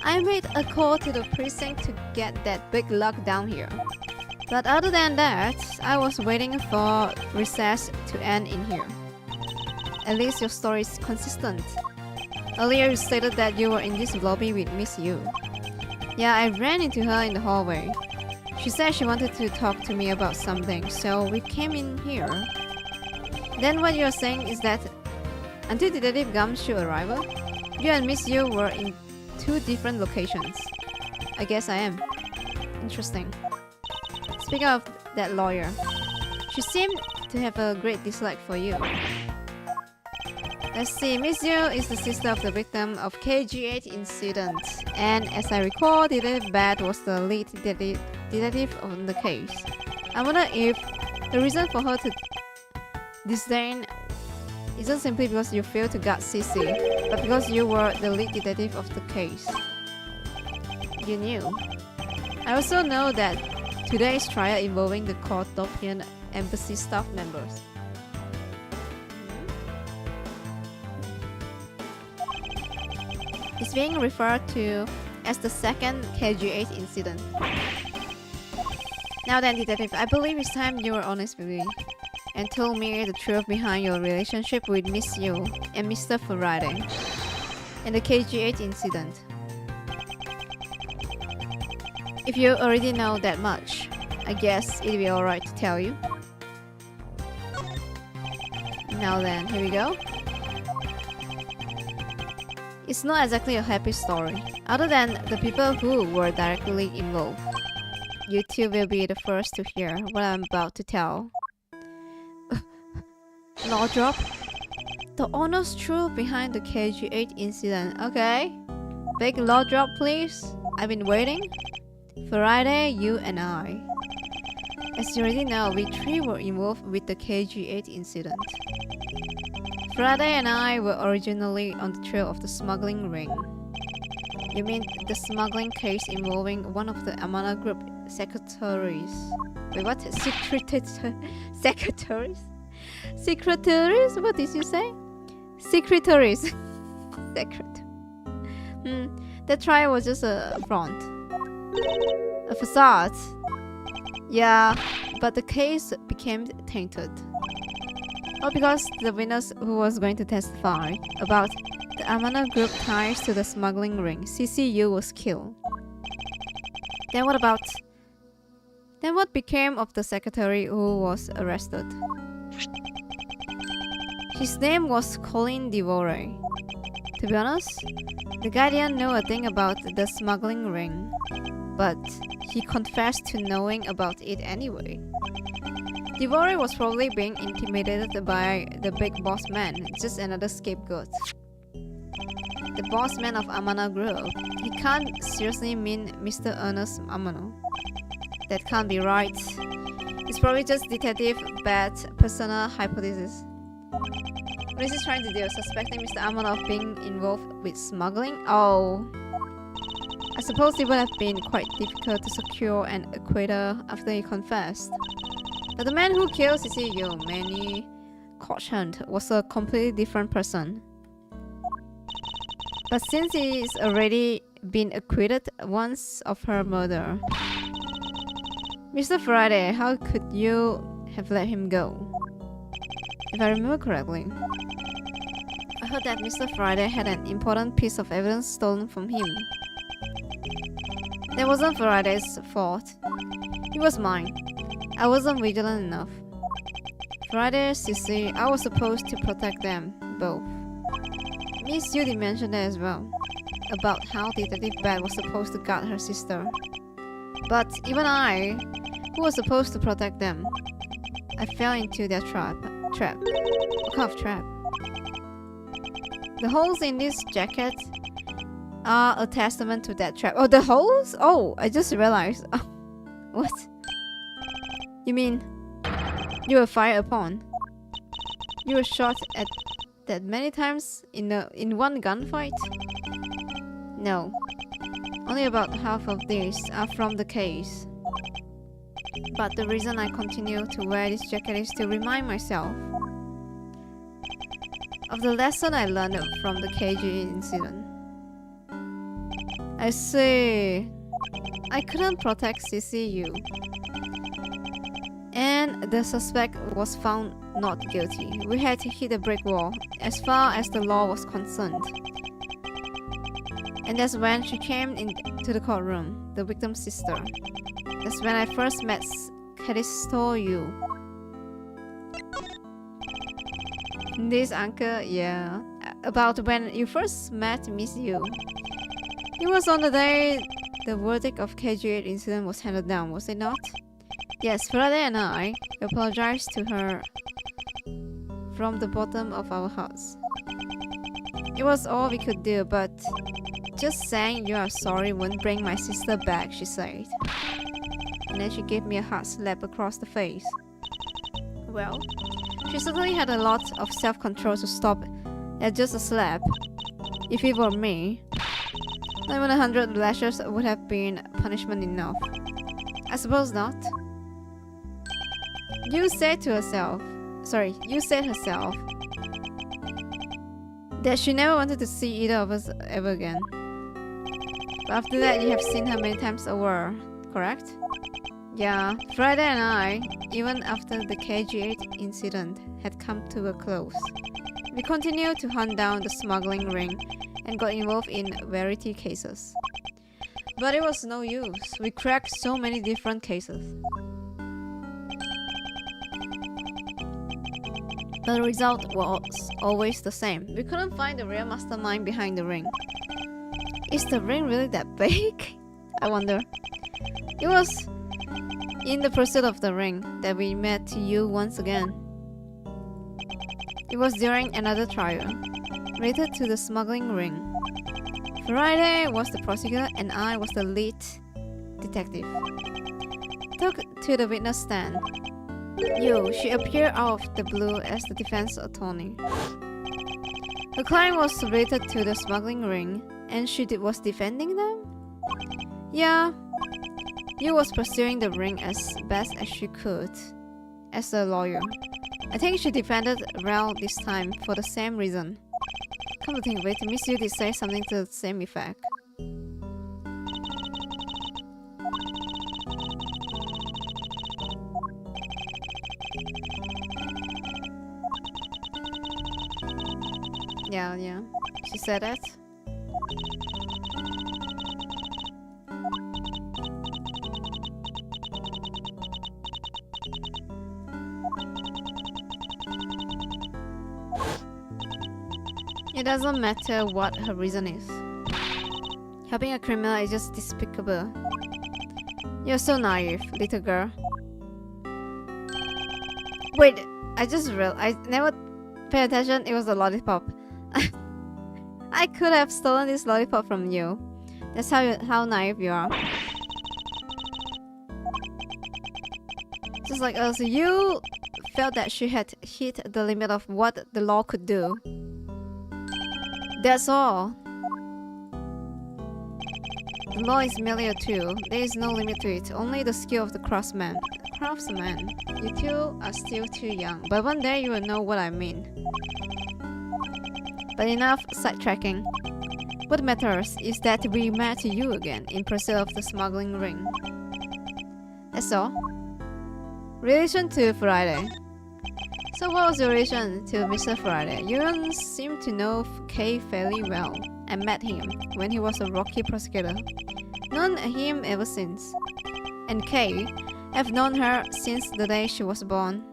I made a call to the precinct to get that big lock down here. But other than that, I was waiting for recess to end in here. At least your story is consistent. Earlier you stated that you were in this lobby with Miss Yu. Yeah, I ran into her in the hallway. She said she wanted to talk to me about something, so we came in here. Then what you're saying is that until Detective Gumshoe's arrival, you and Miss Yu were in 2 different locations. I guess I am. Interesting. Speaking of that lawyer, she seemed to have a great dislike for you. Let's see, Miss Yu is the sister of the victim of KG8 incident, and as I recall, Detective Bat was the lead detective on the case. I wonder if the reason for her to disdain isn't simply because you failed to guard CC, but because you were the lead detective of the case. You knew. I also know that today's trial involving the Cortopian embassy staff members. It's being referred to as the second KG8 incident. Now then, detective, I believe it's time you were honest with me and told me the truth behind your relationship with Miss Yu and Mr. Faraday and the KG8 incident. If you already know that much, I guess it'd be alright to tell you. Now then, here we go. It's not exactly a happy story, other than the people who were directly involved. You two will be the first to hear what I'm about to tell. Law drop? The honest truth behind the KG8 incident, okay? Big law drop, please. I've been waiting. Friday, you and I. As you already know, we three were involved with the KG8 incident. Friday and I were originally on the trail of the smuggling ring. You mean the smuggling case involving one of the Amana Group secretaries? Wait, what? Secretaries? Secretaries? What did you say? Secretaries. Secret. That trial was just a front. A facade. Yeah, but the case became tainted. All because the witness who was going to testify about the Amana Group ties to the smuggling ring, CCU, was killed. Then what became of the secretary who was arrested? His name was Colin Devore. To be honest, the guy didn't know a thing about the smuggling ring, but he confessed to knowing about it anyway. Devore was probably being intimidated by the big boss man, just another scapegoat. The boss man of Amana Group. He can't seriously mean Mr. Ernest Amano. That can't be right. It's probably just detective bad personal hypothesis. What is he trying to do? Suspecting Mr. Amano of being involved with smuggling? Oh. I suppose it would have been quite difficult to secure an acquittal after he confessed. But the man who killed CCU, Manny Kochhunt, was a completely different person. But since he's already been acquitted once of her murder, Mr. Friday, how could you have let him go? If I remember correctly, I heard that Mr. Friday had an important piece of evidence stolen from him. That wasn't Friday's fault. It was mine. I wasn't vigilant enough. Friday, Sissy, I was supposed to protect them, both. Miss Judy mentioned that as well, about how Detective Bad was supposed to guard her sister. But even I, who was supposed to protect them, I fell into their trap. What kind of trap? The holes in this jacket are a testament to that trap. Oh, the holes? Oh, I just realized. What? You mean you were fired upon? You were shot at that many times in one gunfight? No. Only about half of these are from the case. But the reason I continue to wear this jacket is to remind myself of the lesson I learned from the KG incident. I see. I couldn't protect CCU. And the suspect was found not guilty. We had to hit a brick wall as far as the law was concerned. And that's when she came into the courtroom, the victim's sister. That's when I first met Kadisto Yu. This uncle, yeah. About when you first met Miss Yu. It was on the day the verdict of KG8 incident was handed down, was it not? Yes, Friday and I apologized to her from the bottom of our hearts. It was all we could do, but just saying you are sorry won't bring my sister back, she said. And then she gave me a hard slap across the face. Well, she certainly had a lot of self-control to stop at just a slap. If it were me, not even 100 lashes would have been punishment enough. I suppose not. You said herself that she never wanted to see either of us ever again. But after that, you have seen her many times over, correct? Yeah, Friday and I, even after the KG8 incident had come to a close, we continued to hunt down the smuggling ring and got involved in variety cases. But it was no use. We cracked so many different cases. The result was always the same. We couldn't find the real mastermind behind the ring. Is the ring really that big? I wonder. It was in the pursuit of the ring that we met you once again. It was during another trial related to the smuggling ring. Friday was the prosecutor and I was the lead detective. Took to the witness stand. She appeared out of the blue as the defense attorney. Her client was related to the smuggling ring and she was defending them? Yeah, you was pursuing the ring as best as she could as a lawyer. I think she defended Rel this time for the same reason. Come to think of it, Miss Yu did say something to the same effect. Yeah, she said that. It doesn't matter what her reason is. Helping a criminal is just despicable. You're so naive, little girl. Wait, I just realized I never paid attention. It was a lollipop. I could have stolen this lollipop from you. That's how naive you are. Just like us, you felt that she had hit the limit of what the law could do. That's all. The law is merely a tool. There is no limit to it. Only the skill of the craftsman. You two are still too young, but one day you will know what I mean. But enough sidetracking. What matters is that we met you again in pursuit of the smuggling ring. That's all. Relation to Friday. So what was your relation to Mr. Friday? You don't seem to know Kay fairly well. I met him when he was a rookie prosecutor. Known him ever since. And Kay, I've known her since the day she was born.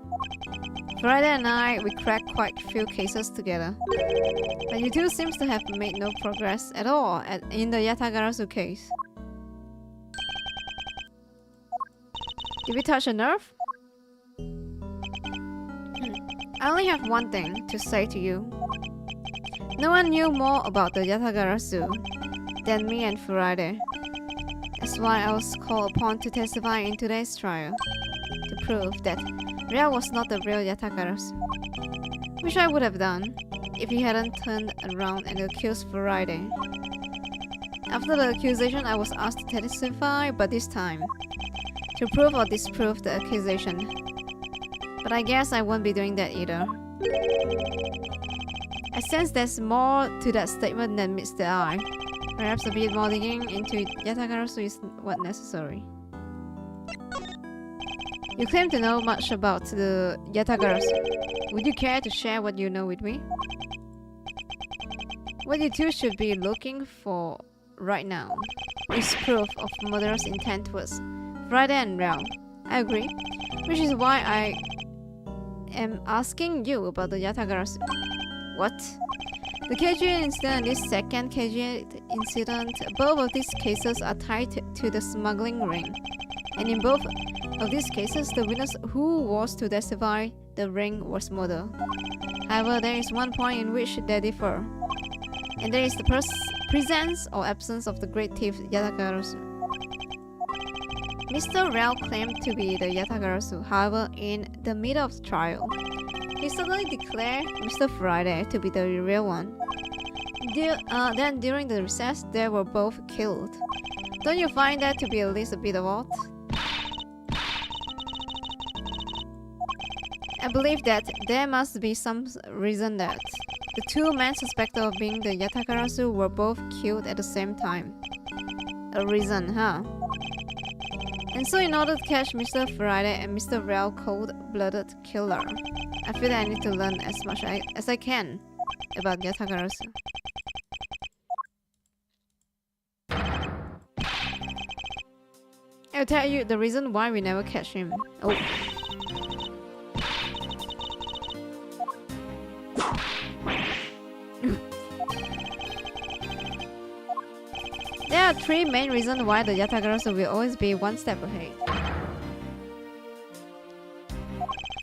Friday and I, we cracked quite a few cases together. But you two seems to have made no progress at all in the Yatagarasu case. Did we touch a nerve? I only have one thing to say to you. No one knew more about the Yatagarasu than me and Friday. That's why I was called upon to testify in today's trial, to prove that Rhea was not the real Yatagarasu. Which I would have done if he hadn't turned around and accused Friday. After the accusation, I was asked to testify, but this time to prove or disprove the accusation. But I guess I won't be doing that either. I sense there's more to that statement than meets the eye. Perhaps a bit more digging into Yatagarasu is what necessary. You claim to know much about the Yatagarasu. Would you care to share what you know with me? What you two should be looking for right now is proof of murderous intent towards Friday and Rel. I agree, which is why I am asking you about the Yatagarasu. What? The KG incident and this second KG incident, both of these cases are tied to the smuggling ring. And in both of these cases, the witness who was to testify the ring was murdered. However, there is one point in which they differ. And there is the presence or absence of the great thief Yatagarasu. Mr. Rel claimed to be the Yatagarasu, however, in the middle of the trial, he suddenly declared Mr. Friday to be the real one. Then during the recess, they were both killed. Don't you find that to be at least a bit odd? I believe that there must be some reason that the two men suspected of being the Yatakarasu were both killed at the same time. A reason, huh? And so in order to catch Mr. Friday and Mr. Real cold-blooded killer, I feel that I need to learn as much as I can about Yatakarasu. I'll tell you the reason why we never catch him. Oh. There are three main reasons why the Yatakarasu will always be one step ahead.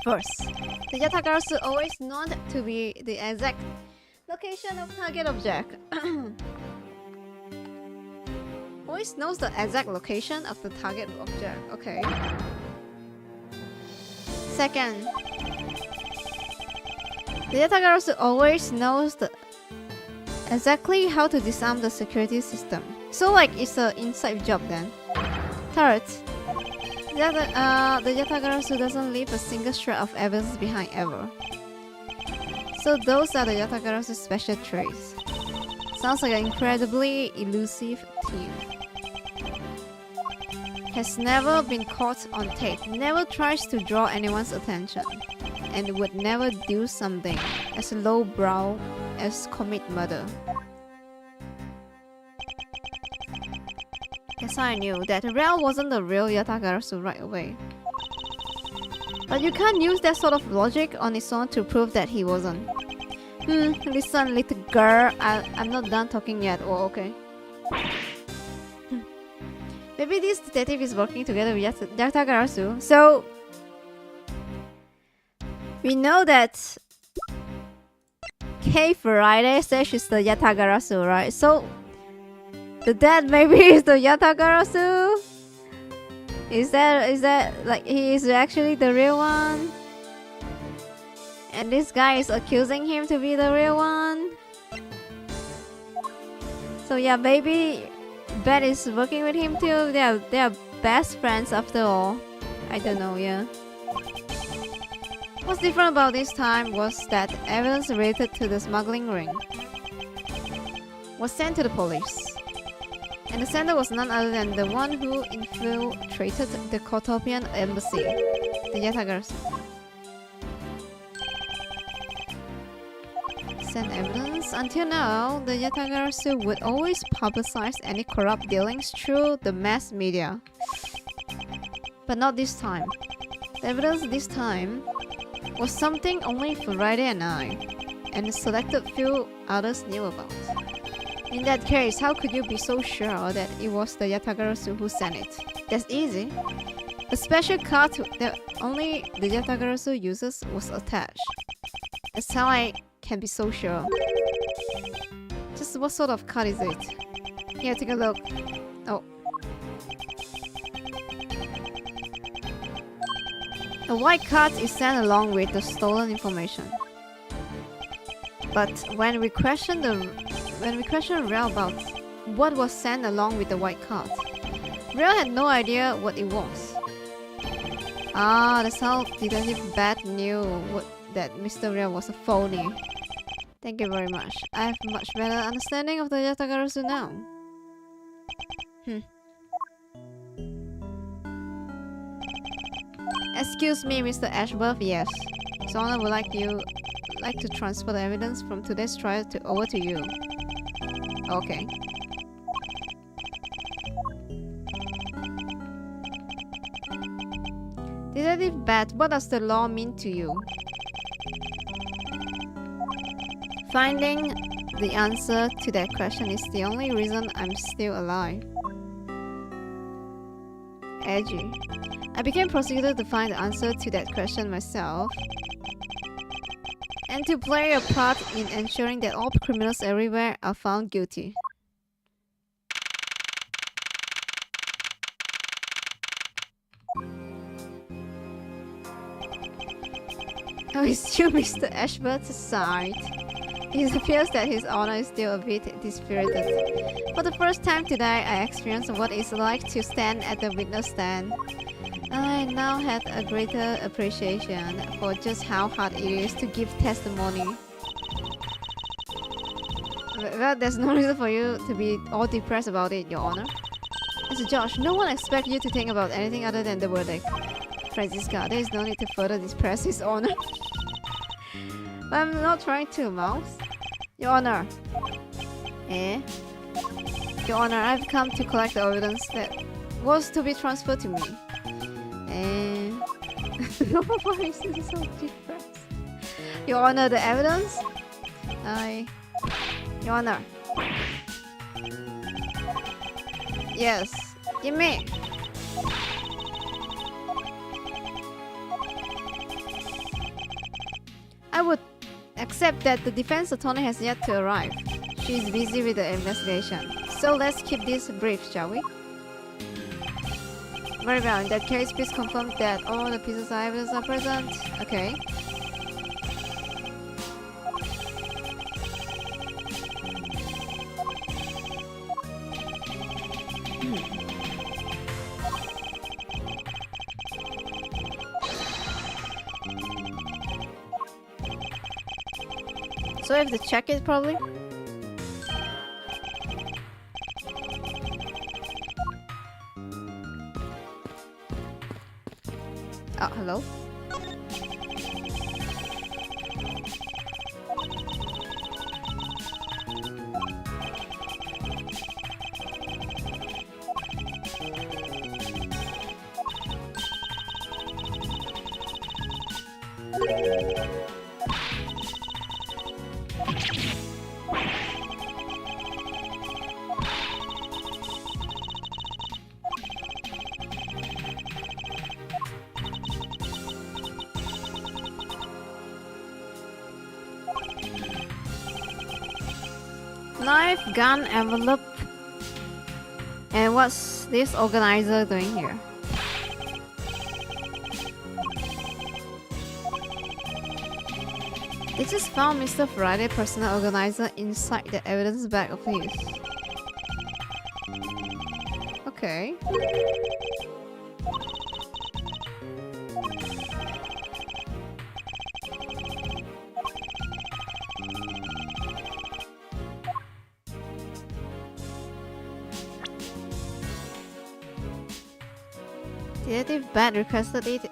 First, the Yatakarasu always known to be the exact location of target object. Always knows the exact location of the target object. Okay. Second, the Yatakarasu always knows exactly how to disarm the security system. So like it's an inside job then. Third, the Yatakarasu doesn't leave a single shred of evidence behind ever. So those are the Yatakarasu's special traits. Sounds like an incredibly elusive thief. Has never been caught on tape, never tries to draw anyone's attention, and would never do something as lowbrow as commit murder. Yes, I knew that Real wasn't the real Yatakarasu right away. But you can't use that sort of logic on its own to prove that he wasn't. Listen, little girl, I'm not done talking yet. Oh, okay. Maybe this detective is working together with Yatakarasu. So, we know that K Friday says she's the Yatakarasu, right? So, the dad maybe is the Yatakarasu? Is that like he is actually the real one? And this guy is accusing him to be the real one? So yeah, maybe Bet is working with him too. They are best friends after all. I don't know, yeah. What's different about this time was that evidence related to the smuggling ring was sent to the police. And the sender was none other than the one who infiltrated the Kotopian embassy, the Yatakarasu. Send evidence. Until now, the Yatakarasu would always publicize any corrupt dealings through the mass media. But not this time. The evidence this time was something only Friday and I, and a selected few others knew about. In that case, how could you be so sure that it was the Yatakarasu who sent it? That's easy. A special card that only the Yatakarasu uses was attached. That's how I can be so sure. Just what sort of card is it? Here, take a look. Oh. A white card is sent along with the stolen information. But when we question Real about what was sent along with the white card, Real had no idea what it was. Ah, that's how Detective Bat knew that Mr. Real was a phony. Thank you very much. I have a much better understanding of the Yatakarasu now. Excuse me, Mr. Ashworth. Yes. His Honor would like to transfer the evidence from today's trial over to you. Okay. Detective Bat, what does the law mean to you? Finding the answer to that question is the only reason I'm still alive. Edgy. I became prosecutor to find the answer to that question myself, and to play a part in ensuring that all criminals everywhere are found guilty. Oh, it's still Mr. Ashworth's side. It appears that His Honor is still a bit dispirited. For the first time today, I experienced what it's like to stand at the witness stand. I now had a greater appreciation for just how hard it is to give testimony. Well, there's no reason for you to be all depressed about it, Your Honor. As a judge, no one expects you to think about anything other than the verdict. Francisca, there is no need to further depress His Honor. I'm not trying to, Mouse. Your Honor. Eh? Your Honor, I've come to collect the evidence that was to be transferred to me. Eh? Why is this so depressed? Your Honor, the evidence? Your Honor. Yes. Give me. I would accept that the defense attorney has yet to arrive. She is busy with the investigation. So let's keep this brief, shall we? Very well. In that case, please confirm that all the pieces of evidence are present. Okay. So I have to check it probably. Oh, hello? Knife, gun, envelope. And what's this organizer doing here? They just found Mr. Friday's personal organizer inside the evidence bag of his. Okay. Detective Bat requested it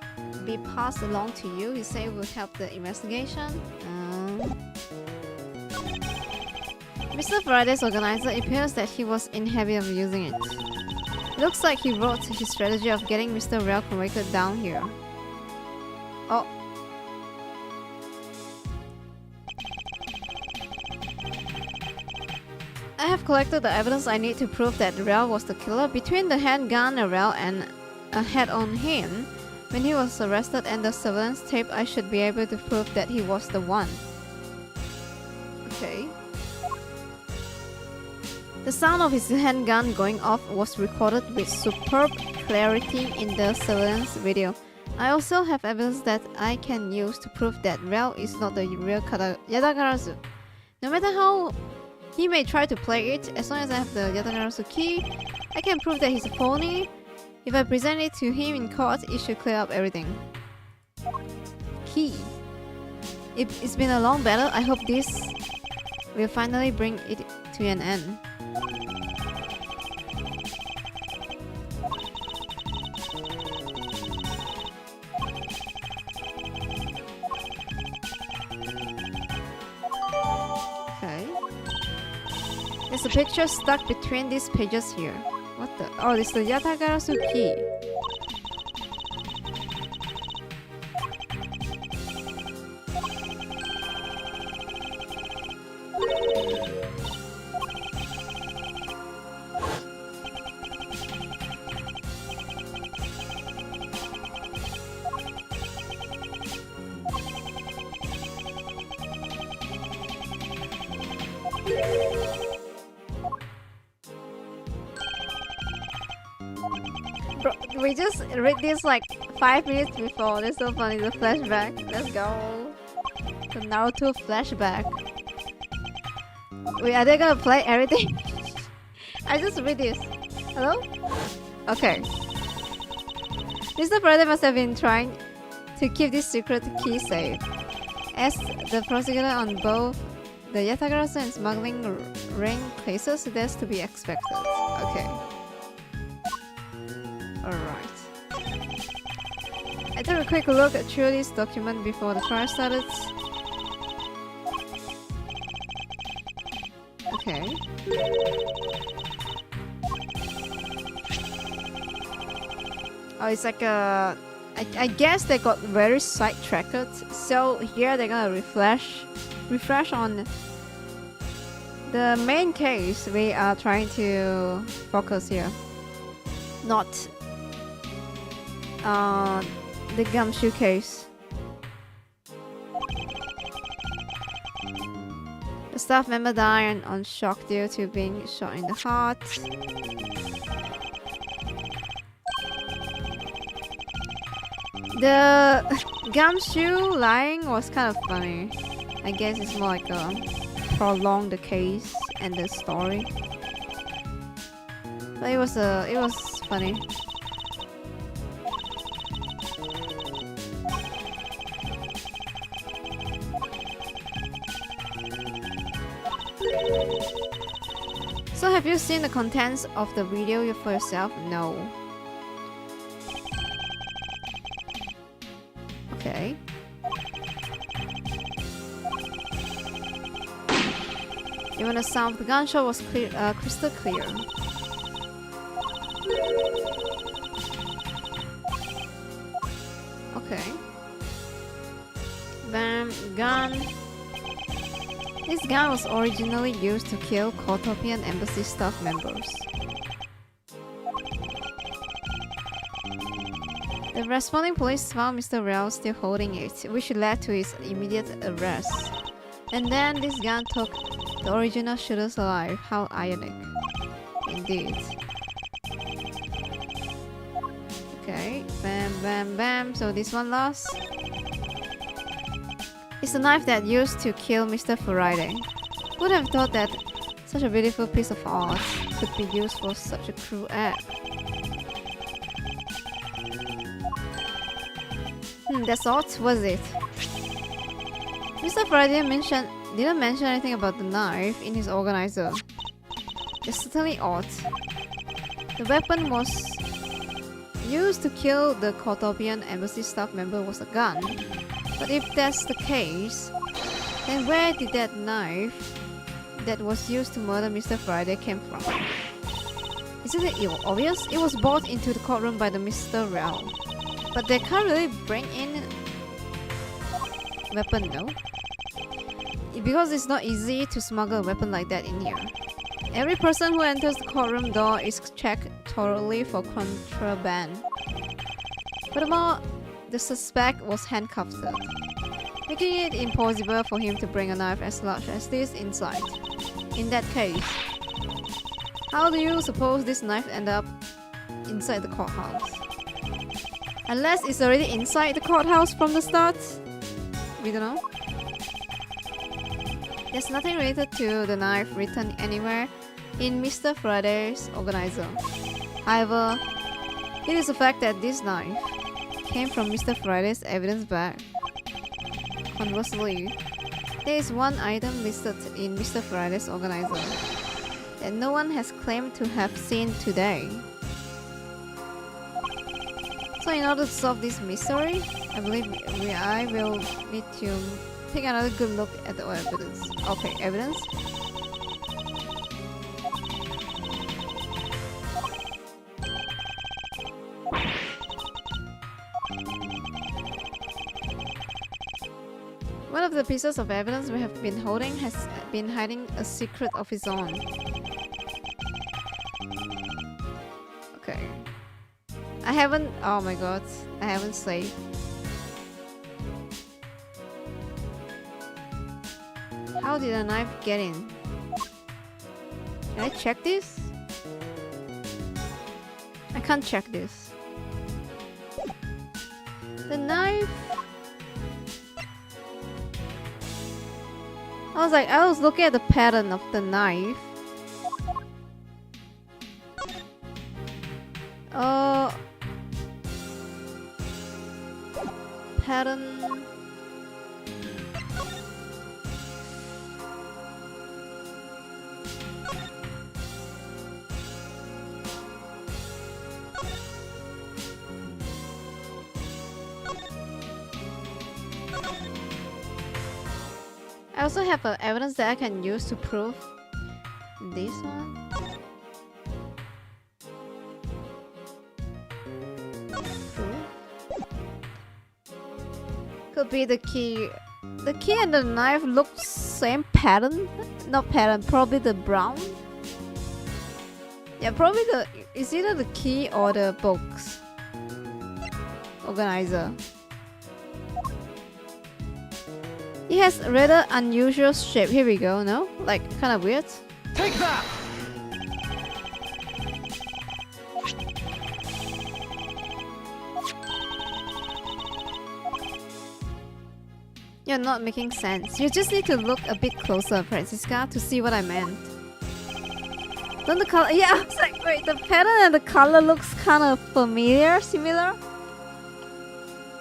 be passed along to you. He said it would help the investigation. Mr. Friday's organizer, it appears that he was in habit of using it. Looks like he wrote his strategy of getting Mr. Rel convicted down here. Oh. I have collected the evidence I need to prove that Rel was the killer. Between the handgun, Rel, and a head on him, when he was arrested and the surveillance tape, I should be able to prove that he was the one. Okay. The sound of his handgun going off was recorded with superb clarity in the surveillance video. I also have evidence that I can use to prove that Rel is not the real Yatagarasu. No matter how he may try to play it, as long as I have the Yatagarasu key, I can prove that he's a phony. If I present it to him in court, it should clear up everything. Key. It's been a long battle. I hope this will finally bring it to an end. Okay. There's a picture stuck between these pages here. What the? Oh, this is the Yatagarasu key. Bro, we just read this like 5 minutes before. That's so funny. The flashback. Let's go. The Naruto flashback. Wait, are they gonna play everything? I just read this. Hello? Okay. Mr. Friday must have been trying to keep this secret key safe. As the prosecutor on both the Yatagarasu and smuggling ring cases, that's to be expected. Okay. Alright. I took a quick look through this document before the trial started. Okay. Oh, it's like a... I guess they got very sidetracked. So here they're gonna refresh on the main case we are trying to focus here. Not the gumshoe case. The staff member died on shock due to being shot in the heart. The gumshoe lying was kind of funny. I guess it's more like a prolong the case and the story. But it was funny. So have you seen the contents of the video for yourself? No. Okay. Even the sound of the gunshot was clear, crystal clear. Okay. Bam, gun. This gun was originally used to kill Kotopian embassy staff members. The responding police found Mr. Rao still holding it, which led to his immediate arrest. And then this gun took the original shooters alive. How ironic. Indeed. Okay, bam, bam, bam. So this one lost. It's the knife that used to kill Mr. Faraday. Who would have thought that such a beautiful piece of art could be used for such a cruel act? That's odd, was it? Mr. Faraday didn't mention anything about the knife in his organizer. It's certainly odd. The weapon was used to kill the Kotopian embassy staff member was a gun. But if that's the case, then where did that knife that was used to murder Mr. Friday came from? Isn't it obvious? It was brought into the courtroom by the Mr. Rao. But they can't really bring in weapon, no? Because it's not easy to smuggle a weapon like that in here. Every person who enters the courtroom door is checked thoroughly for contraband. Furthermore, the suspect was handcuffed, making it impossible for him to bring a knife as large as this inside. In that case, how do you suppose this knife ended up inside the courthouse? Unless it's already inside the courthouse from the start? We don't know. There's nothing related to the knife written anywhere in Mr. Faraday's organizer. However, it is a fact that this knife came from Mr. Faraday's evidence bag. Conversely, there is one item listed in Mr. Faraday's organizer that no one has claimed to have seen today. So in order to solve this mystery, I believe I will need to take another good look at the evidence. Okay, evidence. One of the pieces of evidence we have been holding has been hiding a secret of its own. Okay. Oh my god, I haven't saved. How did a knife get in? Can I check this? I can't check this. The knife... I was looking at the pattern of the knife. pattern. I also have evidence that I can use to prove this one. Could be the key. The key and the knife look same pattern. Not pattern, probably the brown. Yeah, probably it's either the key or the box organizer. It has a rather unusual shape. Here we go, no? Like, kind of weird. Take that! You're not making sense. You just need to look a bit closer, Francisca, to see what I meant. Don't the color... Yeah, I was like, wait, the pattern and the color looks kind of familiar, similar?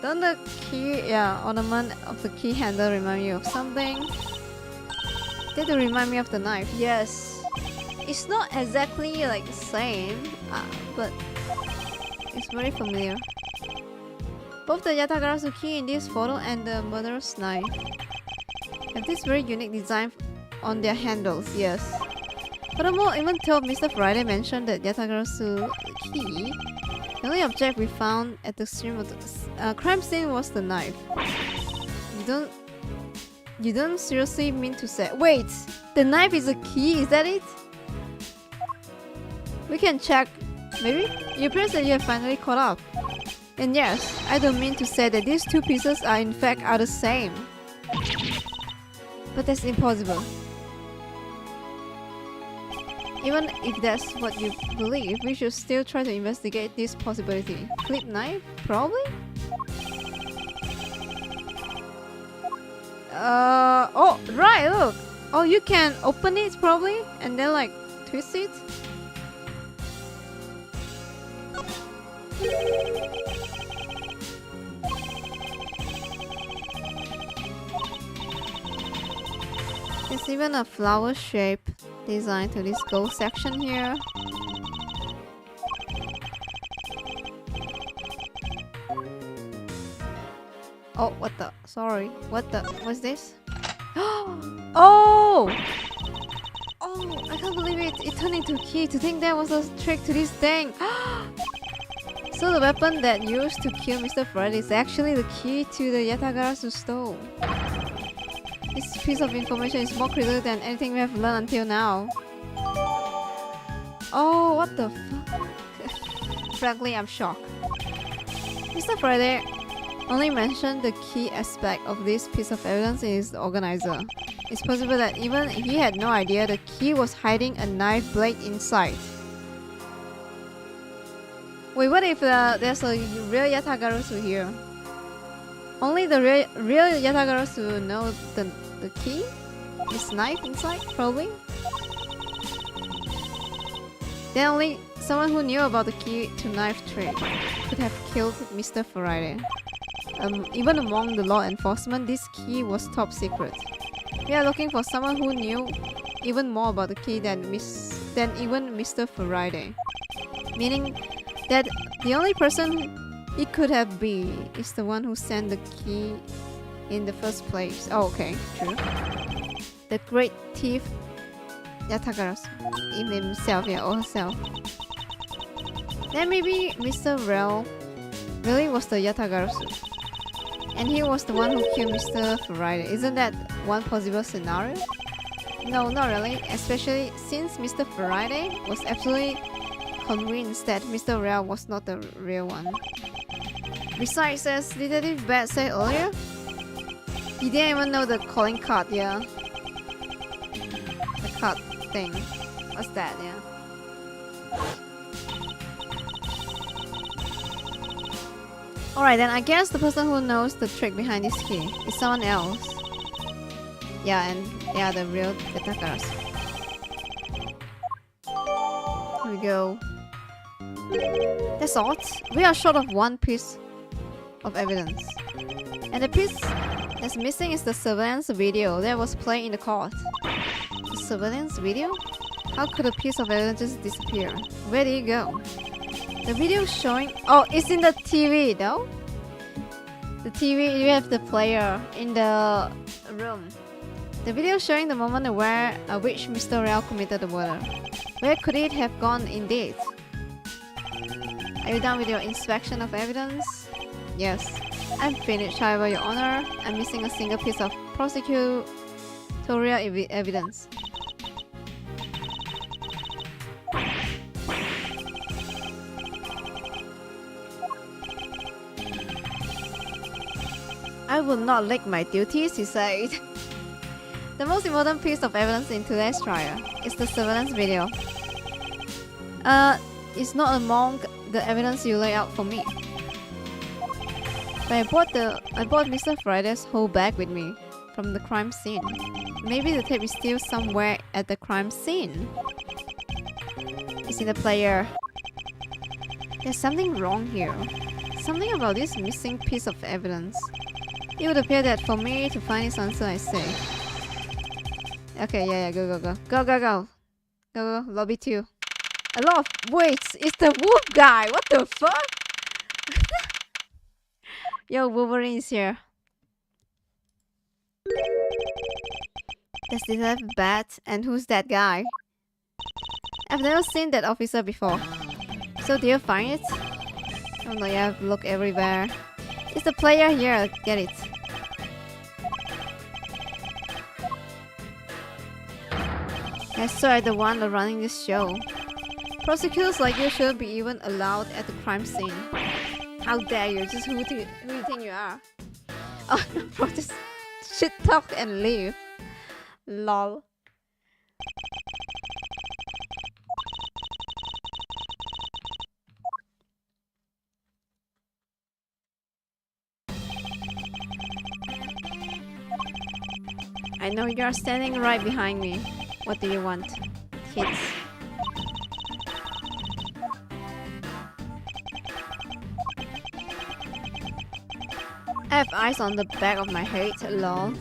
Don't the key, ornament of the key handle remind you of something? Did it remind me of the knife? Yes. It's not exactly like the same, but it's very familiar. Both the Yatagarasu key in this photo and the murderous knife have this very unique design on their handles, yes. Furthermore, even though Mr. Friday mentioned that Yatagarasu key, the only object we found at the crime scene was the knife. You don't seriously mean to say... Wait! The knife is a key, is that it? We can check. Maybe? It appears that you have finally caught up. And yes, I don't mean to say that these two pieces are in fact the same. But that's impossible. Even if that's what you believe, we should still try to investigate this possibility. Clip knife? Probably? Oh, right, look! Oh, you can open it probably, and then like, twist it? There's even a flower shape design to this gold section here. Oh, what the? Sorry. What the? What's this? Oh! Oh, I can't believe it. It turned into a key. To think that was a trick to this thing. So the weapon that used to kill Mr. Friday is actually the key to the Yatagarasu stove. This piece of information is more critical than anything we have learned until now. Oh, what the fuck? Frankly, I'm shocked. Mr. Friday only mentioned the key aspect of this piece of evidence in his organizer. It's possible that even he had no idea the key was hiding a knife blade inside. Wait, what if there's a real Yatagarasu here? Only the real Yatagarasu know the key? This knife inside, probably? Then only someone who knew about the key to knife trade could have killed Mr. Friday. Even among the law enforcement, this key was top secret. We are looking for someone who knew even more about the key than even Mr. Friday. Meaning that the only person it could have been is the one who sent the key in the first place. Oh, okay, true. The great thief Yatagarasu in himself, or herself. Then maybe Mr. Rel really was the Yatagarasu. And he was the one who killed Mr. Friday. Isn't that one possible scenario? No, not really. Especially since Mr. Friday was absolutely convinced that Mr. Rel was not the real one. Besides, as Detective Bat said earlier, he didn't even know the calling card, yeah. The card thing. What's that, yeah? Alright, then I guess the person who knows the trick behind this key is someone else. Yeah, and yeah, the real Yatagarasu. Here we go. That's odd. We are short of one piece of evidence. And the piece that's missing is the surveillance video that was playing in the court. The surveillance video? How could a piece of evidence just disappear? Where did it go? The video showing... Oh, it's in the TV though? The TV, you have the player in the room. The video showing the moment where which Mr. Real committed the murder. Where could it have gone indeed? Are you done with your inspection of evidence? Yes. I'm finished, however, Your Honor. I'm missing a single piece of prosecutorial evidence. I will not neglect my duties, he said. The most important piece of evidence in today's trial is the surveillance video. It's not among the evidence you lay out for me. But I bought Mr. Friday's whole bag with me from the crime scene. Maybe the tape is still somewhere at the crime scene. It's in the player. There's something wrong here. Something about this missing piece of evidence. It would appear that for me to find this answer, I say. Okay, yeah, go, lobby 2. A lot of... Wait, it's the wolf guy! What the fuck? Yo, Wolverine's here. Does this have a bat? And who's that guy? I've never seen that officer before. So do you find it? Oh no, you have to look everywhere. It's the player here, get it. I swear the one running this show. Prosecutors like you shouldn't be even allowed at the crime scene. How dare you? Just who do you think you are? Oh, bro, just shit talk and leave. Lol. I know you're standing right behind me. What do you want? Kids. I have eyes on the back of my head, lol.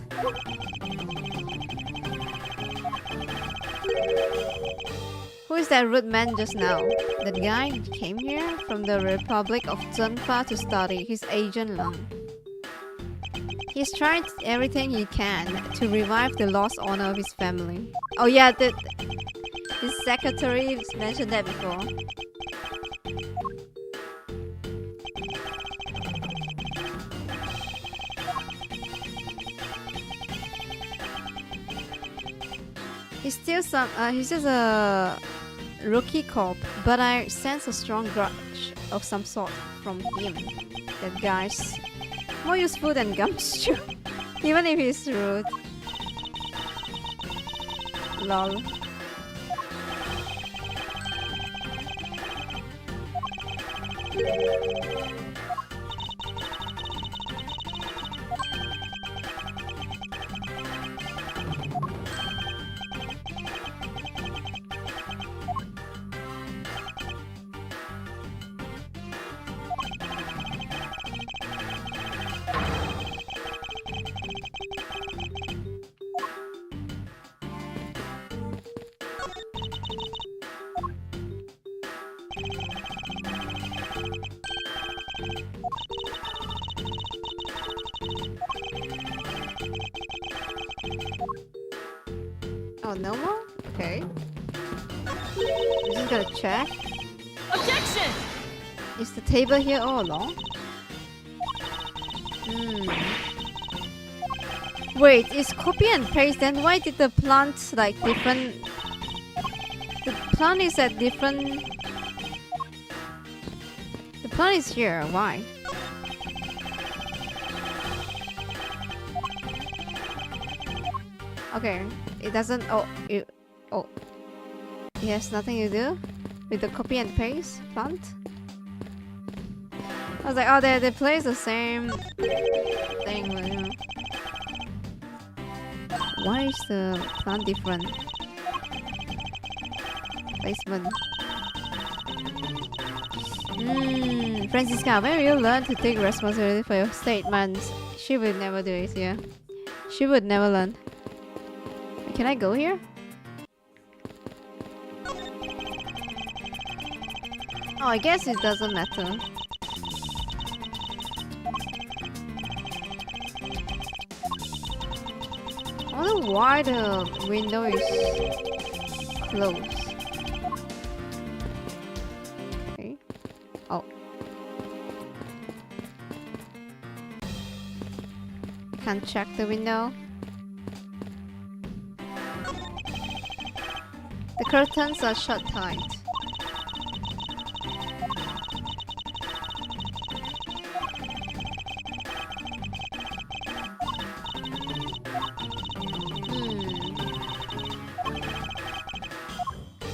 Who is that rude man just now? That guy came here from the Republic of Zhenfa to study. He's Agent Lang. He's tried everything he can to revive the lost honor of his family. Oh yeah, his secretary mentioned that before. He's just a rookie cop, but I sense a strong grudge of some sort from him. That guy's more useful than Gumshoe, even if he's rude. Lol. Oh, no more? Okay. I'm just gonna check. Objection! Is the table here all along? Wait, it's copy and paste, then why did the plant like different... The plant is at different... The plant is here, why? Okay, it doesn't... Oh, it has nothing to do with the copy and paste plant? I was like, oh, they place the same thing, but, you know. Why is the plant different? Placement. Francisca, when will you learn to take responsibility for your statements? She would never do it, yeah. She would never learn. Can I go here? Oh, I guess it doesn't matter. I wonder why the window is closed. Okay. Oh. Can't check the window. The curtains are shut tight.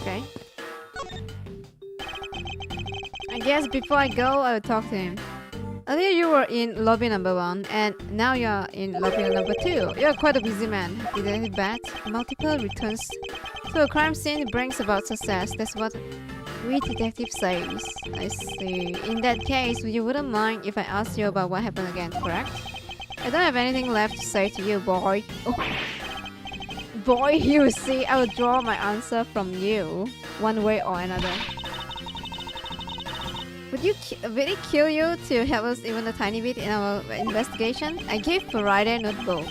Okay. I guess before I go, I will talk to him. Earlier you were in lobby number 1 and now you're in lobby number 2. You're quite a busy man. Detective Bat, multiple returns to a crime scene brings about success. That's what we detective says. I see. In that case, you wouldn't mind if I asked you about what happened again, correct? I don't have anything left to say to you, boy. Oh. Boy, you see, I will draw my answer from you, one way or another. Would it kill you to help us even a tiny bit in our investigation? I gave Friday notebook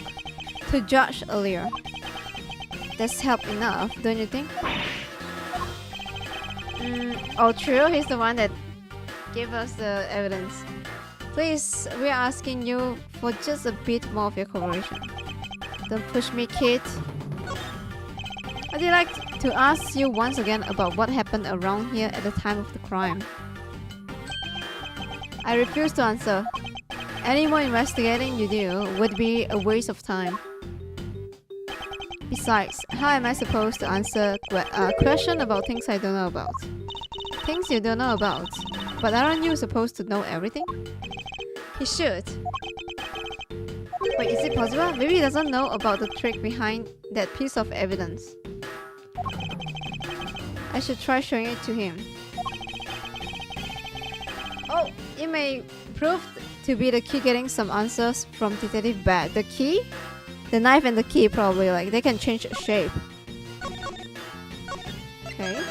to Judge earlier. That's help enough, don't you think? Oh, true. He's the one that gave us the evidence. Please, we are asking you for just a bit more of your cooperation. Don't push me, kid. I'd like to ask you once again about what happened around here at the time of the crime. I refuse to answer. Any more investigating you do would be a waste of time. Besides, how am I supposed to answer a question about things I don't know about? Things you don't know about? But aren't you supposed to know everything? He should. Wait, is it possible? Maybe he doesn't know about the trick behind that piece of evidence. I should try showing it to him. Oh, it may prove to be the key getting some answers from Detective Bat. The key? The knife and the key probably, like, they can change shape. Okay.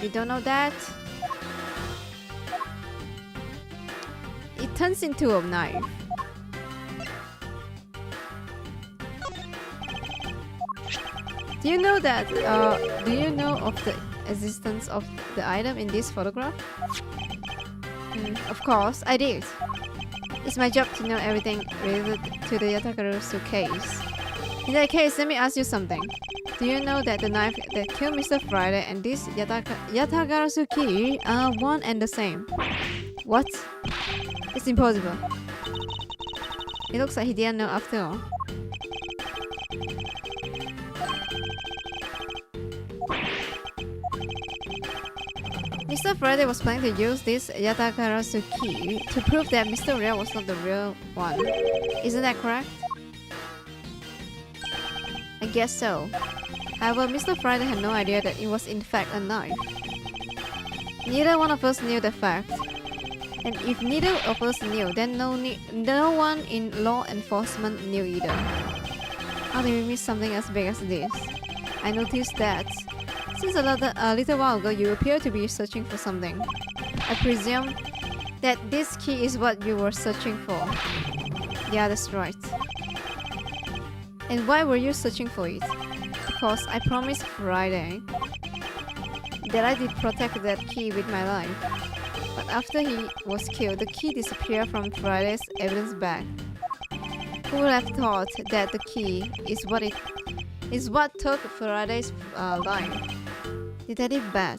You don't know that? It turns into a knife. Do you know that, do you know of the existence of the item in this photograph? Of course, I did. It's my job to know everything related to the Yatagarasu case. In that case, let me ask you something. Do you know that the knife that killed Mr. Friday and this Yatagarasu key are one and the same? What? It's impossible. It looks like he didn't know after all. Mr. Friday was planning to use this Yatagarasu key to prove that Mr. Real was not the real one. Isn't that correct? I guess so. However, Mr. Friday had no idea that it was in fact a knife. Neither one of us knew the fact. And if neither of us knew, then no one in law enforcement knew either. How did we miss something as big as this? I noticed that since a little while ago you appear to be searching for something. I presume that this key is what you were searching for. Yeah, that's right. And why were you searching for it? Because I promised Friday that I did protect that key with my life. But after he was killed, the key disappeared from Friday's evidence bag. Who would have thought that the key is what took Friday's life? Detective Bat.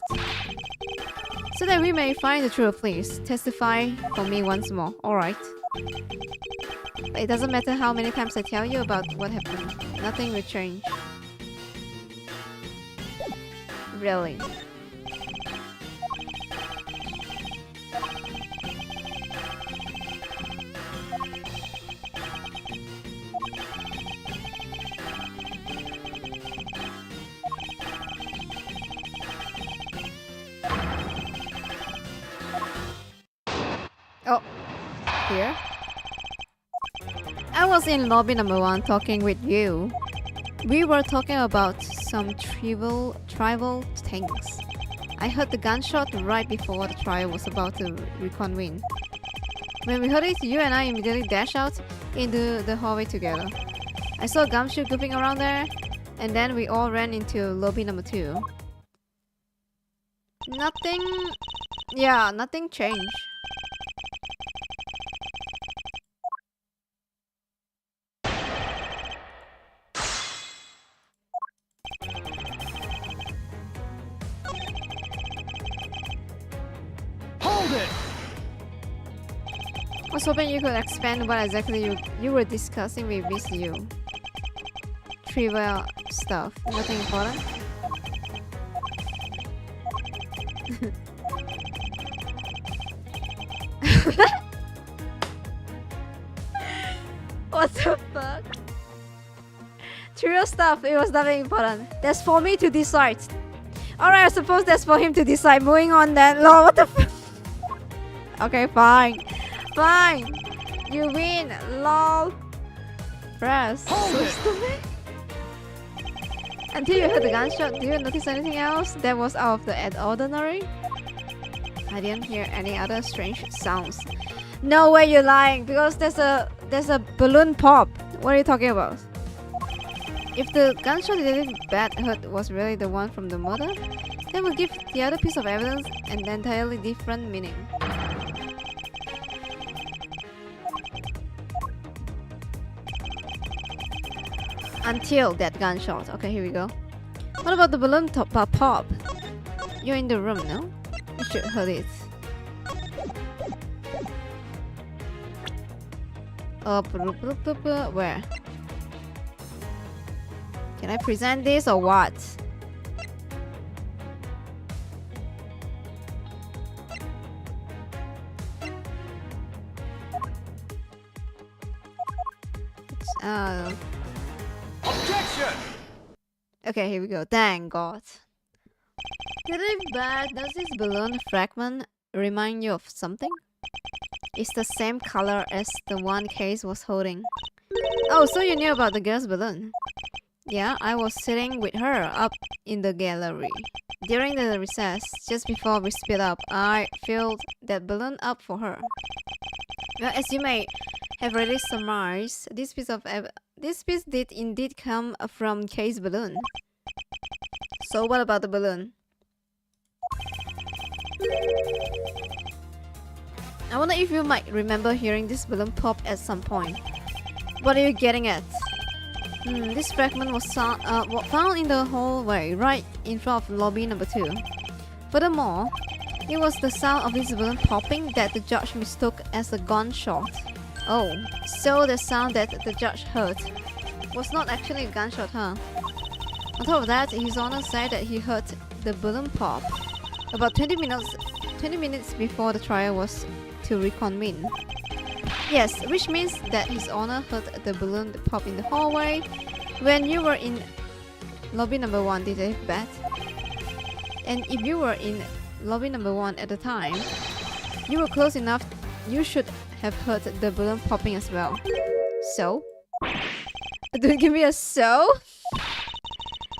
So that we may find the truth, please testify for me once more. Alright. It doesn't matter how many times I tell you about what happened. Nothing will change. Really. here? I was in lobby number 1 talking with you. We were talking about some tribal things. I heard the gunshot right before the trial was about to reconvene. When we heard it, you and I immediately dashed out into the hallway together. I saw Gumshoe goofing around there, and then we all ran into lobby number 2. Nothing changed. Hold it! I was hoping you could expand what exactly you were discussing with Miss Yu. Trivial stuff, nothing important. What the fuck? Trivial stuff, it was nothing important. That's for me to decide. Alright, I suppose that's for him to decide. Moving on then. Lol, what the fuck? Okay, fine. Fine. You win. Lol. Press. So stupid. Until you heard the gunshot, did you notice anything else that was out of the ordinary? I didn't hear any other strange sounds. No way, you're lying, because there's a balloon pop. What are you talking about? If the gunshot related bad hurt was really the one from the murder, that would give the other piece of evidence an entirely different meaning. Until that gunshot. Okay, here we go. What about the balloon pop? You're in the room, no? You should heard it. Where? Can I present this or what? Objection! Okay, here we go. Thank God. Getting back, does this balloon fragment remind you of something? It's the same color as the one Case was holding. Oh, so you knew about the girl's balloon? Yeah, I was sitting with her up in the gallery. During the recess, just before we split up, I filled that balloon up for her. Well, as you may have already surmised, this piece did indeed come from Kay's balloon. So what about the balloon? I wonder if you might remember hearing this balloon pop at some point. What are you getting at? This fragment was found in the hallway right in front of lobby number 2. Furthermore, it was the sound of this balloon popping that the judge mistook as a gunshot. Oh, so the sound that the judge heard was not actually a gunshot, huh? On top of that, His Honor said that he heard the balloon pop about 20 minutes before the trial was to reconvene. Yes, which means that His Honor heard the balloon pop in the hallway when you were in lobby number 1, Detective Bat. And if you were in lobby number 1 at the time, you were close enough, you should have heard the balloon popping as well. So? Don't give me a so?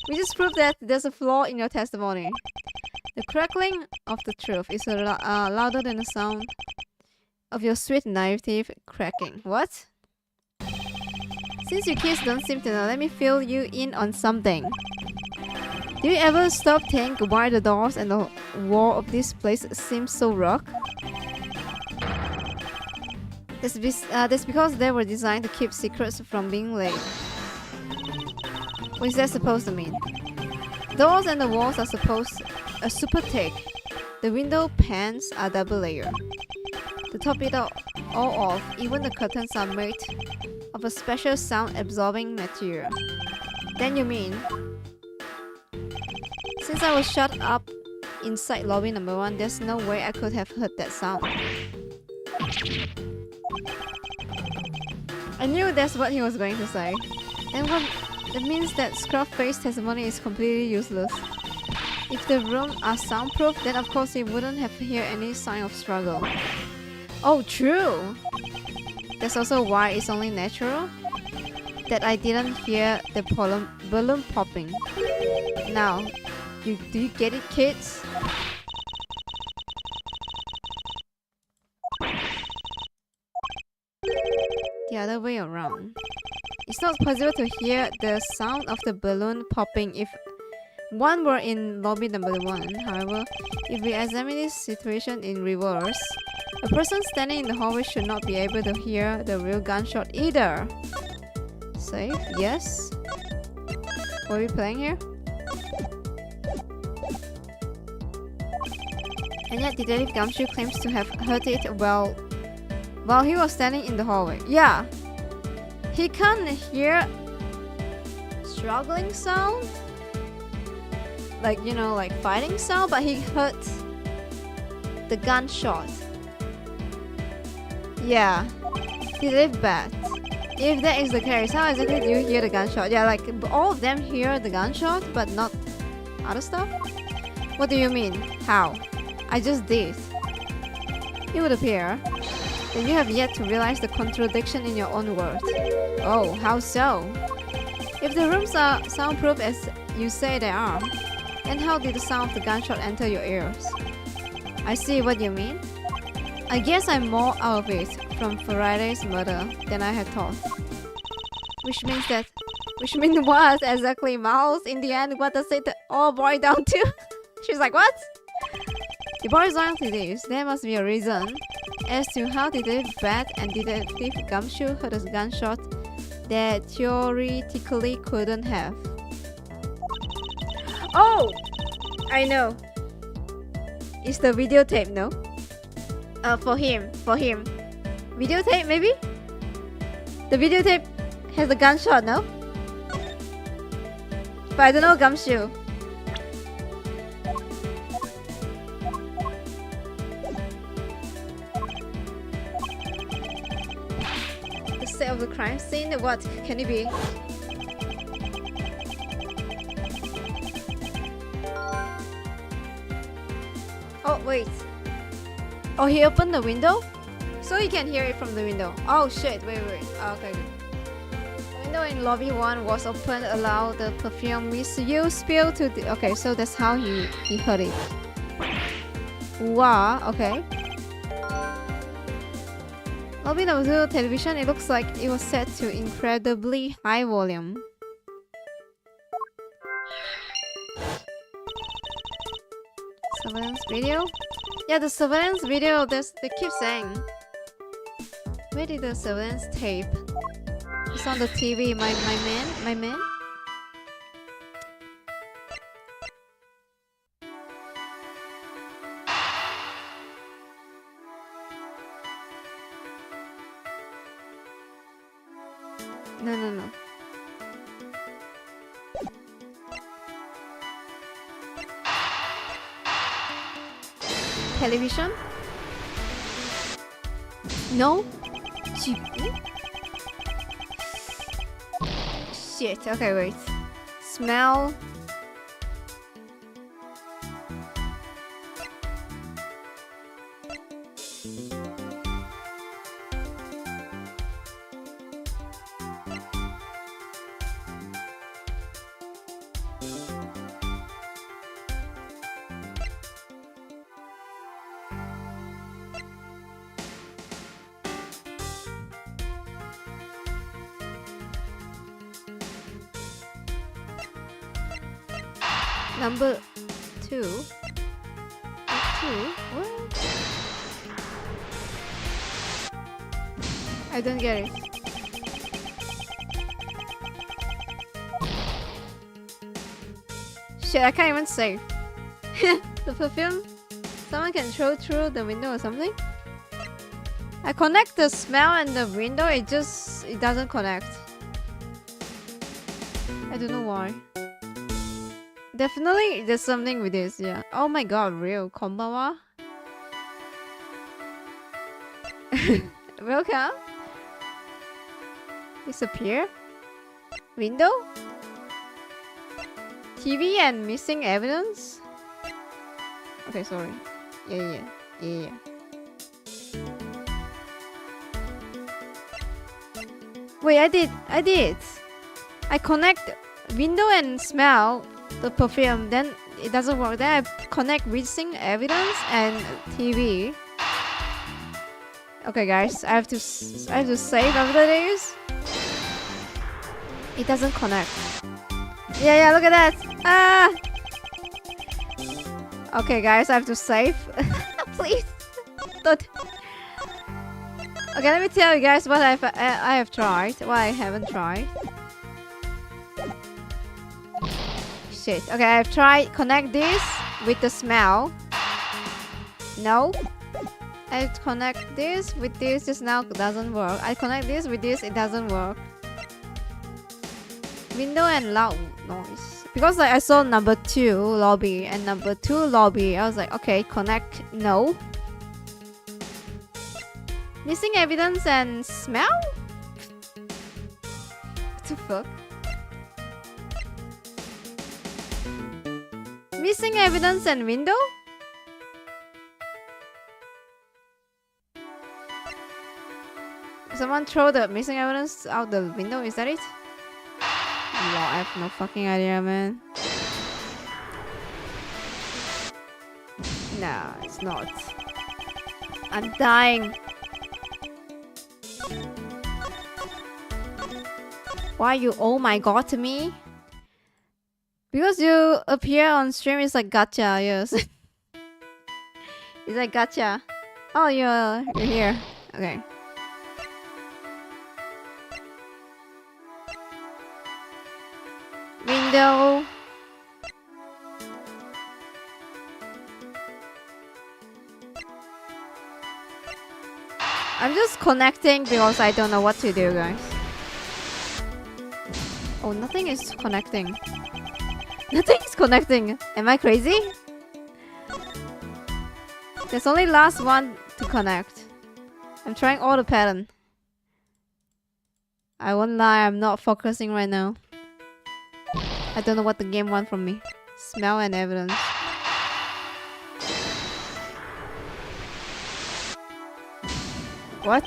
We just proved that there's a flaw in your testimony. The crackling of the truth is louder than the sound of your sweet naivete cracking. What? Since you kids don't seem to know, let me fill you in on something. Do you ever stop to think why the doors and the wall of this place seem so rough? That's because they were designed to keep secrets from being laid. What is that supposed to mean? Doors and the walls are super thick. The window panes are double layer. To top it all off, even the curtains are made of a special sound-absorbing material. Then you mean, since I was shut up inside lobby number 1, there's no way I could have heard that sound. I knew that's what he was going to say. And that means that scruff-faced testimony is completely useless. If the rooms are soundproof, then of course he wouldn't have heard any sign of struggle. Oh, true! That's also why it's only natural that I didn't hear the balloon popping. Now, do you get it, kids? The other way around. It's not possible to hear the sound of the balloon popping if one were in lobby number 1. However, if we examine this situation in reverse, a person standing in the hallway should not be able to hear the real gunshot either. Safe? Yes. What are we playing here? And yet Detective Gumshoe claims to have heard it while he was standing in the hallway. Yeah. He can't hear struggling sound. Like, you know, like fighting sound, but he heard the gunshot. Yeah. Detective Bat. If that is the case, how exactly do you hear the gunshot? Yeah, like all of them hear the gunshot, but not other stuff? What do you mean? How? I just did. It would appear that you have yet to realize the contradiction in your own words. Oh, how so? If the rooms are soundproof as you say they are, then how did the sound of the gunshot enter your ears? I see what you mean. I guess I'm more out of it from Faraday's murder than I had thought. Which means what exactly, Mouse? In the end, what does it all boil down to? She's like, what? It boils down to this. There must be a reason as to how Detective Bat and Detective Gumshoe heard a gunshot that theoretically couldn't have. Oh! I know. It's the videotape, no? For him. Videotape, maybe? The videotape has a gunshot, no? But I don't know Gumshoe. The set of the crime scene? What can it be? Oh, wait. Oh, he opened the window? So you can hear it from the window. Oh shit, wait. Oh, okay, good. The window in lobby 1 was open, allow the perfume misuse spill to the... Okay, so that's how he heard it. Wow, okay. Lobby number 2 television, it looks like it was set to incredibly high volume. Surveillance video? Yeah, the surveillance video, they keep saying. Where did the surveillance tape? It's on the TV, my man. No. Television? No? Shit, okay, wait. Smell. Number 2. What? I don't get it. Shit, I can't even save. The perfume? Someone can throw through the window or something? I connect the smell and the window, it doesn't connect. I don't know why. Definitely there's something with this, yeah. Oh my god, real. Konbanwa. Welcome. Disappear. Window? TV and missing evidence? Okay, sorry. Yeah. Wait, I did. I connect window and smell the perfume, then it doesn't work. Then I connect missing evidence and TV. Okay, guys, I have to save after this. It doesn't connect. Yeah, look at that. Ah. Okay, guys, I have to save. Please, don't. Okay, let me tell you guys what I have tried. What I haven't tried. Shit. Okay, I have tried connect this with the smell. No. I connect this with this just now, doesn't work. I connect this with this, it doesn't work. Window and loud noise. Because like, I saw number 2 lobby and number 2 lobby. I was like, okay, connect, no. Missing evidence and smell? What the fuck? Missing evidence and window? Someone throw the missing evidence out the window, is that it? No, I have no fucking idea, man. No, it's not. I'm dying. Why you oh my god to me? Because you appear on stream is like gotcha, yes. It's like gotcha. Oh, you're here. Okay. Window. I'm just connecting because I don't know what to do, guys. Oh, nothing is connecting. Nothing is connecting. Am I crazy? There's only last one to connect. I'm trying all the pattern. I won't lie, I'm not focusing right now. I don't know what the game wants from me. Smell and evidence. What?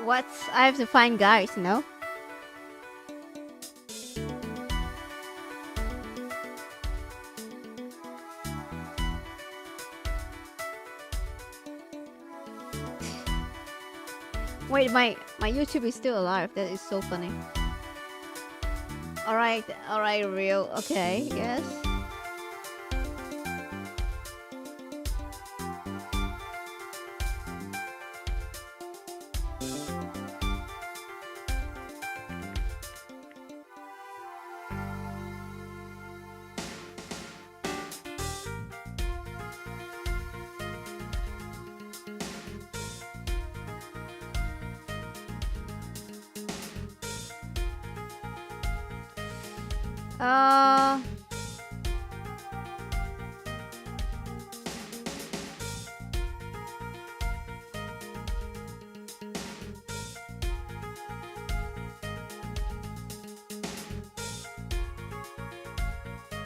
What? I have to find guys, no? Wait, my YouTube is still alive. That is so funny. Alright, real. Okay, yes.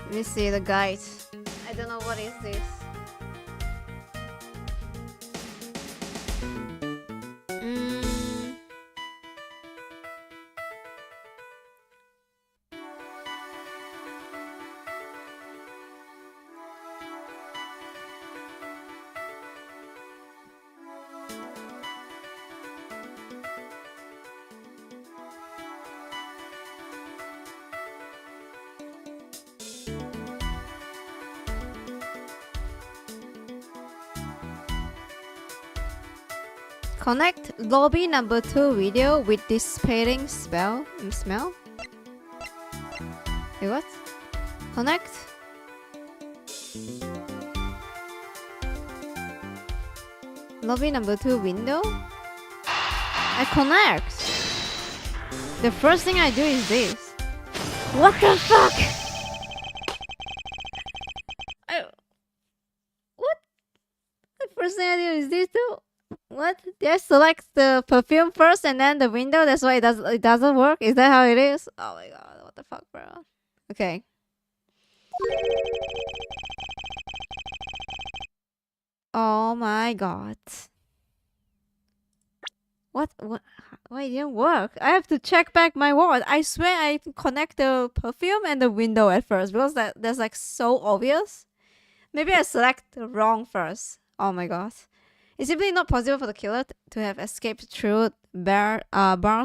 Let me see the guide. I don't know what is this. Connect lobby number 2 video with dissipating smell. Wait, what? Connect. Lobby number 2 window. I connect. The first thing I do is this. What the fuck? What? The first thing I do is this too. What? Did I select the perfume first and then the window? That's why it doesn't work? Is that how it is? Oh my god, what the fuck, bro? Okay. Oh my god. What? Why it didn't work? I have to check back my word. I swear I connect the perfume and the window at first because that's like so obvious. Maybe I select wrong first. Oh my god. It's simply not possible for the killer to have escaped through barred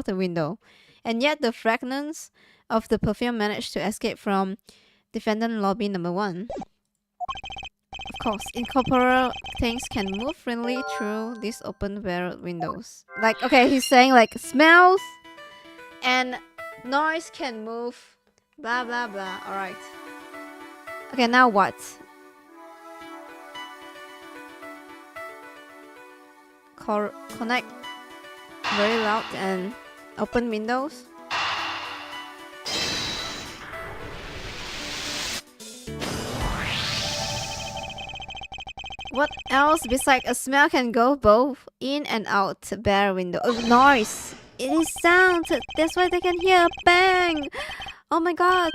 window. And yet the fragrance of the perfume managed to escape from defendant lobby number 1. Of course, incorporeal things can move freely through these open barred windows. Like, okay, he's saying like smells and noise can move, blah blah blah. Alright. Okay, now what? Connect very loud and open windows. What else besides a smell can go both in and out bare window? Noise. It is sound. That's why they can hear a bang. Oh my god.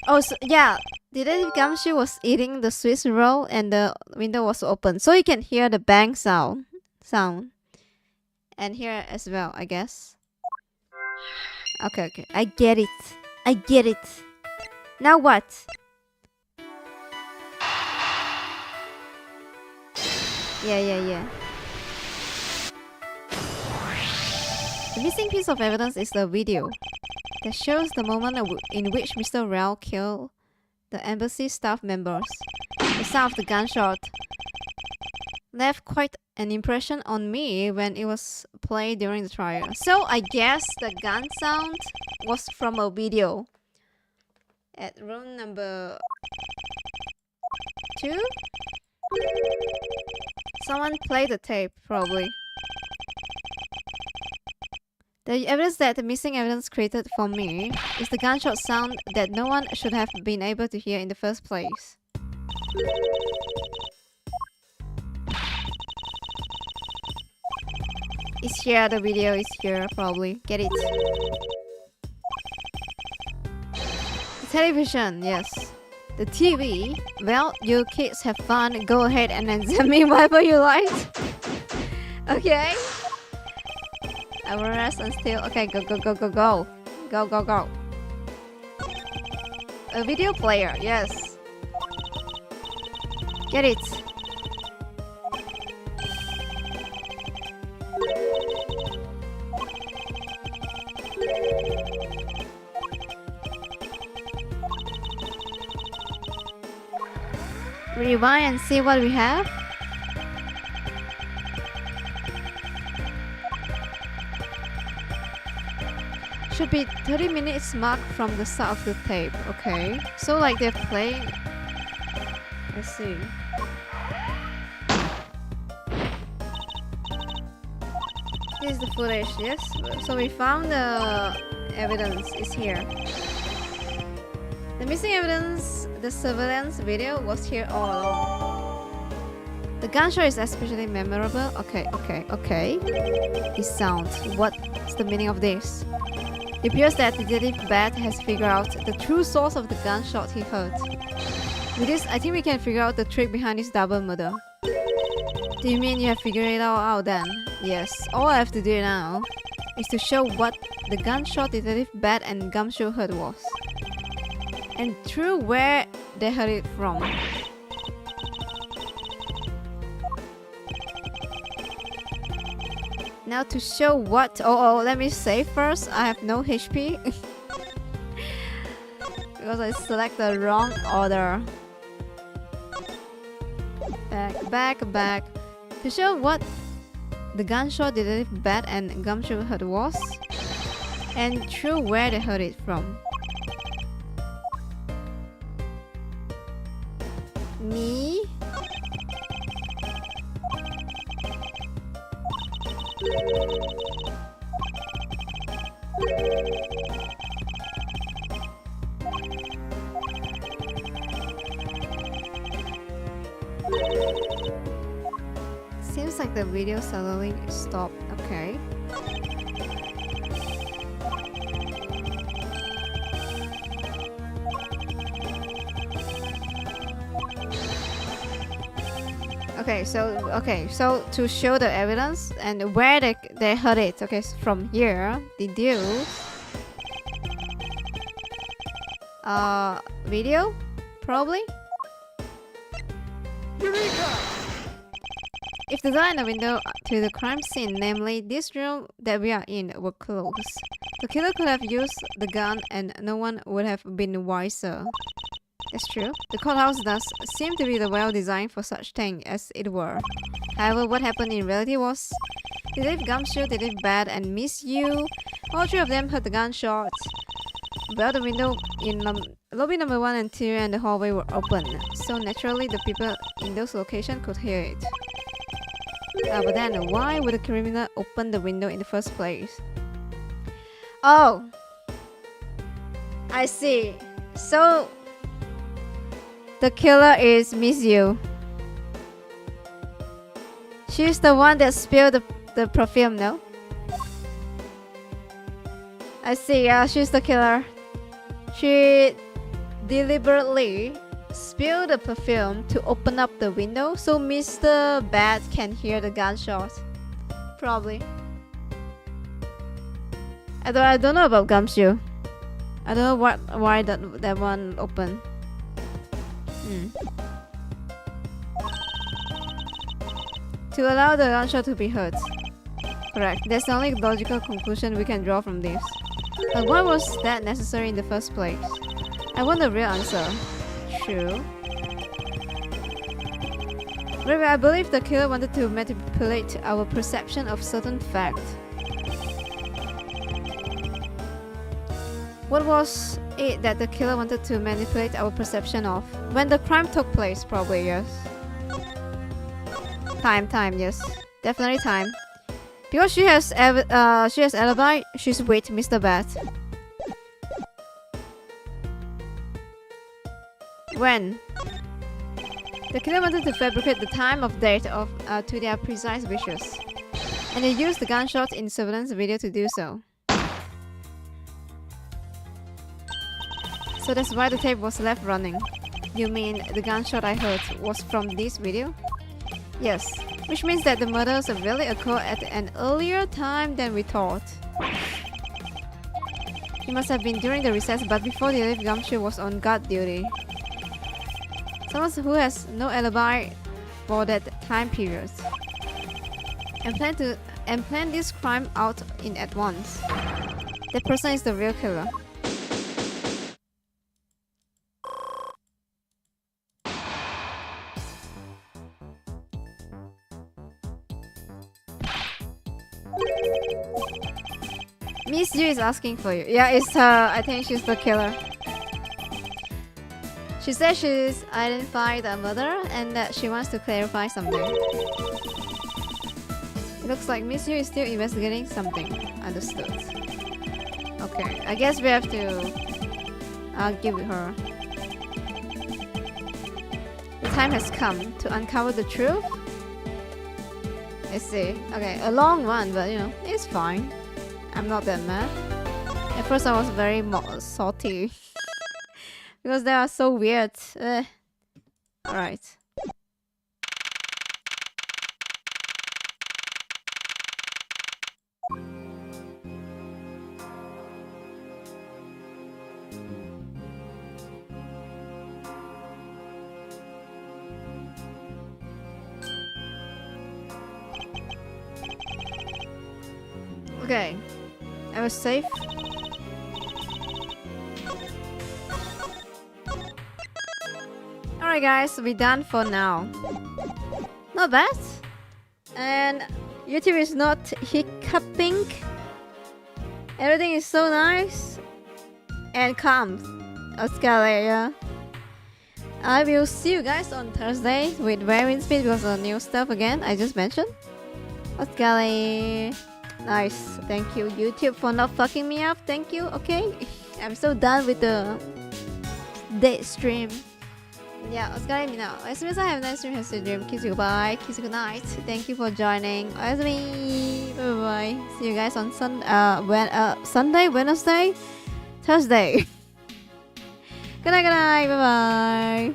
Oh, so, yeah. Detective Gumshoe was eating the Swiss roll and the window was open. So you can hear the bang sound. And here as well, I guess. Okay. I get it. Now what? Yeah. The missing piece of evidence is the video that shows the moment in which Mr. Rao killed the embassy staff members. The sound of the gunshot left quite an impression on me when it was played during the trial. So I guess the gun sound was from a video at room number 2. Someone played the tape, probably. The evidence that the missing evidence created for me is the gunshot sound that no one should have been able to hear in the first place. It's here, the video is here, probably. Get it. The television, yes. The TV, well, you kids have fun. Go ahead and examine whatever you like. Okay. I will rest until... Okay, go. Go. A video player, yes. Get it. Rewind and see what we have. Should be 30 minutes mark from the start of the tape. Okay, so like they're playing. Let's see. Here's the footage. Yes, so we found the evidence is here. The missing evidence, the surveillance video, was here all along. The gunshot is especially memorable. Okay. It sounds. What's the meaning of this? It appears that Detective Bat has figured out the true source of the gunshot he heard. With this, I think we can figure out the trick behind this double murder. Do you mean you have figured it all out then? Yes, all I have to do now is to show what the gunshot Detective Bat and Gumshoe heard was. And through where they heard it from. Now to show what... Oh, let me save first. I have no HP. Because I select the wrong order. Back. To show what the gunshot Detective Bat and Gumshoe heard was. And through where they heard it from. Me. Seems like the video suddenly stopped. Okay. So to show the evidence and where they heard it. Okay, so from here, deduce video, probably. Eureka! If the door and the window to the crime scene, namely this room that we are in, were closed, the killer could have used the gun and no one would have been wiser. That's true. The courthouse does seem to be the well designed for such thing as it were. However, what happened in reality was they leave gumshoe, they leave bad and miss you. All three of them heard the gunshots. Well, the window in lobby number 1 and 2 and the hallway were open, so naturally the people in those locations could hear it. But then, why would the criminal open the window in the first place? Oh, I see. So the killer is Miss Yu. She's the one that spilled the perfume, no? I see, yeah, she's the killer. She deliberately spilled the perfume to open up the window so Mr. Bad can hear the gunshot. Probably. I don't know about Gumshoe. I don't know why that one open. To allow the gunshot to be heard. Correct. That's the only logical conclusion we can draw from this. But why was that necessary in the first place? I want the real answer. True. But I believe the killer wanted to manipulate our perception of certain fact. What was it that the killer wanted to manipulate our perception of? When the crime took place, probably, yes. Time, yes. Definitely time. Because she has alibi, she's with Mr. Bat. When? The killer wanted to fabricate the time of death to their precise wishes. And they used the gunshot in surveillance video to do so. So that's why the tape was left running. You mean the gunshot I heard was from this video? Yes, which means that the murders really occurred at an earlier time than we thought. It must have been during the recess, but before the left Gumshoe was on guard duty. Someone who has no alibi for that time period. And plan this crime out in at once. That person is the real killer. Miss Yu is asking for you. Yeah, it's her. I think she's the killer. She says she's identified the murderer and that she wants to clarify something. It looks like Miss Yu is still investigating something. Understood. Okay, I guess we have to give it her. The time has come to uncover the truth. Let's see. Okay, a long one, but you know, it's fine. I'm not that mad. At first I was very salty. Because they are so weird. Alright. Okay. I was safe. Alright guys, we're done for now. Not bad. And YouTube is not hiccuping. Everything is so nice and calm. Escalator. I will see you guys on Thursday with varying speed because of new stuff again I just mentioned. Oscali. Nice. Thank you, YouTube, for not fucking me up. Thank you. Okay. I'm so done with the date stream. Yeah, Oscar입니다. 오야스미나사. Have a nice stream. Have a dream. Kiss you goodbye. Kiss you good night. Thank you for joining. 오야스미. Bye bye. See you guys on Sunday, Wednesday, Thursday. Good night, good night. Bye bye.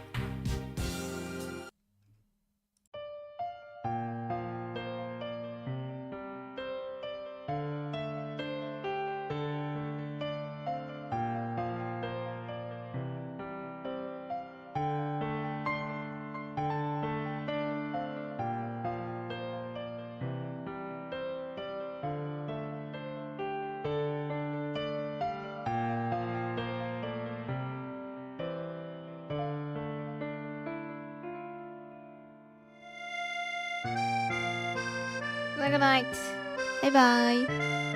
Good night. Bye bye.